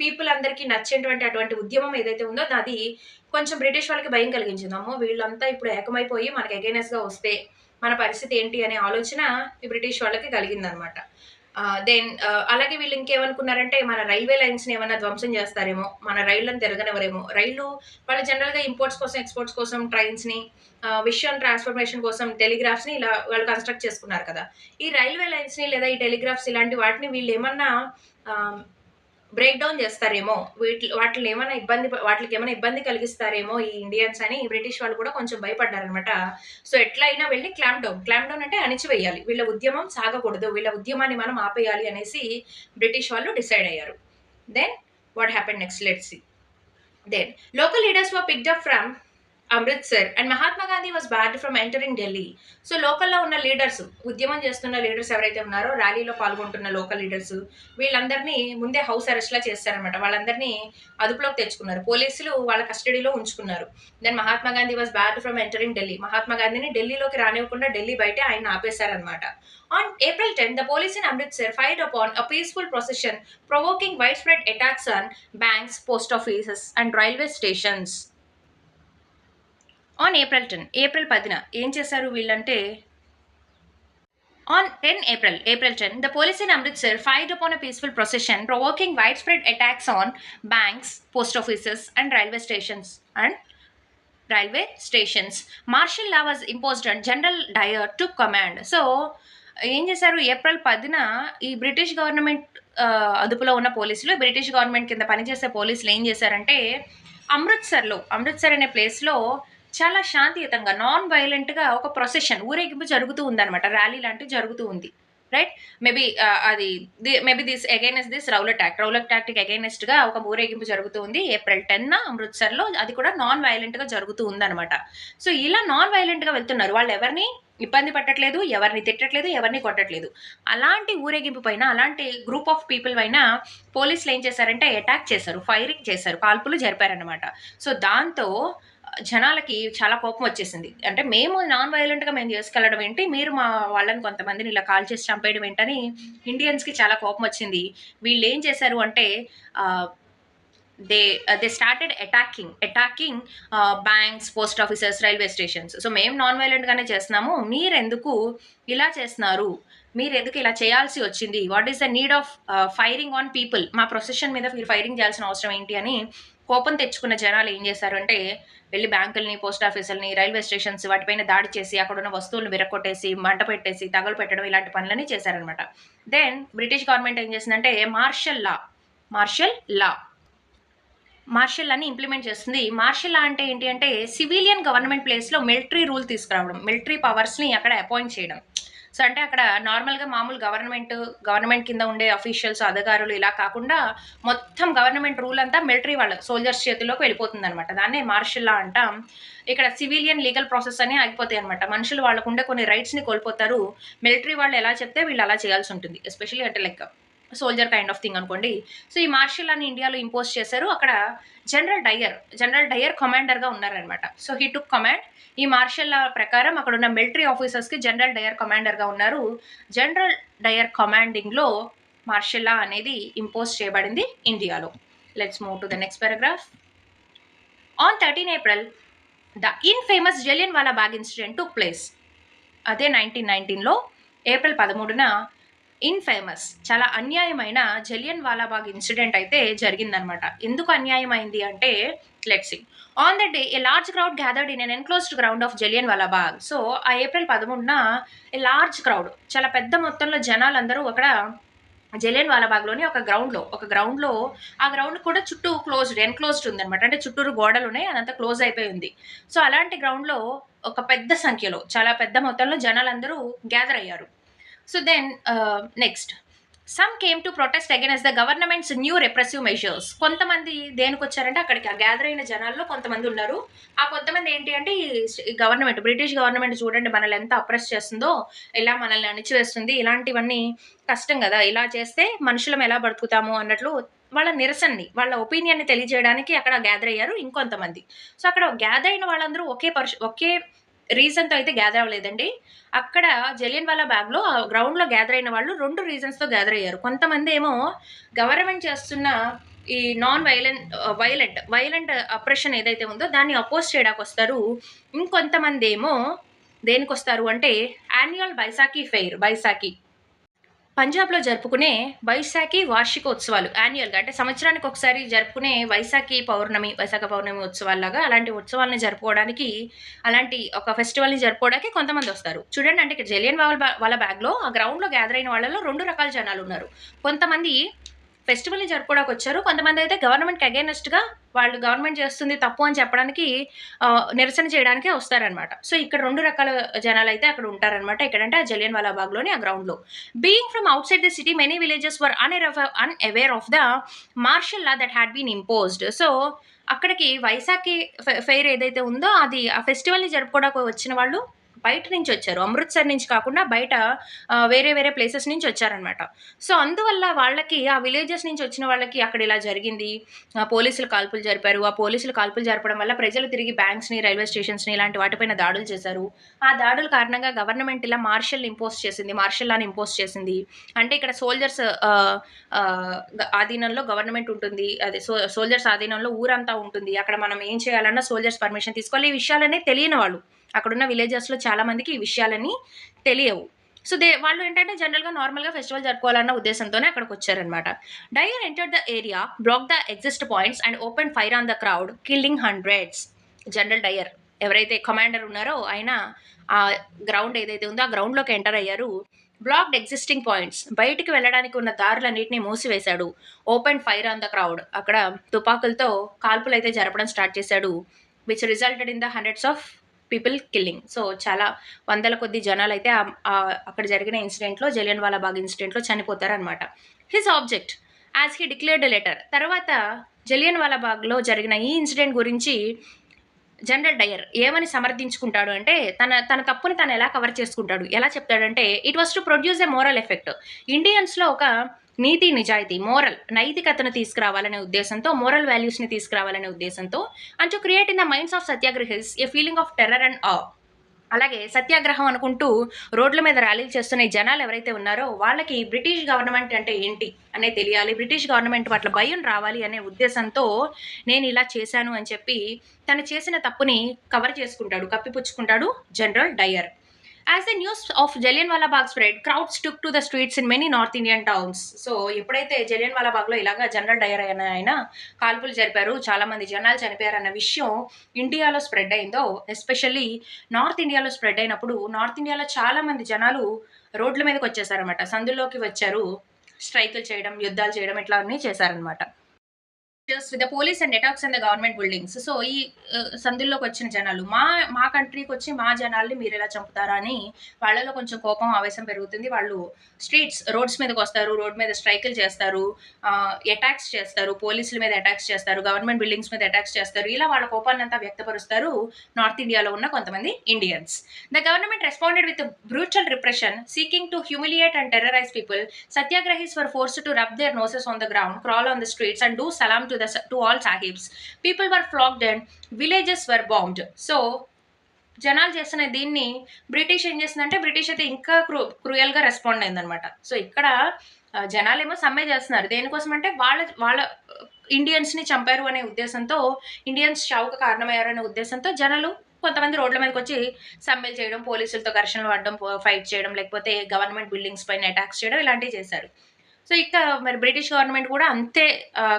Speaker 1: పీపుల్ అందరికీ నచ్చేటువంటి అటువంటి ఉద్యమం ఏదైతే ఉందో అది కొంచెం బ్రిటిష్ వాళ్ళకి భయం కలిగించింది. అమ్మో వీళ్ళంతా ఇప్పుడు ఏకమైపోయి మనకి అగైనెస్ట్గా వస్తే మన పరిస్థితి ఏంటి అనే ఆలోచన ఈ బ్రిటిష్ వాళ్ళకి కలిగిందనమాట. అలాగే వీళ్ళు ఇంకేమనుకున్నారంటే మన రైల్వే లైన్స్ని ఏమైనా ధ్వంసం చేస్తారేమో, మన రైళ్లను తిరగనివ్వరేమో. వాళ్ళు జనరల్గా ఇంపోర్ట్స్ కోసం, ఎక్స్పోర్ట్స్ కోసం ట్రైన్స్ని, విషయం ట్రాన్స్ఫర్మేషన్ కోసం టెలిగ్రాఫ్స్ని ఇలా వాళ్ళు కన్స్ట్రక్ట్ చేసుకున్నారు కదా. ఈ రైల్వే లైన్స్ని లేదా ఈ టెలిగ్రాఫ్స్ ఇలాంటి వాటిని వీళ్ళు ఏమన్నా బ్రేక్ డౌన్ చేస్తారేమో, వాటికి ఏమైనా ఇబ్బంది కలిగిస్తారేమో ఈ ఇండియన్స్ అని బ్రిటిష్ వాళ్ళు కూడా కొంచెం భయపడ్డారనమాట. సో ఎట్లా అయినా వెళ్ళి క్లాంప్ డౌన్ అంటే అణిచివేయాలి, వీళ్ళ ఉద్యమం సాగకూడదు, వీళ్ళ ఉద్యమాన్ని మనం ఆపేయాలి అనేసి బ్రిటిష్ వాళ్ళు డిసైడ్ అయ్యారు. Then what happened next, let's see. Then local leaders were picked up from Amritsar and Mahatma Gandhi was barred from entering Delhi. So లోకల్లో ఉన్న లీడర్స్, ఉద్యమం చేస్తున్న లీడర్స్ ఎవరైతే ఉన్నారో, ర్యాలీలో పాల్గొంటున్న లోకల్ లీడర్స్, వీళ్ళందరినీ ముందే హౌస్ అరెస్ట్లా చేస్తారనమాట. వాళ్ళందరినీ అదుపులోకి తెచ్చుకున్నారు, పోలీసులు వాళ్ళ కస్టడీలో ఉంచుకున్నారు. Then Mahatma Gandhi was barred from entering Delhi. Mahatma గాంధీని ఢిల్లీలోకి రానివ్వకుండా ఢిల్లీ బయటే ఆయన ఆపేశారనమాట. On April 10, the police in Amritsar fired upon a peaceful procession, provoking widespread attacks on banks, post offices, and railway stations. On April 10, April 10న ఏం చేశారు వీళ్ళంటే, on 10 April 10, the police in Amritsar fired upon a peaceful procession, provoking widespread attacks on banks, post offices, and railway stations. And railway stations. Martial law was imposed and General Dyer took command. So ఏం చేశారు, April 10న ఈ British government అదుపులో ఉన్న పోలీసులు, British government కింద పనిచేసే పోలీసులు ఏం చేశారంటే అమృత్సర్ అనే ప్లేస్లో చాలా శాంతియుతంగా నాన్ వైలెంట్గా ఒక ప్రొసెషన్, ఊరేగింపు జరుగుతూ ఉందన్నమాట. ర్యాలీ లాంటివి జరుగుతూ ఉంది, right. Maybe this against this Rowlatt act against గా ఒక ఊరేగింపు జరుగుతూ ఉంది ఏప్రిల్ 10న అమృత్సర్లో. అది కూడా నాన్ వైలెంట్ గా జరుగుతూ ఉందన్నమాట. సో ఇలా నాన్ వైలెంట్ గా వెళ్తున్నారు, వాళ్ళు ఎవరిని ఇబ్బంది పెట్టట్లేదు, ఎవరిని తిట్టట్లేదు, ఎవరిని కొట్టట్లేదు. అలాంటి ఊరేగింపు పైన, అలాంటి గ్రూప్ ఆఫ్ పీపుల్ పైన పోలీసులు ఏం చేశారంటే అటాక్ చేశారు, ఫైరింగ్ చేశారు, కాల్పులు జరిపారనమాట. సో దాంతో జనాలకి చాలా కోపం వచ్చేసింది. అంటే మేము నాన్ వైలెంట్గా మేము చేసుకెళ్ళడం ఏంటి, మీరు మా వాళ్ళని కొంతమందిని ఇలా కాల్ చేసి చంపేయడం ఏంటని ఇండియన్స్కి చాలా కోపం వచ్చింది. వీళ్ళు ఏం చేశారు అంటే they started attacking banks, post offices, railway stations. So మేము నాన్ వైలెంట్గానే చేస్తున్నాము, మీరెందుకు ఇలా చేస్తున్నారు, మీరు ఎందుకు ఇలా చేయాల్సి వచ్చింది, what is the need of firing on people, మా ప్రొసెషన్ మీద మీరు ఫైరింగ్ చేయాల్సిన అవసరం ఏంటి అని కోపం తెచ్చుకున్న జనాలు ఏం చేశారంటే వెళ్ళి బ్యాంకుల్ని, పోస్ట్ ఆఫీసుల్ని, రైల్వే స్టేషన్స్ వాటిపైన దాడి చేసి అక్కడ ఉన్న వస్తువులను విరగొట్టేసి, మంట పెట్టేసి, తగలు పెట్టడం ఇలాంటి పనులని చేశారనమాట. దెన్ బ్రిటిష్ గవర్నమెంట్ ఏం చేసిందంటే మార్షల్ లాని ఇంప్లిమెంట్ చేస్తుంది. మార్షల్ లా అంటే ఏంటి అంటే సివిలియన్ గవర్నమెంట్ ప్లేస్లో మిలిటరీ రూల్ తీసుకురావడం, మిలిటరీ పవర్స్ని అక్కడ అపాయింట్ చేయడం. సో అంటే అక్కడ నార్మల్గా మామూలు గవర్నమెంట్ కింద ఉండే అఫీషియల్స్, అధికారులు ఇలా కాకుండా మొత్తం గవర్నమెంట్ రూల్ అంతా మిలిటరీ వాళ్ళ సోల్జర్స్ చేతుల్లోకి వెళ్ళిపోతుంది అనమాట. దాన్నే మార్షల్ లా అంటాం. ఇక్కడ సివిలియన్ లీగల్ ప్రాసెస్ అని ఆగిపోతాయి అనమాట. మనుషులు వాళ్ళకు ఉండే కొన్ని రైట్స్ని కోల్పోతారు. మిలిటరీ వాళ్ళు ఎలా చెప్తే వీళ్ళు అలా చేయాల్సి ఉంటుంది, ఎస్పెషల్లీ అంటే like soldier kind of thing అనుకోండి. సో ఈ మార్షల్ అని ఇండియాలో ఇంపోజ్ చేశారు. అక్కడ జనరల్ డయర్ కమాండర్గా ఉన్నారనమాట. So he took command. ఈ మార్షల్ లా ప్రకారం అక్కడ ఉన్న మిలిటరీ ఆఫీసర్స్కి జనరల్ డయర్ కమాండర్గా ఉన్నారు. జనరల్ డయర్ కమాండింగ్లో మార్షల్ లా అనేది ఇంపోజ్ చేయబడింది ఇండియాలో. Let's move to the next paragraph. On 13 April the infamous Jallianwala Bagh incident took place. అదే 1919లో ఏప్రిల్ 13న ఇన్ఫేమస్, చాలా అన్యాయమైన జలియన్వాలా బాగ్ ఇన్సిడెంట్ అయితే జరిగిందనమాట. ఎందుకు అన్యాయమైంది అంటే let's see. On the day a large crowd gathered in an enclosed ground of Jallianwala Bagh. So ఆ ఏప్రిల్ 13న ఏ లార్జ్ క్రౌడ్, చాలా పెద్ద మొత్తంలో జనాలందరూ అక్కడ జలియన్వాలా బాగ్లోని ఒక గ్రౌండ్లో ఆ గ్రౌండ్ కూడా చుట్టూ ఎన్క్లోజ్డ్ ఉందనమాట. అంటే చుట్టూరు గోడలు ఉన్నాయి, అదంతా క్లోజ్ అయిపోయి ఉంది. సో అలాంటి గ్రౌండ్లో ఒక పెద్ద సంఖ్యలో, చాలా పెద్ద మొత్తంలో జనాలందరూ గ్యాదర్ అయ్యారు. So then next, some came to protest against the government's new repressive measures. కొంతమంది దేనికి వచ్చారంటే అక్కడికి ఆ గ్యాదర్ అయిన జనాల్లో కొంతమంది ఉన్నారు. ఆ కొంతమంది ఏంటి అంటే ఈ గవర్నమెంట్, బ్రిటిష్ గవర్నమెంట్ చూడండి మనల్ని ఎంత అప్రెస్ చేస్తుందో, ఇలా మనల్ని అణిచివేస్తుంది, ఇలాంటివన్నీ కష్టం కదా, ఇలా చేస్తే మనుషులం ఎలా బతుకుతాము అన్నట్లు వాళ్ళ నిరసనని, వాళ్ళ ఒపీనియన్ని తెలియజేయడానికి అక్కడ గ్యాదర్ అయ్యారు ఇంకొంతమంది. సో అక్కడ గ్యాదర్ అయిన వాళ్ళందరూ ఒకే రీజన్తో అయితే గ్యాదర్ అవ్వలేదండి. అక్కడ జలియన్వాలా బాగ్లో ఆ గ్రౌండ్లో గ్యాదర్ అయిన వాళ్ళు 2 రీజన్స్తో గ్యాదర్ అయ్యారు. కొంతమంది ఏమో గవర్నమెంట్ చేస్తున్న ఈ నాన్ వైలెంట్ అప్రెషన్ ఏదైతే ఉందో దాన్ని అపోజ్ చేయడానికి వస్తారు. ఇంకొంతమంది ఏమో దేనికి వస్తారు అంటే యాన్యువల్ బైసాఖి పంజాబ్లో జరుపుకునే వైశాఖి వార్షికోత్సవాలు, యాన్యువల్గా అంటే సంవత్సరానికి ఒకసారి జరుపుకునే వైశాఖ పౌర్ణమి ఉత్సవాల్లాగా అలాంటి ఉత్సవాలని జరుపుకోవడానికి, అలాంటి ఒక ఫెస్టివల్ని జరుపుకోవడానికి కొంతమంది వస్తారు. చూడండి, అంటే జలియన్వాలా బాగ్లో ఆ గ్రౌండ్లో గ్యాదర్ అయిన వాళ్ళలో 2 రకాల జనాలు ఉన్నారు. కొంతమంది ఫెస్టివల్ని జరుపుకోవడానికి వచ్చారు, కొంతమంది అయితే గవర్నమెంట్కి అగైనెస్ట్గా వాళ్ళు గవర్నమెంట్ చేస్తుంది తప్పు అని చెప్పడానికి నిరసన చేయడానికే వస్తారనమాట. సో ఇక్కడ 2 రకాల జనాలు అయితే అక్కడ ఉంటారనమాట. ఎక్కడంటే ఆ జలియన్వాలా బాగ్లోని ఆ గ్రౌండ్లో. Being from outside the city many villages were unaware of the martial law that had been imposed. So అక్కడికి వైశాఖి ఫెయిర్ ఏదైతే ఉందో అది ఆ ఫెస్టివల్ని జరుపుకోవడానికి వచ్చిన వాళ్ళు బయట నుంచి వచ్చారు, అమృత్సర్ నుంచి కాకుండా బయట వేరే ప్లేసెస్ నుంచి వచ్చారనమాట. సో అందువల్ల వాళ్ళకి, ఆ విలేజెస్ నుంచి వచ్చిన వాళ్ళకి అక్కడ ఇలా జరిగింది, పోలీసులు కాల్పులు జరిపారు. ఆ పోలీసులు కాల్పులు జరపడం వల్ల ప్రజలు తిరిగి బ్యాంక్స్ని, రైల్వే స్టేషన్స్ని ఇలాంటి వాటిపైన దాడులు చేశారు. ఆ దాడుల కారణంగా గవర్నమెంట్ ఇలా మార్షల్ లాని ఇంపోజ్ చేసింది. అంటే ఇక్కడ సోల్జర్స్ ఆధీనంలో గవర్నమెంట్ ఉంటుంది, అదే సోల్జర్స్ ఆధీనంలో ఊరంతా ఉంటుంది. అక్కడ మనం ఏం చేయాలన్నా సోల్జర్స్ పర్మిషన్ తీసుకోవాలి. ఈ విషయాలనే తెలియని వాళ్ళు అక్కడున్న విలేజెస్లో చాలా మందికి ఈ విషయాలన్నీ తెలియవు. సో వాళ్ళు ఏంటంటే జనరల్గా నార్మల్గా ఫెస్టివల్ జరుపుకోవాలన్న ఉద్దేశంతోనే అక్కడికి వచ్చారనమాట. Dyer entered the area, block the exit points and open fire on the crowd, killing hundreds. General Dyer ఎవరైతే కమాండర్ ఉన్నారో ఆయన ఆ గ్రౌండ్ ఏదైతే ఉందో ఆ గ్రౌండ్లోకి ఎంటర్ అయ్యారు. బ్లాక్డ్ ఎగ్జిస్టింగ్ పాయింట్స్, బయటికి వెళ్ళడానికి ఉన్న దారులన్నింటినీ మూసివేశాడు. Open fire on the crowd, అక్కడ తుపాకులతో కాల్పులు అయితే జరపడం స్టార్ట్ చేశాడు. Which resulted in the hundreds of people killing. So చాలా వందల కొద్ది జనాలు అయితే అక్కడ జరిగిన ఇన్సిడెంట్లో, జలియన్ వాలా బాగ్ ఇన్సిడెంట్లో చనిపోతారనమాట. His object as he declared letter. తర్వాత జలియన్ వాలా బాగ్లో జరిగిన ఈ ఇన్సిడెంట్ గురించి జనరల్ డయర్ ఏమని సమర్థించుకుంటాడు అంటే, తన తప్పుని తను ఎలా కవర్ చేసుకుంటాడు, ఎలా చెప్తాడంటే, it was to produce a moral effect. ఇండియన్స్లో ఒక నీతి నిజాయితీ, నైతికతను తీసుకురావాలనే ఉద్దేశంతో, మోరల్ వాల్యూస్ని తీసుకురావాలనే ఉద్దేశంతో, and to create in the minds of satyagrahis a feeling of terror and awe. అలాగే సత్యాగ్రహం అనుకుంటూ రోడ్ల మీద ర్యాలీలు చేస్తున్న ఈ జనాలు ఎవరైతే ఉన్నారో వాళ్ళకి బ్రిటిష్ గవర్నమెంట్ అంటే ఏంటి అనే తెలియాలి, బ్రిటిష్ గవర్నమెంట్ పట్ల భయం రావాలి అనే ఉద్దేశంతో నేను ఇలా చేశాను అని చెప్పి తను చేసిన తప్పుని కవర్ చేసుకుంటాడు, కప్పిపుచ్చుకుంటాడు general Dyer. As the news of Jallianwala Bagh spread, crowds took to the streets in many North Indian towns. So ఎప్పుడైతే జలియన్వాలా బాగ్లో ఇలాగా జనరల్ డయర్ అయిన ఆయన కాల్పులు జరిపారు, చాలా మంది జనాలు చనిపోయారు అన్న విషయం ఇండియాలో స్ప్రెడ్ అయిందో, ఎస్పెషల్లీ నార్త్ ఇండియాలో స్ప్రెడ్ అయినప్పుడు నార్త్ ఇండియాలో చాలా మంది జనాలు రోడ్ల మీదకి వచ్చేసారనమాట, సందుల్లోకి వచ్చారు, స్ట్రైకులు చేయడం, యుద్ధాలు చేయడం ఇట్లా అన్నీ చేశారనమాట. With the police and attacks and the government buildings. So ఈ సందుల్లోకి వచ్చిన జనాలు మా కంట్రీకి వచ్చి మా జనాల్ని మీరు ఎలా చంపుతారా అని వాళ్ళలో కొంచెం కోపం, ఆవేశం పెరుగుతుంది. వాళ్ళు రోడ్స్ మీదకి వస్తారు, రోడ్ మీద స్ట్రైకులు చేస్తారు, అటాక్స్ చేస్తారు, పోలీసుల మీద అటాక్స్ చేస్తారు, గవర్నమెంట్ బిల్డింగ్స్ మీద అటాక్స్ చేస్తారు. ఇలా వాళ్ళ కోపాన్ని అంతా వ్యక్తపరుస్తారు నార్త్ ఇండియాలో ఉన్న కొంతమంది Indians. The government responded with brutal repression, seeking to humiliate and terrorise people. Satyagrahis were forced to rub their noses on the ground, crawl on the streets and do salam to all sahibs. People were flogged and villages were bombed. So జనాలు చేస్తున్న దీన్ని British ఏం చేస్తుందంటే, British అయితే ఇంకా క్రూయల్గా respond అయిందనమాట. So ఇక్కడ జనాలేమో సమ్మె చేస్తున్నారు, దేనికోసం అంటే వాళ్ళ ఇండియన్స్ని చంపారు అనే ఉద్దేశంతో, ఇండియన్స్ చావుకు కారణమయ్యారు అనే ఉద్దేశంతో జనాలు కొంతమంది రోడ్ల మీదకి వచ్చి సమ్మెలు చేయడం, పోలీసులతో ఘర్షణలు పడడం, ఫైట్ చేయడం, లేకపోతే గవర్నమెంట్ బిల్డింగ్స్ పైన అటాక్స్ చేయడం ఇలాంటివి చేశారు. సో ఇక మరి బ్రిటిష్ గవర్నమెంట్ కూడా అంతే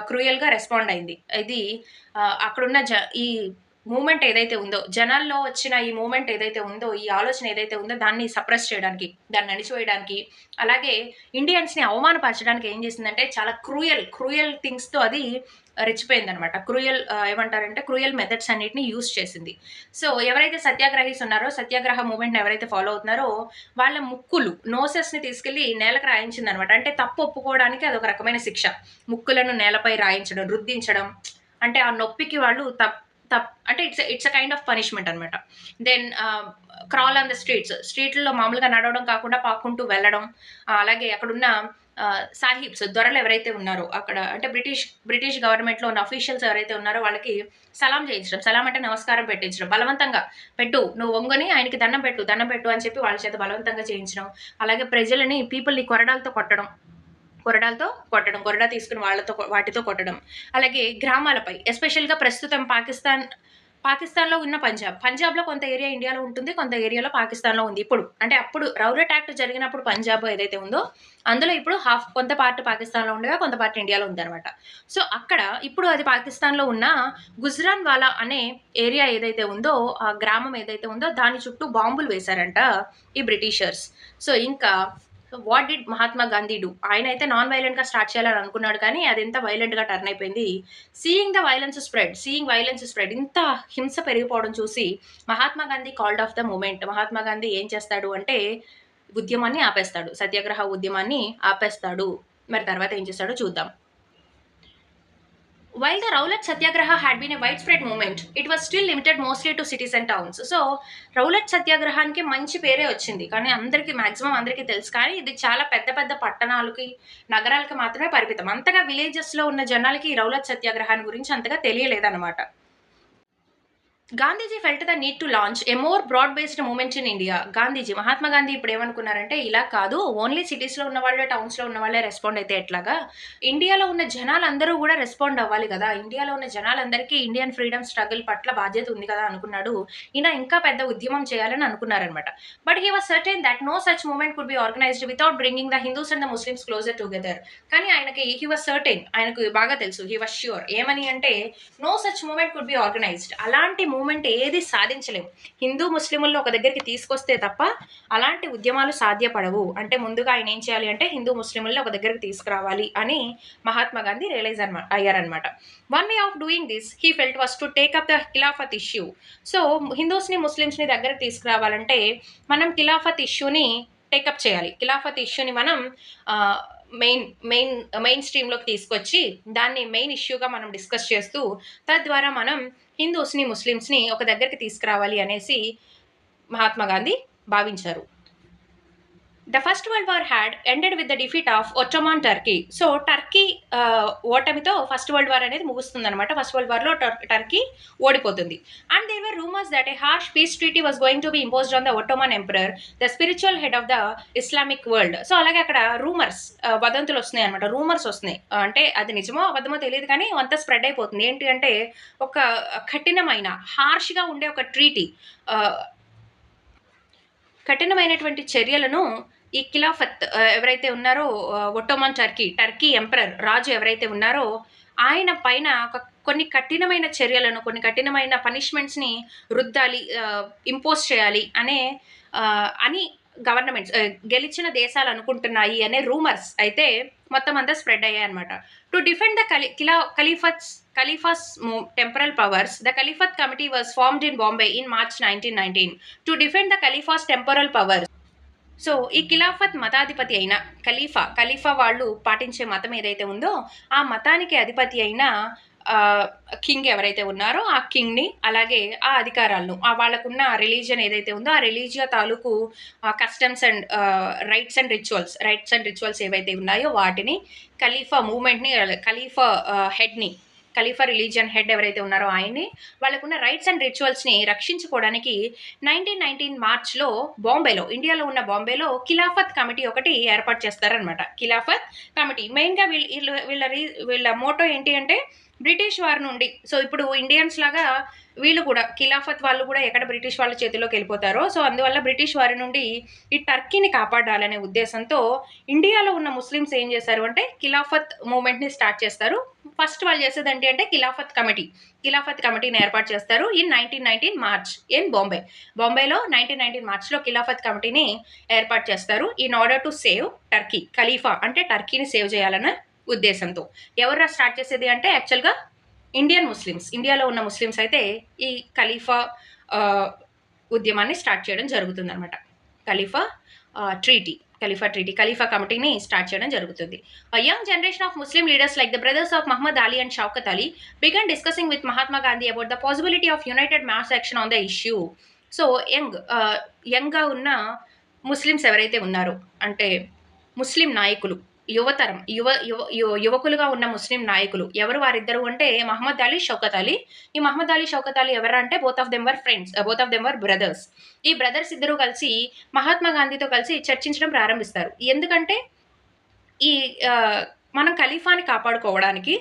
Speaker 1: క్రూయల్గా రెస్పాండ్ అయింది. ఇది అక్కడున్న ఈ మూమెంట్ ఏదైతే ఉందో, జనాల్లో వచ్చిన ఈ మూమెంట్ ఏదైతే ఉందో, ఈ ఆలోచన ఏదైతే ఉందో దాన్ని సప్రెస్ చేయడానికి, దాన్ని అణిచివేయడానికి, అలాగే ఇండియన్స్ని అవమానపరచడానికి ఏం చేసిందంటే చాలా క్రూయల్ థింగ్స్తో అది రెచ్చిపోయిందనమాట. ఏమంటారంటే క్రూయల్ మెథడ్స్ అన్నిటిని యూజ్ చేసింది. సో ఎవరైతే సత్యాగ్రహీస్ ఉన్నారో, సత్యాగ్రహ మూమెంట్ని ఎవరైతే ఫాలో అవుతున్నారో వాళ్ళ నోసెస్ని తీసుకెళ్లి నేలకు రాయించింది అనమాట. అంటే తప్పు ఒప్పుకోవడానికి అదొక రకమైన శిక్ష. ముక్కులను నేలపై రాయించడం, రుద్దించడం, అంటే ఆ నొప్పికి వాళ్ళు అంటే it's a kind of punishment అనమాట. దెన్ క్రాల్ ఆన్ ద స్ట్రీట్లో మామూలుగా నడవడం కాకుండా పాక్కుంటూ వెళ్ళడం, అలాగే అక్కడున్న సాహిబ్స్, దొరలు ఎవరైతే ఉన్నారో అక్కడ, అంటే బ్రిటిష్ గవర్నమెంట్లో ఉన్న అఫీషియల్స్ ఎవరైతే ఉన్నారో వాళ్ళకి సలాం చేయించడం. సలాం అంటే నమస్కారం పెట్టించడం, బలవంతంగా నువ్వు వంగని ఆయనకి దండం పెట్టు అని చెప్పి వాళ్ళ చేత బలవంతంగా చేయించడం. అలాగే పీపుల్ని కొరడాలతో కొట్టడం, కొరడా తీసుకుని వాటితో కొట్టడం. అలాగే గ్రామాలపై, ఎస్పెషల్గా ప్రస్తుతం పాకిస్తాన్లో ఉన్న పంజాబ్లో కొంత ఏరియా ఇండియాలో ఉంటుంది, కొంత ఏరియాలో పాకిస్తాన్లో ఉంది. అప్పుడు రౌలట్ యాక్ట్ జరిగినప్పుడు పంజాబ్ ఏదైతే ఉందో అందులో ఇప్పుడు కొంత పార్ట్ పాకిస్తాన్లో ఉండగా కొంత పార్ట్ ఇండియాలో ఉందన్నమాట. సో అక్కడ ఇప్పుడు అది పాకిస్తాన్లో ఉన్న గుజ్రాన్వాలా అనే ఏరియా ఏదైతే ఉందో, ఆ గ్రామం ఏదైతే ఉందో దాని చుట్టూ బాంబులు వేశారంట ఈ బ్రిటిషర్స్. సో ఇంకా what did Mahatma Gandhi do? ఆయన అయితే నాన్ వైలెంట్గా స్టార్ట్ చేయాలని అనుకున్నాడు, కానీ అది ఎంత వైలెంట్గా టర్న్ అయిపోయింది. సీయింగ్ వైలెన్స్ స్ప్రెడ్, ఇంత హింస పెరిగిపోవడం చూసి Mahatma Gandhi called off the movement. Mahatma Gandhi ఏం చేస్తాడు అంటే ఉద్యమాన్ని ఆపేస్తాడు, సత్యాగ్రహ ఉద్యమాన్ని ఆపేస్తాడు. మరి తర్వాత ఏం చేస్తాడో చూద్దాం. While the Rowlatt Satyagraha had been a widespread movement, it was still limited mostly to cities and towns. So, Rowlatt Satyagrahanకి మంచి పేరే వచ్చింది, కానీ మాక్సిమం అందరికీ తెలుసు, కానీ ఇది చాలా పెద్ద పట్టణాలకి, నగరాలకి మాత్రమే పరిమితం. అంతగా విలేజెస్లో ఉన్న జనాలకి రౌలట్ సత్యాగ్రహాన్ని గురించి అంతగా తెలియలేదన్నమాట. Gandhiji felt the need to launch a more broad based movement in India. Mahatma Gandhi ఇప్పుడు ఏమనుకున్నారంటే, ఇలా కాదు, ఓన్లీ సిటీస్లో ఉన్న వాళ్ళే, టౌన్స్లో ఉన్న వాళ్ళే రెస్పాండ్ అయితే ఎట్లాగా, ఇండియాలో ఉన్న జనాలందరూ కూడా రెస్పాండ్ అవ్వాలి కదా, ఇండియాలో ఉన్న జనాలందరికీ ఇండియన్ ఫ్రీడమ్ స్ట్రగుల్ పట్ల బాధ్యత ఉంది కదా అనుకున్నాడు. ఈయన ఇంకా పెద్ద ఉద్యమం చేయాలని అనుకున్నారనమాట. But he was certain that no such movement could be organised without bringing the Hindus and the Muslims closer together. కానీ హీ వాస్ సర్టెన్, ఆయనకు బాగా తెలుసు, హీ వాస్ ష్యూర్ ఏమని అంటే, no such movement could be organised, అలాంటి movement ఏది సాధించలేము. హిందూ ముస్లింలను ఒక దగ్గరికి తీసుకొస్తే తప్ప అలాంటి ఉద్యమాలు సాధ్యపడవు. అంటే ముందుగా ఆయన ఏం చేయాలి అంటే హిందూ ముస్లింలను ఒక దగ్గరికి తీసుకురావాలి అని మహాత్మా గాంధీ రియలైజ్ అయ్యారనమాట. One way of doing this he felt was to take up the Khilafat issue. So హిందూస్ని ముస్లిమ్స్ని దగ్గరికి తీసుకురావాలంటే మనం ఖిలాఫత్ ఇష్యూని టేకప్ చేయాలి. ఖిలాఫత్ ఇష్యూని మనం మెయిన్ స్ట్రీమ్లోకి తీసుకొచ్చి దాన్ని మెయిన్ ఇష్యూగా మనం డిస్కస్ చేస్తూ తద్వారా మనం హిందూస్ని ముస్లిమ్స్ని ఒక దగ్గరికి తీసుకురావాలి అనేసి మహాత్మా గాంధీ భావించారు. The First World War had ended with the defeat of Ottoman Turkey. So Turkey ఓటమితో ఫస్ట్ వరల్డ్ వార్ అనేది ముగుస్తుంది అనమాట. ఫస్ట్ వరల్డ్ వార్లో టర్కీ ఓడిపోతుంది. And there were rumours that a harsh peace treaty was going to be imposed on the Ottoman emperor, the spiritual head of the Islamic world. So అలాగే అక్కడ rumours, వదంతులు వస్తున్నాయి అనమాట. రూమర్స్ వస్తున్నాయి అంటే అది నిజమో అబద్ధమో తెలియదు కానీ అంతా స్ప్రెడ్ అయిపోతుంది. ఏంటి అంటే ఒక కఠినమైన హార్ష్గా ఉండే ఒక ట్రీటీ, కఠినమైనటువంటి చర్యలను ఈ ఖిలాఫత్ ఎవరైతే ఉన్నారో ఒట్టోమన్ టర్కీ ఎంపరర్ రాజు ఎవరైతే ఉన్నారో ఆయన పైన కొన్ని కఠినమైన చర్యలను, కొన్ని కఠినమైన పనిష్మెంట్స్ని రుద్దాలి, ఇంపోజ్ చేయాలి అని గవర్నమెంట్స్ గెలిచిన దేశాలు అనుకుంటున్నాయి అనే రూమర్స్ అయితే మొత్తం అంతా స్ప్రెడ్ అయ్యాయి అనమాట. To defend the Khalifa's temporal powers, the Caliphate Committee was formed in Bombay in March 1919 to defend the Khalifa's temporal powers. So ఈ ఖిలాఫత్ మతాధిపతి అయిన ఖలీఫా వాళ్ళు పాటించే మతం ఏదైతే ఉందో ఆ మతానికి అధిపతి అయిన కింగ్ ఎవరైతే ఉన్నారో ఆ కింగ్ని, అలాగే ఆ అధికారాలను, వాళ్ళకున్న రిలీజియన్ ఏదైతే ఉందో ఆ రిలీజియా తాలూకు customs and rights and rituals ఏవైతే ఉన్నాయో వాటిని, ఖలీఫా మూమెంట్ని, ఖలీఫా రిలీజియన్ హెడ్ ఎవరైతే ఉన్నారో ఆయన్ని, వాళ్ళకున్న రైట్స్ అండ్ రిచువల్స్ని రక్షించుకోవడానికి 1919 మార్చ్లో బాంబేలో, ఇండియాలో ఉన్న బాంబేలో ఖిలాఫత్ కమిటీ ఒకటి ఏర్పాటు చేస్తారనమాట. ఖిలాఫత్ కమిటీ మెయిన్గా వీళ్ళ మోటో ఏంటి అంటే బ్రిటిష్ వారి నుండి, సో ఇప్పుడు ఇండియన్స్ లాగా వీళ్ళు కూడా ఖిలాఫత్ వాళ్ళు కూడా ఎక్కడ బ్రిటిష్ వాళ్ళ చేతిలోకి వెళ్ళిపోతారో, సో అందువల్ల బ్రిటిష్ వారి నుండి ఈ టర్కీని కాపాడాలనే ఉద్దేశంతో ఇండియాలో ఉన్న ముస్లిమ్స్ ఏం చేశారు అంటే ఖిలాఫత్ మూమెంట్ని స్టార్ట్ చేస్తారు. ఫస్ట్ వాళ్ళు చేసేది ఏంటి అంటే ఖిలాఫత్ కమిటీని ఏర్పాటు చేస్తారు ఇన్ 1919 మార్చ్ ఇన్ బాంబేలో 1919 మార్చ్లో ఖిలాఫత్ కమిటీని ఏర్పాటు చేస్తారు in order to save Turkey. ఖలీఫా అంటే టర్కీని సేవ్ చేయాలన్న ఉద్దేశంతో. ఎవరు స్టార్ట్ చేసేది అంటే యాక్చువల్గా ఇండియాలో ఉన్న ముస్లిమ్స్ అయితే ఈ ఖలీఫా ఉద్యమాన్ని స్టార్ట్ చేయడం జరుగుతుంది అనమాట. ఖలీఫా కమిటీని స్టార్ట్ చేయడం జరుగుతుంది. Young generation of Muslim leaders like the brothers of Mohammad Ali and Shaukat Ali began discussing with Mahatma Gandhi about the possibility of united mass action on the issue. So యంగ్గా ఉన్న ముస్లిమ్స్ ఎవరైతే ఉన్నారో అంటే ముస్లిం నాయకులు, యువకులుగా ఉన్న ముస్లిం నాయకులు ఎవరు? వారిద్దరు అంటే మహమ్మద్ అలీ, షౌకత్ అలీ. ఈ మహమ్మద్ అలీ, షౌకత్ అలీ ఎవరు అంటే both of them were brothers. ఈ బ్రదర్స్ ఇద్దరు కలిసి మహాత్మా గాంధీతో కలిసి చర్చించడం ప్రారంభిస్తారు. ఎందుకంటే ఈ మనం ఖలీఫాని కాపాడుకోవడానికి,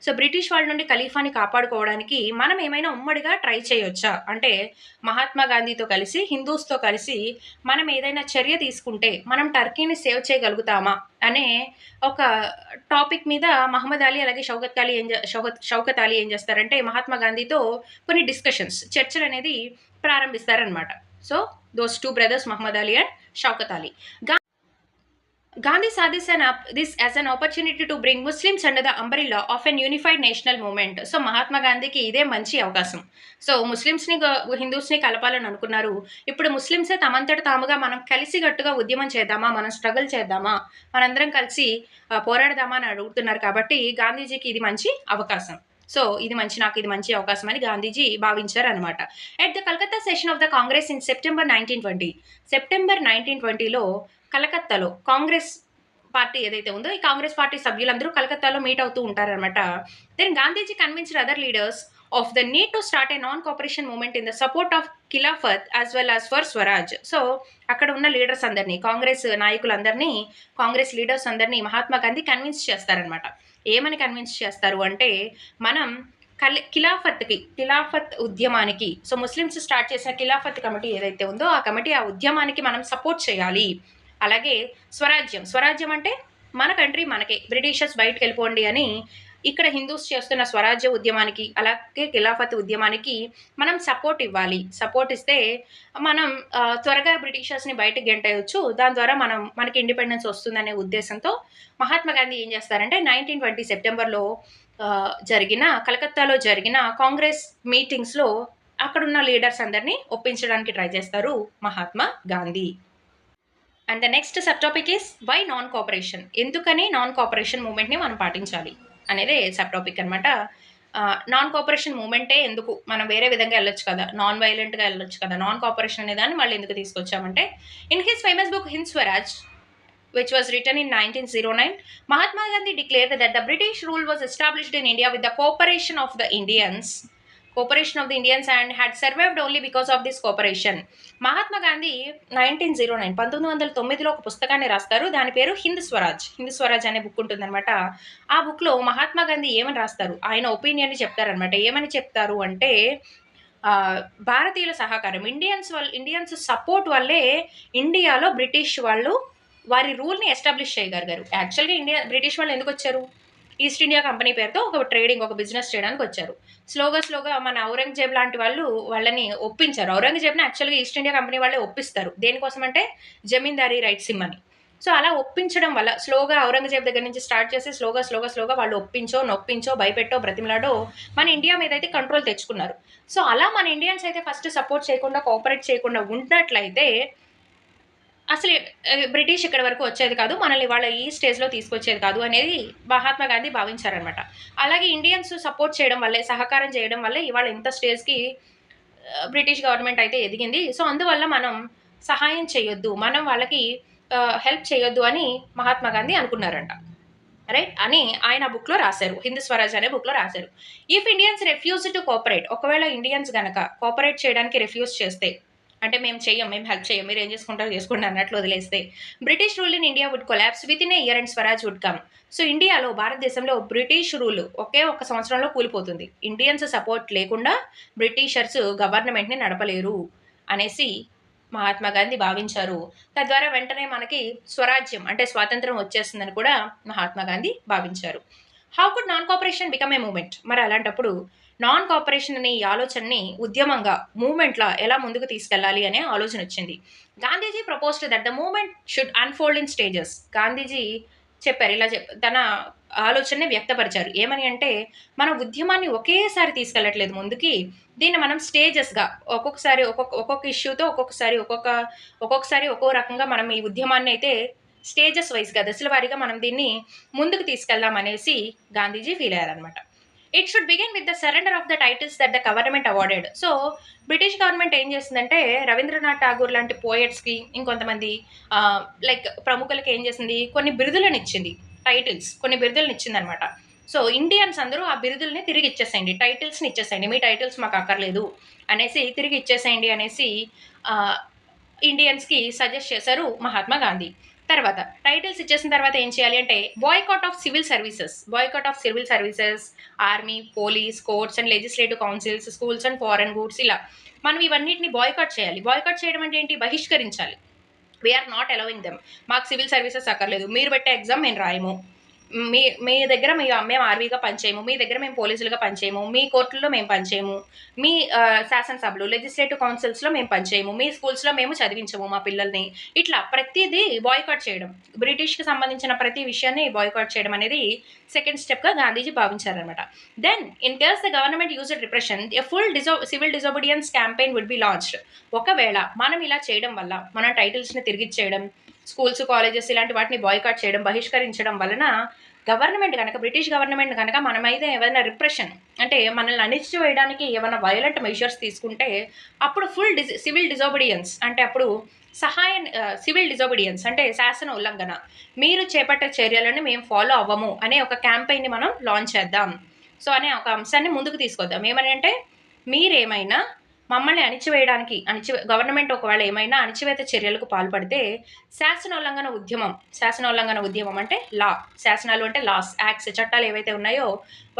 Speaker 1: సో బ్రిటిష్ వాళ్ళ నుండి ఖలీఫాని కాపాడుకోవడానికి మనం ఏమైనా ఉమ్మడిగా ట్రై చేయొచ్చా అంటే మహాత్మా గాంధీతో కలిసి, హిందూస్తో కలిసి మనం ఏదైనా చర్య తీసుకుంటే మనం టర్కీని సేవ్ చేయగలుగుతామా అనే ఒక టాపిక్ మీద మహమ్మద్ అలీ అలాగే షౌకత్ అలీ ఏం చేస్తారంటే మహాత్మా గాంధీతో కొన్ని చర్చలు అనేది ప్రారంభిస్తారనమాట. So those two brothers Mohammad Ali and Shaukat Ali. Gandhi saw this as an opportunity to bring Muslims under the umbrella of an unified national movement. So Mahatma గాంధీకి ఇదే మంచి అవకాశం. సో ముస్లిమ్స్ని హిందూస్ని కలపాలని అనుకున్నారు. ఇప్పుడు ముస్లిమ్సే తమంతట తాముగా మనం కలిసికట్టుగా ఉద్యమం చేద్దామా, మనం స్ట్రగుల్ చేద్దామా, మనందరం కలిసి పోరాడదామా అని అడుగుతున్నారు. కాబట్టి గాంధీజీకి ఇది మంచి అవకాశం. సో నాకు ఇది మంచి అవకాశం అని గాంధీజీ భావించారు అనమాట. At the Calcutta session of the Congress in September 1920లో కలకత్తాలో కాంగ్రెస్ పార్టీ ఏదైతే ఉందో ఈ కాంగ్రెస్ పార్టీ సభ్యులందరూ కలకత్తాలో మీట్ అవుతూ ఉంటారనమాట. Then Gandhiji convinced other leaders of the need to start a non cooperation movement in the support of Khilafat as well as for Swaraj. So అక్కడ ఉన్న లీడర్స్ అందరినీ, కాంగ్రెస్ నాయకులందరినీ, కాంగ్రెస్ లీడర్స్ అందరినీ మహాత్మా గాంధీ కన్విన్స్ చేస్తారనమాట. ఏమని కన్విన్స్ చేస్తారు అంటే మనం ఖిలాఫత్ ఉద్యమానికి, సో ముస్లిమ్స్ స్టార్ట్ చేసిన ఖిలాఫత్ కమిటీ ఏదైతే ఉందో ఆ ఉద్యమానికి మనం సపోర్ట్ చేయాలి. అలాగే స్వరాజ్యం అంటే మన కంట్రీ మనకే, బ్రిటిషర్స్ బయటకు వెళ్ళిపోండి అని ఇక్కడ హిందూస్ చేస్తున్న స్వరాజ్య ఉద్యమానికి అలాగే ఖిలాఫత్ ఉద్యమానికి మనం సపోర్ట్ ఇవ్వాలి. సపోర్ట్ ఇస్తే మనం త్వరగా బ్రిటిషర్స్ని బయటకు గెంటేయొచ్చు. దాని ద్వారా మనకి ఇండిపెండెన్స్ వస్తుందనే ఉద్దేశంతో మహాత్మా గాంధీ ఏం చేస్తారంటే 1920 సెప్టెంబర్లో కలకత్తాలో జరిగిన కాంగ్రెస్ మీటింగ్స్లో అక్కడున్న లీడర్స్ అందరినీ ఒప్పించడానికి ట్రై చేస్తారు Mahatma Gandhi. And the next sub topic is why non cooperation. ఎందుకని నాన్ కోఆపరేషన్ మూమెంట్ని మనం పాటించాలి అనేది సబ్ టాపిక్ అనమాట. నాన్ కోఆపరేషన్ మూమెంటే ఎందుకు, మనం వేరే విధంగా వెళ్ళొచ్చు కదా, నాన్ వైలెంట్గా వెళ్ళొచ్చు కదా, నాన్ కోఆపరేషన్ అనే దాన్ని మళ్ళీ ఎందుకు తీసుకొచ్చామంటే in his famous book Hind Swaraj which was written in 1909, Mahatma Gandhi declared that the British rule was established in India with the cooperation of the Indians and had survived only because of this cooperation. Mahatma Gandhi 1909లో ఒక పుస్తకాన్ని రాస్తారు. దాని పేరు హింద్ స్వరాజ్ అనే book ఉంటుందన్నమాట. ఆ బుక్లో మహాత్మా గాంధీ ఏమని రాస్తారు, ఆయన ఒపీనియన్ని చెప్తారనమాట. ఏమని చెప్తారు అంటే భారతీయుల సహకారం, ఇండియన్స్ సపోర్ట్ వల్లే ఇండియాలో బ్రిటిష్ వాళ్ళు వారి రూల్ని ఎస్టాబ్లిష్ చేయగలిగారు. యాక్చువల్గా బ్రిటిష్ వాళ్ళు ఎందుకు వచ్చారు, ఈస్ట్ ఇండియా కంపెనీ పేరుతో ఒక బిజినెస్ చేయడానికి వచ్చారు. స్లోగా మన ఔరంగజేబ్ లాంటి వాళ్ళని ఒప్పించారు. ఔరంగజేబ్ని యాక్చువల్గా ఈస్ట్ ఇండియా కంపెనీ వాళ్ళే ఒప్పిస్తారు. దేనికోసం అంటే జమీందారీ రైట్స్ ఇమ్మని. సో అలా ఒప్పించడం వల్ల స్లోగా ఔరంగజేబ్ దగ్గర నుంచి స్టార్ట్ చేసి స్లోగా వాళ్ళు నొప్పించో భయపెట్టో బ్రతిమలాడో మన ఇండియా మీద అయితే కంట్రోల్ తెచ్చుకున్నారు. సో అలా మన ఇండియన్స్ అయితే ఫస్ట్ సపోర్ట్ చేయకుండా కోఆపరేట్ చేయకుండా ఉన్నట్లయితే అసలు బ్రిటిష్ ఇక్కడ వరకు వచ్చేది కాదు, మనల్ని వాళ్ళ ఈ స్టేజ్లో తీసుకొచ్చేది కాదు అనేది మహాత్మా గాంధీ భావించారనమాట. అలాగే ఇండియన్స్ సపోర్ట్ చేయడం వల్లే, సహకారం చేయడం వల్లే ఇవాళ ఇంత స్టేజ్కి బ్రిటిష్ గవర్నమెంట్ అయితే ఎదిగింది. సో అందువల్ల మనం సహాయం చేయొద్దు, మనం వాళ్ళకి హెల్ప్ చేయొద్దు అని మహాత్మా గాంధీ అనుకున్నారంట. రైట్ అని ఆయన బుక్లో రాశారు, హింద్ స్వరాజ్ అనే బుక్లో రాశారు. If Indians refuse to cooperate, ఒకవేళ ఇండియన్స్ గనక కోఆపరేట్ చేయడానికి రెఫ్యూజ్ చేస్తే, అంటే మేము హెల్ప్ చేయం, మీరు ఏం చేసుకుంటారో చేసుకోండి అన్నట్లు వదిలేస్తే, British rule in India would collapse within a year and Swaraj would come. So ఇండియాలో, భారతదేశంలో బ్రిటిష్ రూల్ ఒకే ఒక సంవత్సరంలో కూలిపోతుంది. ఇండియన్స్ సపోర్ట్ లేకుండా బ్రిటిషర్స్ గవర్నమెంట్ని నడపలేరు అనేసి మహాత్మా గాంధీ భావించారు. తద్వారా వెంటనే మనకి స్వరాజ్యం అంటే స్వాతంత్రం వచ్చేస్తుందని కూడా మహాత్మా గాంధీ భావించారు. How could non cooperation become a movement? మరి అలాంటప్పుడు నాన్ కోఆపరేషన్ అనే ఈ ఆలోచనని ఉద్యమంగా, మూమెంట్లా ఎలా ముందుకు తీసుకెళ్లాలి అనే ఆలోచన వచ్చింది. Gandhiji proposed that the movement should unfold in stages. Gandhiji చెప్పారు, తన ఆలోచనని వ్యక్తపరిచారు. ఏమని అంటే, మన ఉద్యమాన్ని ఒకేసారి తీసుకెళ్ళట్లేదు ముందుకి, దీన్ని మనం స్టేజెస్గా ఒక్కొక్కసారి ఒక్కొక్క ఇష్యూతో ఒక్కొక్కసారి ఒక్కో రకంగా మనం ఈ ఉద్యమాన్ని అయితే స్టేజెస్ వైజ్గా, దశల వారీగా మనం దీన్ని ముందుకు తీసుకెళ్దాం అనేసి గాంధీజీ ఫీల్ అయ్యారనమాట. It should begin with the surrender of the titles that the government awarded. So British government ఏం చేసిందంటే, రవీంద్రనాథ్ ఠాగూర్ లాంటి పోయట్స్కి, ఇంకొంతమంది ప్రముఖులకి ఏం చేసింది, కొన్ని బిరుదులను ఇచ్చింది, కొన్ని బిరుదులను ఇచ్చిందనమాట. సో ఇండియన్స్ అందరూ ఆ బిరుదుల్ని తిరిగి ఇచ్చేసేయండి, టైటిల్స్ని ఇచ్చేసేయండి, మీ టైటిల్స్ మాకు అక్కర్లేదు అనేసి తిరిగి ఇచ్చేసేయండి అనేసి ఇండియన్స్కి సజెస్ట్ చేశారు మహాత్మా గాంధీ. తర్వాత టైటిల్స్ ఇచ్చేసిన తర్వాత ఏం చేయాలి అంటే, boycott of civil services, army, police, courts and legislative councils, schools and foreign goods, ఇలా మనం ఇవన్నిటిని బాయ్కాట్ చేయాలి. బాయ్కాట్ చేయడం అంటే ఏంటి, బహిష్కరించాలి. వీఆర్ నాట్ అలౌవింగ్ దెమ్, మాకు సివిల్ సర్వీసెస్ అక్కర్లేదు, మీరు పెట్టే ఎగ్జామ్ మేము రాయము, మీ దగ్గర మేము ఆర్మీగా పనిచేయము, మీ దగ్గర మేము పోలీసులుగా పనిచేయము, మీ కోర్టుల్లో మేము పనిచేయము, మీ శాసనసభలు లెజిస్లేటివ్ కౌన్సిల్స్లో మేము పనిచేయము, మీ స్కూల్స్లో మేము చదివించము మా పిల్లల్ని. ఇట్లా ప్రతిదీ బాయ్కాట్ చేయడం, బ్రిటిష్కి సంబంధించిన ప్రతి విషయాన్ని బాయ్కాట్ చేయడం అనేది సెకండ్ స్టెప్గా గాంధీజీ భావించారనమాట. Then in case the government used repression, a full civil disobedience campaign would be launched. ఒకవేళ మనం ఇలా చేయడం వల్ల, మన టైటిల్స్ని తిరిగిచ్చేయడం, స్కూల్స్, కాలేజెస్ ఇలాంటి వాటిని బాయ్కాట్ చేయడం, బహిష్కరించడం వలన బ్రిటిష్ గవర్నమెంట్ కనుక మనమైతే ఏమైనా రిప్రెషన్ అంటే మనల్ని అణిచివేయడానికి ఏమైనా వైలెంట్ మెజర్స్ తీసుకుంటే, అప్పుడు ఫుల్ సివిల్ డిజోబీడియన్స్ అంటే అప్పుడు సివిల్ డిజోబీడియన్స్ అంటే శాసన ఉల్లంఘన, మీరు చేపట్టే చర్యలను మేము ఫాలో అవ్వము అనే ఒక క్యాంపెయిన్ని మనం లాంచ్ చేద్దాం. సో అనే ఒక అంశాన్ని ముందుకు తీసుకొద్దాం. ఏమని అంటే, మీరేమైనా మమ్మల్ని గవర్నమెంట్ ఒకవేళ ఏమైనా అణిచివేత చర్యలకు పాల్పడితే శాసనోల్లంఘన ఉద్యమం అంటే లా, శాసనాలు అంటే లాస్, యాక్ట్స్, చట్టాలు ఏవైతే ఉన్నాయో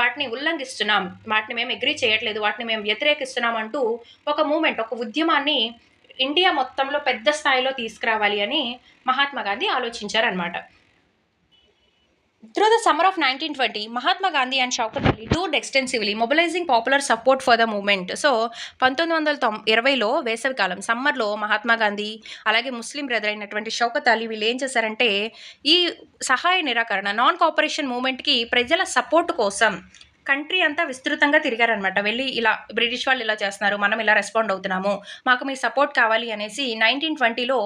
Speaker 1: వాటిని ఉల్లంఘిస్తున్నాం, వాటిని మేము అగ్రీ చేయట్లేదు, వాటిని మేము వ్యతిరేకిస్తున్నాం అంటూ ఒక ఉద్యమాన్ని ఇండియా మొత్తంలో పెద్ద స్థాయిలో తీసుకురావాలి అని మహాత్మా గాంధీ ఆలోచించారనమాట. Through the summer of 1920, Mahatma Gandhi and Shaukat Ali toured extensively, mobilizing popular support for the movement. So 1920లో వేసవికాలం సమ్మర్లో మహాత్మా గాంధీ అలాగే ముస్లిం బ్రదర్ అయినటువంటి షౌకత్ అలీ వీళ్ళు ఏం చేశారంటే ఈ సహాయ నిరాకరణ నాన్ కోఆపరేషన్ మూమెంట్కి ప్రజల సపోర్ట్ కోసం కంట్రీ అంతా విస్తృతంగా తిరిగారనమాట. వెళ్ళి ఇలా బ్రిటిష్ వాళ్ళు ఇలా చేస్తున్నారు, మనం ఇలా రెస్పాండ్ అవుతున్నాము, మాకు మీ సపోర్ట్ కావాలి అనేసి 1920లో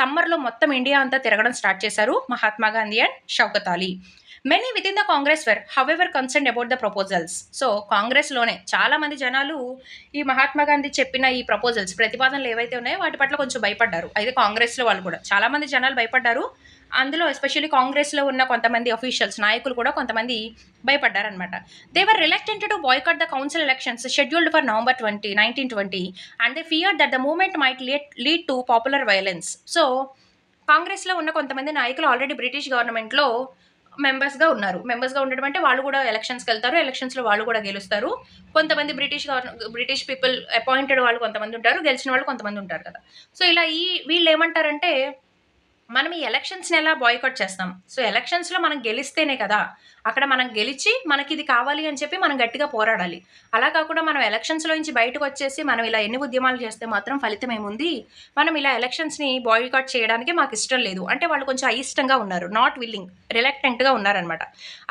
Speaker 1: సమ్మర్లో మొత్తం ఇండియా అంతా తిరగడం స్టార్ట్ చేశారు Mahatma Gandhi and Shaukat Ali. Many within the Congress were however concern about the proposals. So కాంగ్రెస్లోనే చాలా మంది జనాలు ఈ మహాత్మా గాంధీ చెప్పిన ఈ ప్రపోజల్స్ ప్రతిపాదనలు ఏవైతే ఉన్నాయో వాటి పట్ల కొంచెం భయపడ్డారు. అయితే కాంగ్రెస్లో వాళ్ళు కూడా చాలా మంది జనాలు భయపడ్డారు. అందులో ఎస్పెషల్లీ కాంగ్రెస్లో ఉన్న కొంతమంది అఫీషియల్స్ నాయకులు కూడా కొంతమంది భయపడ్డారనమాట. They were reluctant to boycott the council elections scheduled for November 20, 1920 and they feared that the movement might lead to popular violence. So కాంగ్రెస్లో ఉన్న కొంతమంది నాయకులు ఆల్రెడీ బ్రిటిష్ గవర్నమెంట్లో మెంబర్స్గా ఉన్నారు. మెంబర్స్గా ఉండడం అంటే వాళ్ళు కూడా ఎలక్షన్స్కి వెళ్తారు, ఎలక్షన్స్లో వాళ్ళు కూడా గెలుస్తారు. కొంతమంది బ్రిటిష్ పీపుల్ అపాయింటెడ్ వాళ్ళు కొంతమంది ఉంటారు, గెలిచిన వాళ్ళు కొంతమంది ఉంటారు కదా. సో ఇలా వీళ్ళు ఏమంటారంటే మనం ఈ ఎలక్షన్స్ని ఎలా బాయ్కాట్ చేస్తాం, సో ఎలక్షన్స్లో మనం గెలిస్తేనే కదా, అక్కడ మనం గెలిచి మనకి ఇది కావాలి అని చెప్పి మనం గట్టిగా పోరాడాలి. అలా కాకుండా మనం ఎలక్షన్స్లో నుంచి బయటకు వచ్చేసి మనం ఇలా ఎన్ని ఉద్యమాలు చేస్తే మాత్రం ఫలితం ఏముంది, మనం ఇలా ఎలక్షన్స్ని బాయ్కాట్ చేయడానికి మాకు ఇష్టం లేదు అంటే వాళ్ళు కొంచెం అయిష్టంగా ఉన్నారు, నాట్ విల్లింగ్, రిలక్టెంట్గా ఉన్నారనమాట.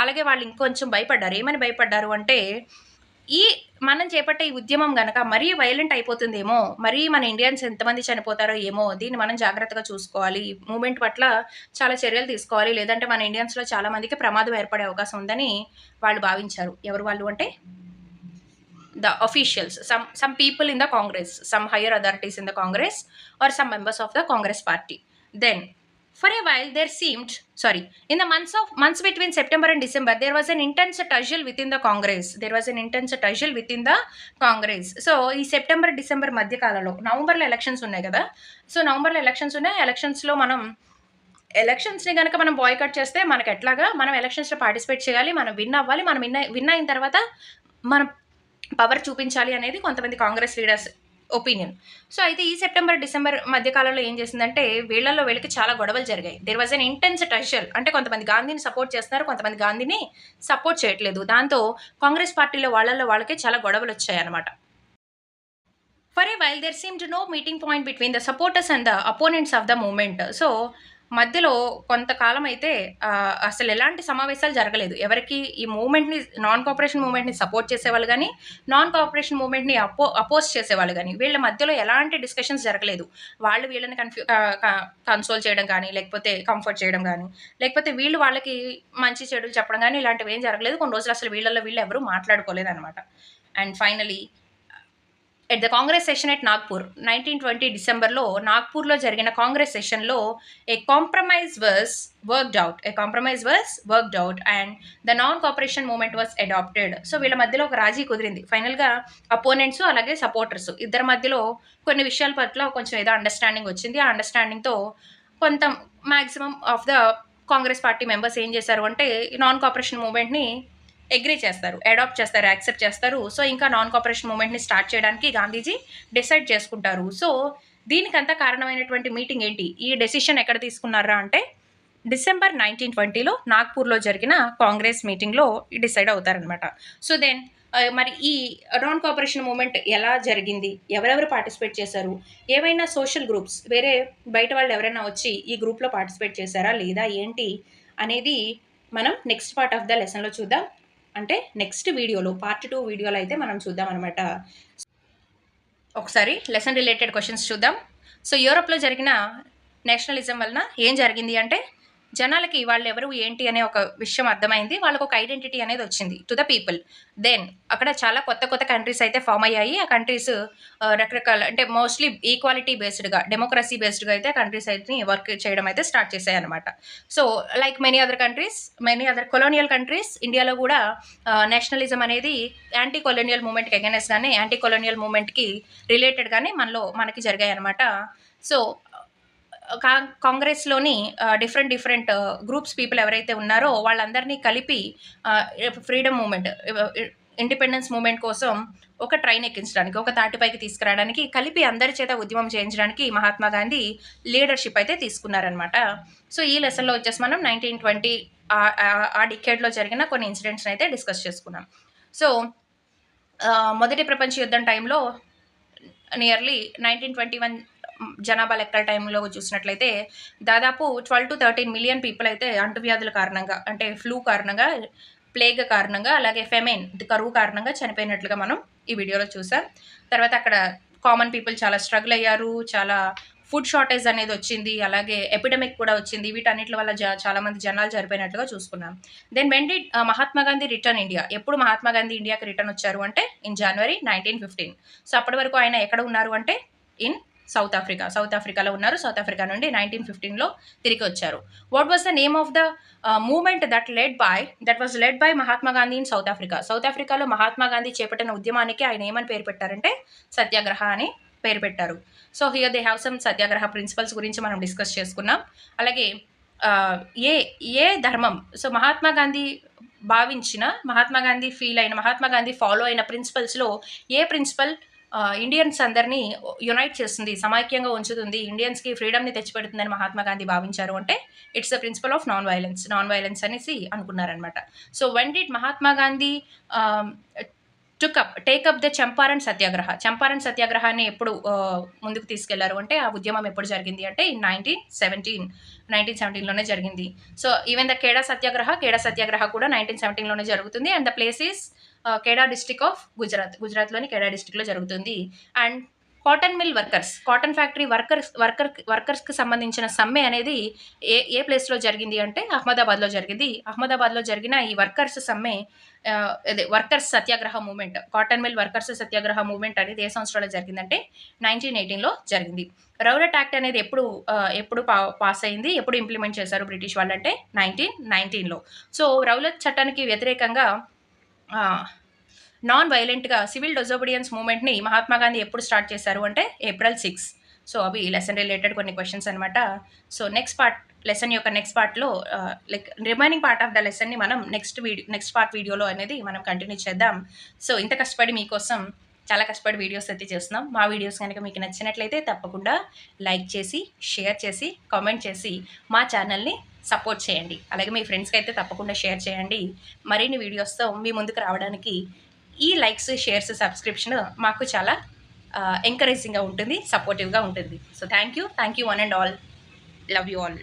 Speaker 1: అలాగే వాళ్ళు ఇంకొంచెం భయపడ్డారు. ఏమని భయపడ్డారు అంటే ఈ మనం చేపట్టే ఈ ఉద్యమం గనక మరీ వైలెంట్ అయిపోతుందేమో, మరీ మన ఇండియన్స్ ఎంతమంది చనిపోతారో ఏమో, దీన్ని మనం జాగ్రత్తగా చూసుకోవాలి, మూమెంట్ పట్ల చాలా చర్యలు తీసుకోవాలి, లేదంటే మన ఇండియన్స్లో చాలా మందికి ప్రమాదం ఏర్పడే అవకాశం ఉందని వాళ్ళు భావించారు. ఎవరు వాళ్ళు అంటే the officials, some people in the Congress, some higher authorities in the Congress or some members of the Congress party. Then for a while there seemed, in the months between September and December, there was an intense tussle within the Congress. So ఈ September December మధ్య కాలంలో నవంబర్లో elections ఉన్నాయి కదా, so నవంబర్లో elections ఉన్నాయి. ఎలక్షన్స్లో మనం ఎలక్షన్స్ని కనుక మనం బాయ్కాట్ చేస్తే మనకు ఎట్లాగా, మనం ఎలక్షన్స్లో పార్టిసిపేట్ చేయాలి, మనం విన్ అవ్వాలి, మనం విన్ అయిన తర్వాత మనం పవర్ చూపించాలి అనేది కొంతమంది కాంగ్రెస్ లీడర్స్ ఒపీనియన్. సో అయితే ఈ సెప్టెంబర్ డిసెంబర్ మధ్యకాలంలో ఏం చేసిందంటే వీళ్ళకి చాలా గొడవలు జరిగాయి. There was an intense tension, అంటే కొంతమంది గాంధీని సపోర్ట్ చేస్తున్నారు, కొంతమంది గాంధీని సపోర్ట్ చేయట్లేదు. దాంతో కాంగ్రెస్ పార్టీలో వాళ్ళకే చాలా గొడవలు వచ్చాయి అనమాట. For a while there seemed no meeting point between the supporters and the opponents of the movement. So మధ్యలో కొంతకాలం అయితే అసలు ఎలాంటి సమావేశాలు జరగలేదు. ఎవరికి ఈ మూవ్మెంట్ని, నాన్ కోఆపరేషన్ మూవ్మెంట్ని సపోర్ట్ చేసేవాళ్ళు కానీ, నాన్ కోఆపరేషన్ మూవ్మెంట్ని అపోజ్ చేసేవాళ్ళు కానీ, వీళ్ళ మధ్యలో ఎలాంటి డిస్కషన్స్ జరగలేదు. వాళ్ళు వీళ్ళని కన్సోల్ చేయడం కానీ, లేకపోతే కంఫర్ట్ చేయడం కానీ, లేకపోతే వీళ్ళు వాళ్ళకి మంచి చెడులు చెప్పడం కానీ ఇలాంటివి ఏం జరగలేదు. కొన్ని రోజులు అసలు వీళ్ళు ఎవరు మాట్లాడుకోలేదు అనమాట. And finally at the Congress session at Nagpur 1920 డిసెంబర్లో నాగ్పూర్లో జరిగిన కాంగ్రెస్ సెషన్లో a compromise was worked out and the non cooperation movement was adopted. So వీళ్ళ మధ్యలో ఒక రాజీ కుదిరింది. ఫైనల్గా అపోనెంట్స్ అలాగే సపోర్టర్స్ ఇద్దరి మధ్యలో కొన్ని విషయాల పట్ల కొంచెం ఏదో అండర్స్టాండింగ్ వచ్చింది. ఆ అండర్స్టాండింగ్తో కొంత maximum of the Congress party members ఏం చేశారు అంటే నాన్ కోఆపరేషన్ మూవ్మెంట్ని అగ్రీ చేస్తారు, అడాప్ట్ చేస్తారు, యాక్సెప్ట్ చేస్తారు. సో ఇంకా నాన్ కోఆపరేషన్ మూవ్మెంట్ని స్టార్ట్ చేయడానికి గాంధీజీ డిసైడ్ చేసుకుంటారు. సో దీనికంతా కారణమైనటువంటి మీటింగ్ ఏంటి, ఈ డెసిషన్ ఎక్కడ తీసుకున్నారా అంటే డిసెంబర్ 1920లో నాగ్పూర్లో జరిగిన కాంగ్రెస్ మీటింగ్లో డిసైడ్ అవుతారనమాట. సో దెన్ మరి ఈ నాన్ కోఆపరేషన్ మూవ్మెంట్ ఎలా జరిగింది, ఎవరెవరు పార్టిసిపేట్ చేశారు, ఏమైనా సోషల్ గ్రూప్స్ వేరే బయట వాళ్ళు ఎవరైనా వచ్చి ఈ గ్రూప్లో పార్టిసిపేట్ చేశారా లేదా ఏంటి అనేది మనం నెక్స్ట్ పార్ట్ ఆఫ్ ద లెసన్లో చూద్దాం. అంటే నెక్స్ట్ వీడియోలో పార్ట్ 2 వీడియోలో అయితే మనం చూద్దాం అనమాట. ఒకసారి లెసన్ రిలేటెడ్ క్వశ్చన్స్ చూద్దాం. సో యూరోప్లో జరిగిన నేషనలిజం వలన ఏం జరిగింది అంటే జనాలకి వాళ్ళు ఎవరు ఏంటి అనే ఒక విషయం అర్థమైంది, వాళ్ళకు ఒక ఐడెంటిటీ అనేది వచ్చింది టు ద పీపుల్. దెన్ అక్కడ చాలా కొత్త కంట్రీస్ అయితే ఫామ్ అయ్యాయి. ఆ కంట్రీస్ రకరకాల అంటే మోస్ట్లీ ఈక్వాలిటీ బేస్డ్గా, డెమోక్రసీ బేస్డ్గా అయితే కంట్రీస్ అయితే వర్క్ చేయడం అయితే స్టార్ట్ చేశాయి అనమాట. So like many other colonial countries, ఇండియాలో కూడా నేషనలిజం అనేది యాంటీ కొలోనియల్ మూవ్మెంట్కి అగైనెస్ట్ గానే, యాంటీ కొలోనియల్ మూవ్మెంట్కి రిలేటెడ్గానే మనకి జరిగాయి అనమాట. సో కాంగ్రెస్లోని డిఫరెంట్ గ్రూప్స్ పీపుల్ ఎవరైతే ఉన్నారో వాళ్ళందరినీ కలిపి ఫ్రీడమ్ మూమెంట్, ఇండిపెండెన్స్ మూమెంట్ కోసం ఒక ట్రైన్ ఎక్కించడానికి, ఒక తాటిపైకి తీసుకురావడానికి, కలిపి అందరి చేత ఉద్యమం చేయించడానికి మహాత్మా గాంధీ లీడర్షిప్ అయితే తీసుకున్నారనమాట. సో ఈ లెసన్లో వచ్చేసి మనం 1920 ఆ డికేడ్లో జరిగిన కొన్ని ఇన్సిడెంట్స్ని అయితే డిస్కస్ చేసుకున్నాం. సో మొదటి ప్రపంచ యుద్ధం టైంలో నియర్లీ 1921 జనాభా లెక్కల టైంలో చూసినట్లయితే దాదాపు 12-13 మిలియన్ పీపుల్ అయితే అంటువ్యాధుల కారణంగా, అంటే ఫ్లూ కారణంగా, ప్లేగ్ కారణంగా, అలాగే ఫెమైన్ కరువు కారణంగా చనిపోయినట్లుగా మనం ఈ వీడియోలో చూసాం. తర్వాత అక్కడ కామన్ పీపుల్ చాలా స్ట్రగుల్ అయ్యారు, చాలా ఫుడ్ షార్టేజ్ అనేది వచ్చింది, అలాగే ఎపిడమిక్ కూడా వచ్చింది. వీటన్నిటి వల్ల చాలా మంది జనాలు చనిపోయినట్లుగా చూసుకున్నాం. Then when did Mahatma Gandhi return India? ఎప్పుడు మహాత్మా గాంధీ ఇండియాకి రిటర్న్ వచ్చారు అంటే ఇన్ జనవరి 1915. సో అప్పటి వరకు ఆయన ఎక్కడ ఉన్నారు అంటే ఇన్ సౌత్ ఆఫ్రికాలో ఉన్నారు. సౌత్ ఆఫ్రికా నుండి 1915లో తిరిగి వచ్చారు. What was the name of the movement that was led by Mahatma Gandhi in south Africa? South ఆఫ్రికాలో మహాత్మా గాంధీ చేపట్టిన ఉద్యమానికి ఆయన ఏమని పేరు పెట్టారంటే సత్యాగ్రహ అని పేరు పెట్టారు. So here they have some satyagraha principles గురించి మనం డిస్కస్ చేసుకున్నాం. అలాగే ఏ ధర్మం, సో మహాత్మా గాంధీ భావించిన, మహాత్మా గాంధీ ఫీల్ అయిన, మహాత్మా గాంధీ ఫాలో అయిన ప్రిన్సిపల్స్లో ఏ ప్రిన్సిపల్ ఇండియన్స్ అందరినీ యునైట్ చేస్తుంది, సమైక్యంగా ఉంచుతుంది, ఇండియన్స్కి ఫ్రీడమ్ని తెచ్చిపెడుతుందని మహాత్మా గాంధీ భావించారు అంటే it's the principle of non violence అనేసి అనుకున్నారనమాట. So when did Mahatma Gandhi take up the Champaran సత్యాగ్రహాన్ని ఎప్పుడు ముందుకు తీసుకెళ్లారు అంటే, ఆ ఉద్యమం ఎప్పుడు జరిగింది అంటే ఇన్ 1917లోనే జరిగింది. So even the Kheda Satyagraha కూడా 1917లోనే జరుగుతుంది. And the place is Kheda district of గుజరాత్లోని కేడా డిస్ట్రిక్ట్లో జరుగుతుంది. And cotton mill workers, cotton factory వర్కర్స్కి సంబంధించిన సమ్మె అనేది ఏ ప్లేస్లో జరిగింది అంటే అహ్మదాబాద్లో జరిగింది. అహ్మదాబాద్లో జరిగిన ఈ వర్కర్స్ సమ్మె, అదే వర్కర్స్ సత్యాగ్రహ మూవ్మెంట్, కాటన్ మిల్ వర్కర్స్ సత్యాగ్రహ మూవ్మెంట్ అనేది ఏ సంవత్సరంలో జరిగిందంటే 1918లో జరిగింది. రౌలట్ యాక్ట్ అనేది ఎప్పుడు పాస్ అయింది, ఎప్పుడు ఇంప్లిమెంట్ చేశారు బ్రిటిష్ వాళ్ళు అంటే 1919లో. సో రౌలట్ చట్టానికి వ్యతిరేకంగా నాన్ వైలెంట్గా సివిల్ డిజోబీడియన్స్ మూవ్మెంట్ని మహాత్మా గాంధీ ఎప్పుడు స్టార్ట్ చేశారు అంటే April 6. సో అవి లెసన్ రిలేటెడ్ కొన్ని క్వశ్చన్స్ అనమాట. సో లెసన్ యొక్క నెక్స్ట్ పార్ట్లో like remaining part of the లెసన్ని మనం నెక్స్ట్ పార్ట్ వీడియోలో అనేది మనం కంటిన్యూ చేద్దాం. సో ఇంత కష్టపడి మీకోసం చాలా కష్టపడి వీడియోస్ అయితే చేస్తున్నాం. మా వీడియోస్ కనుక మీకు నచ్చినట్లయితే తప్పకుండా లైక్ చేసి, షేర్ చేసి, కామెంట్ చేసి మా ఛానల్ని సపోర్ట్ చేయండి. అలాగే మీ ఫ్రెండ్స్కి అయితే తప్పకుండా షేర్ చేయండి. మరిన్ని వీడియోస్తో మీ ముందుకు రావడానికి ఈ లైక్స్, షేర్స్, సబ్స్క్రిప్షన్ మాకు చాలా ఎంకరేజింగ్గా ఉంటుంది, సపోర్టివ్గా ఉంటుంది. So thank you one and all. Love you all.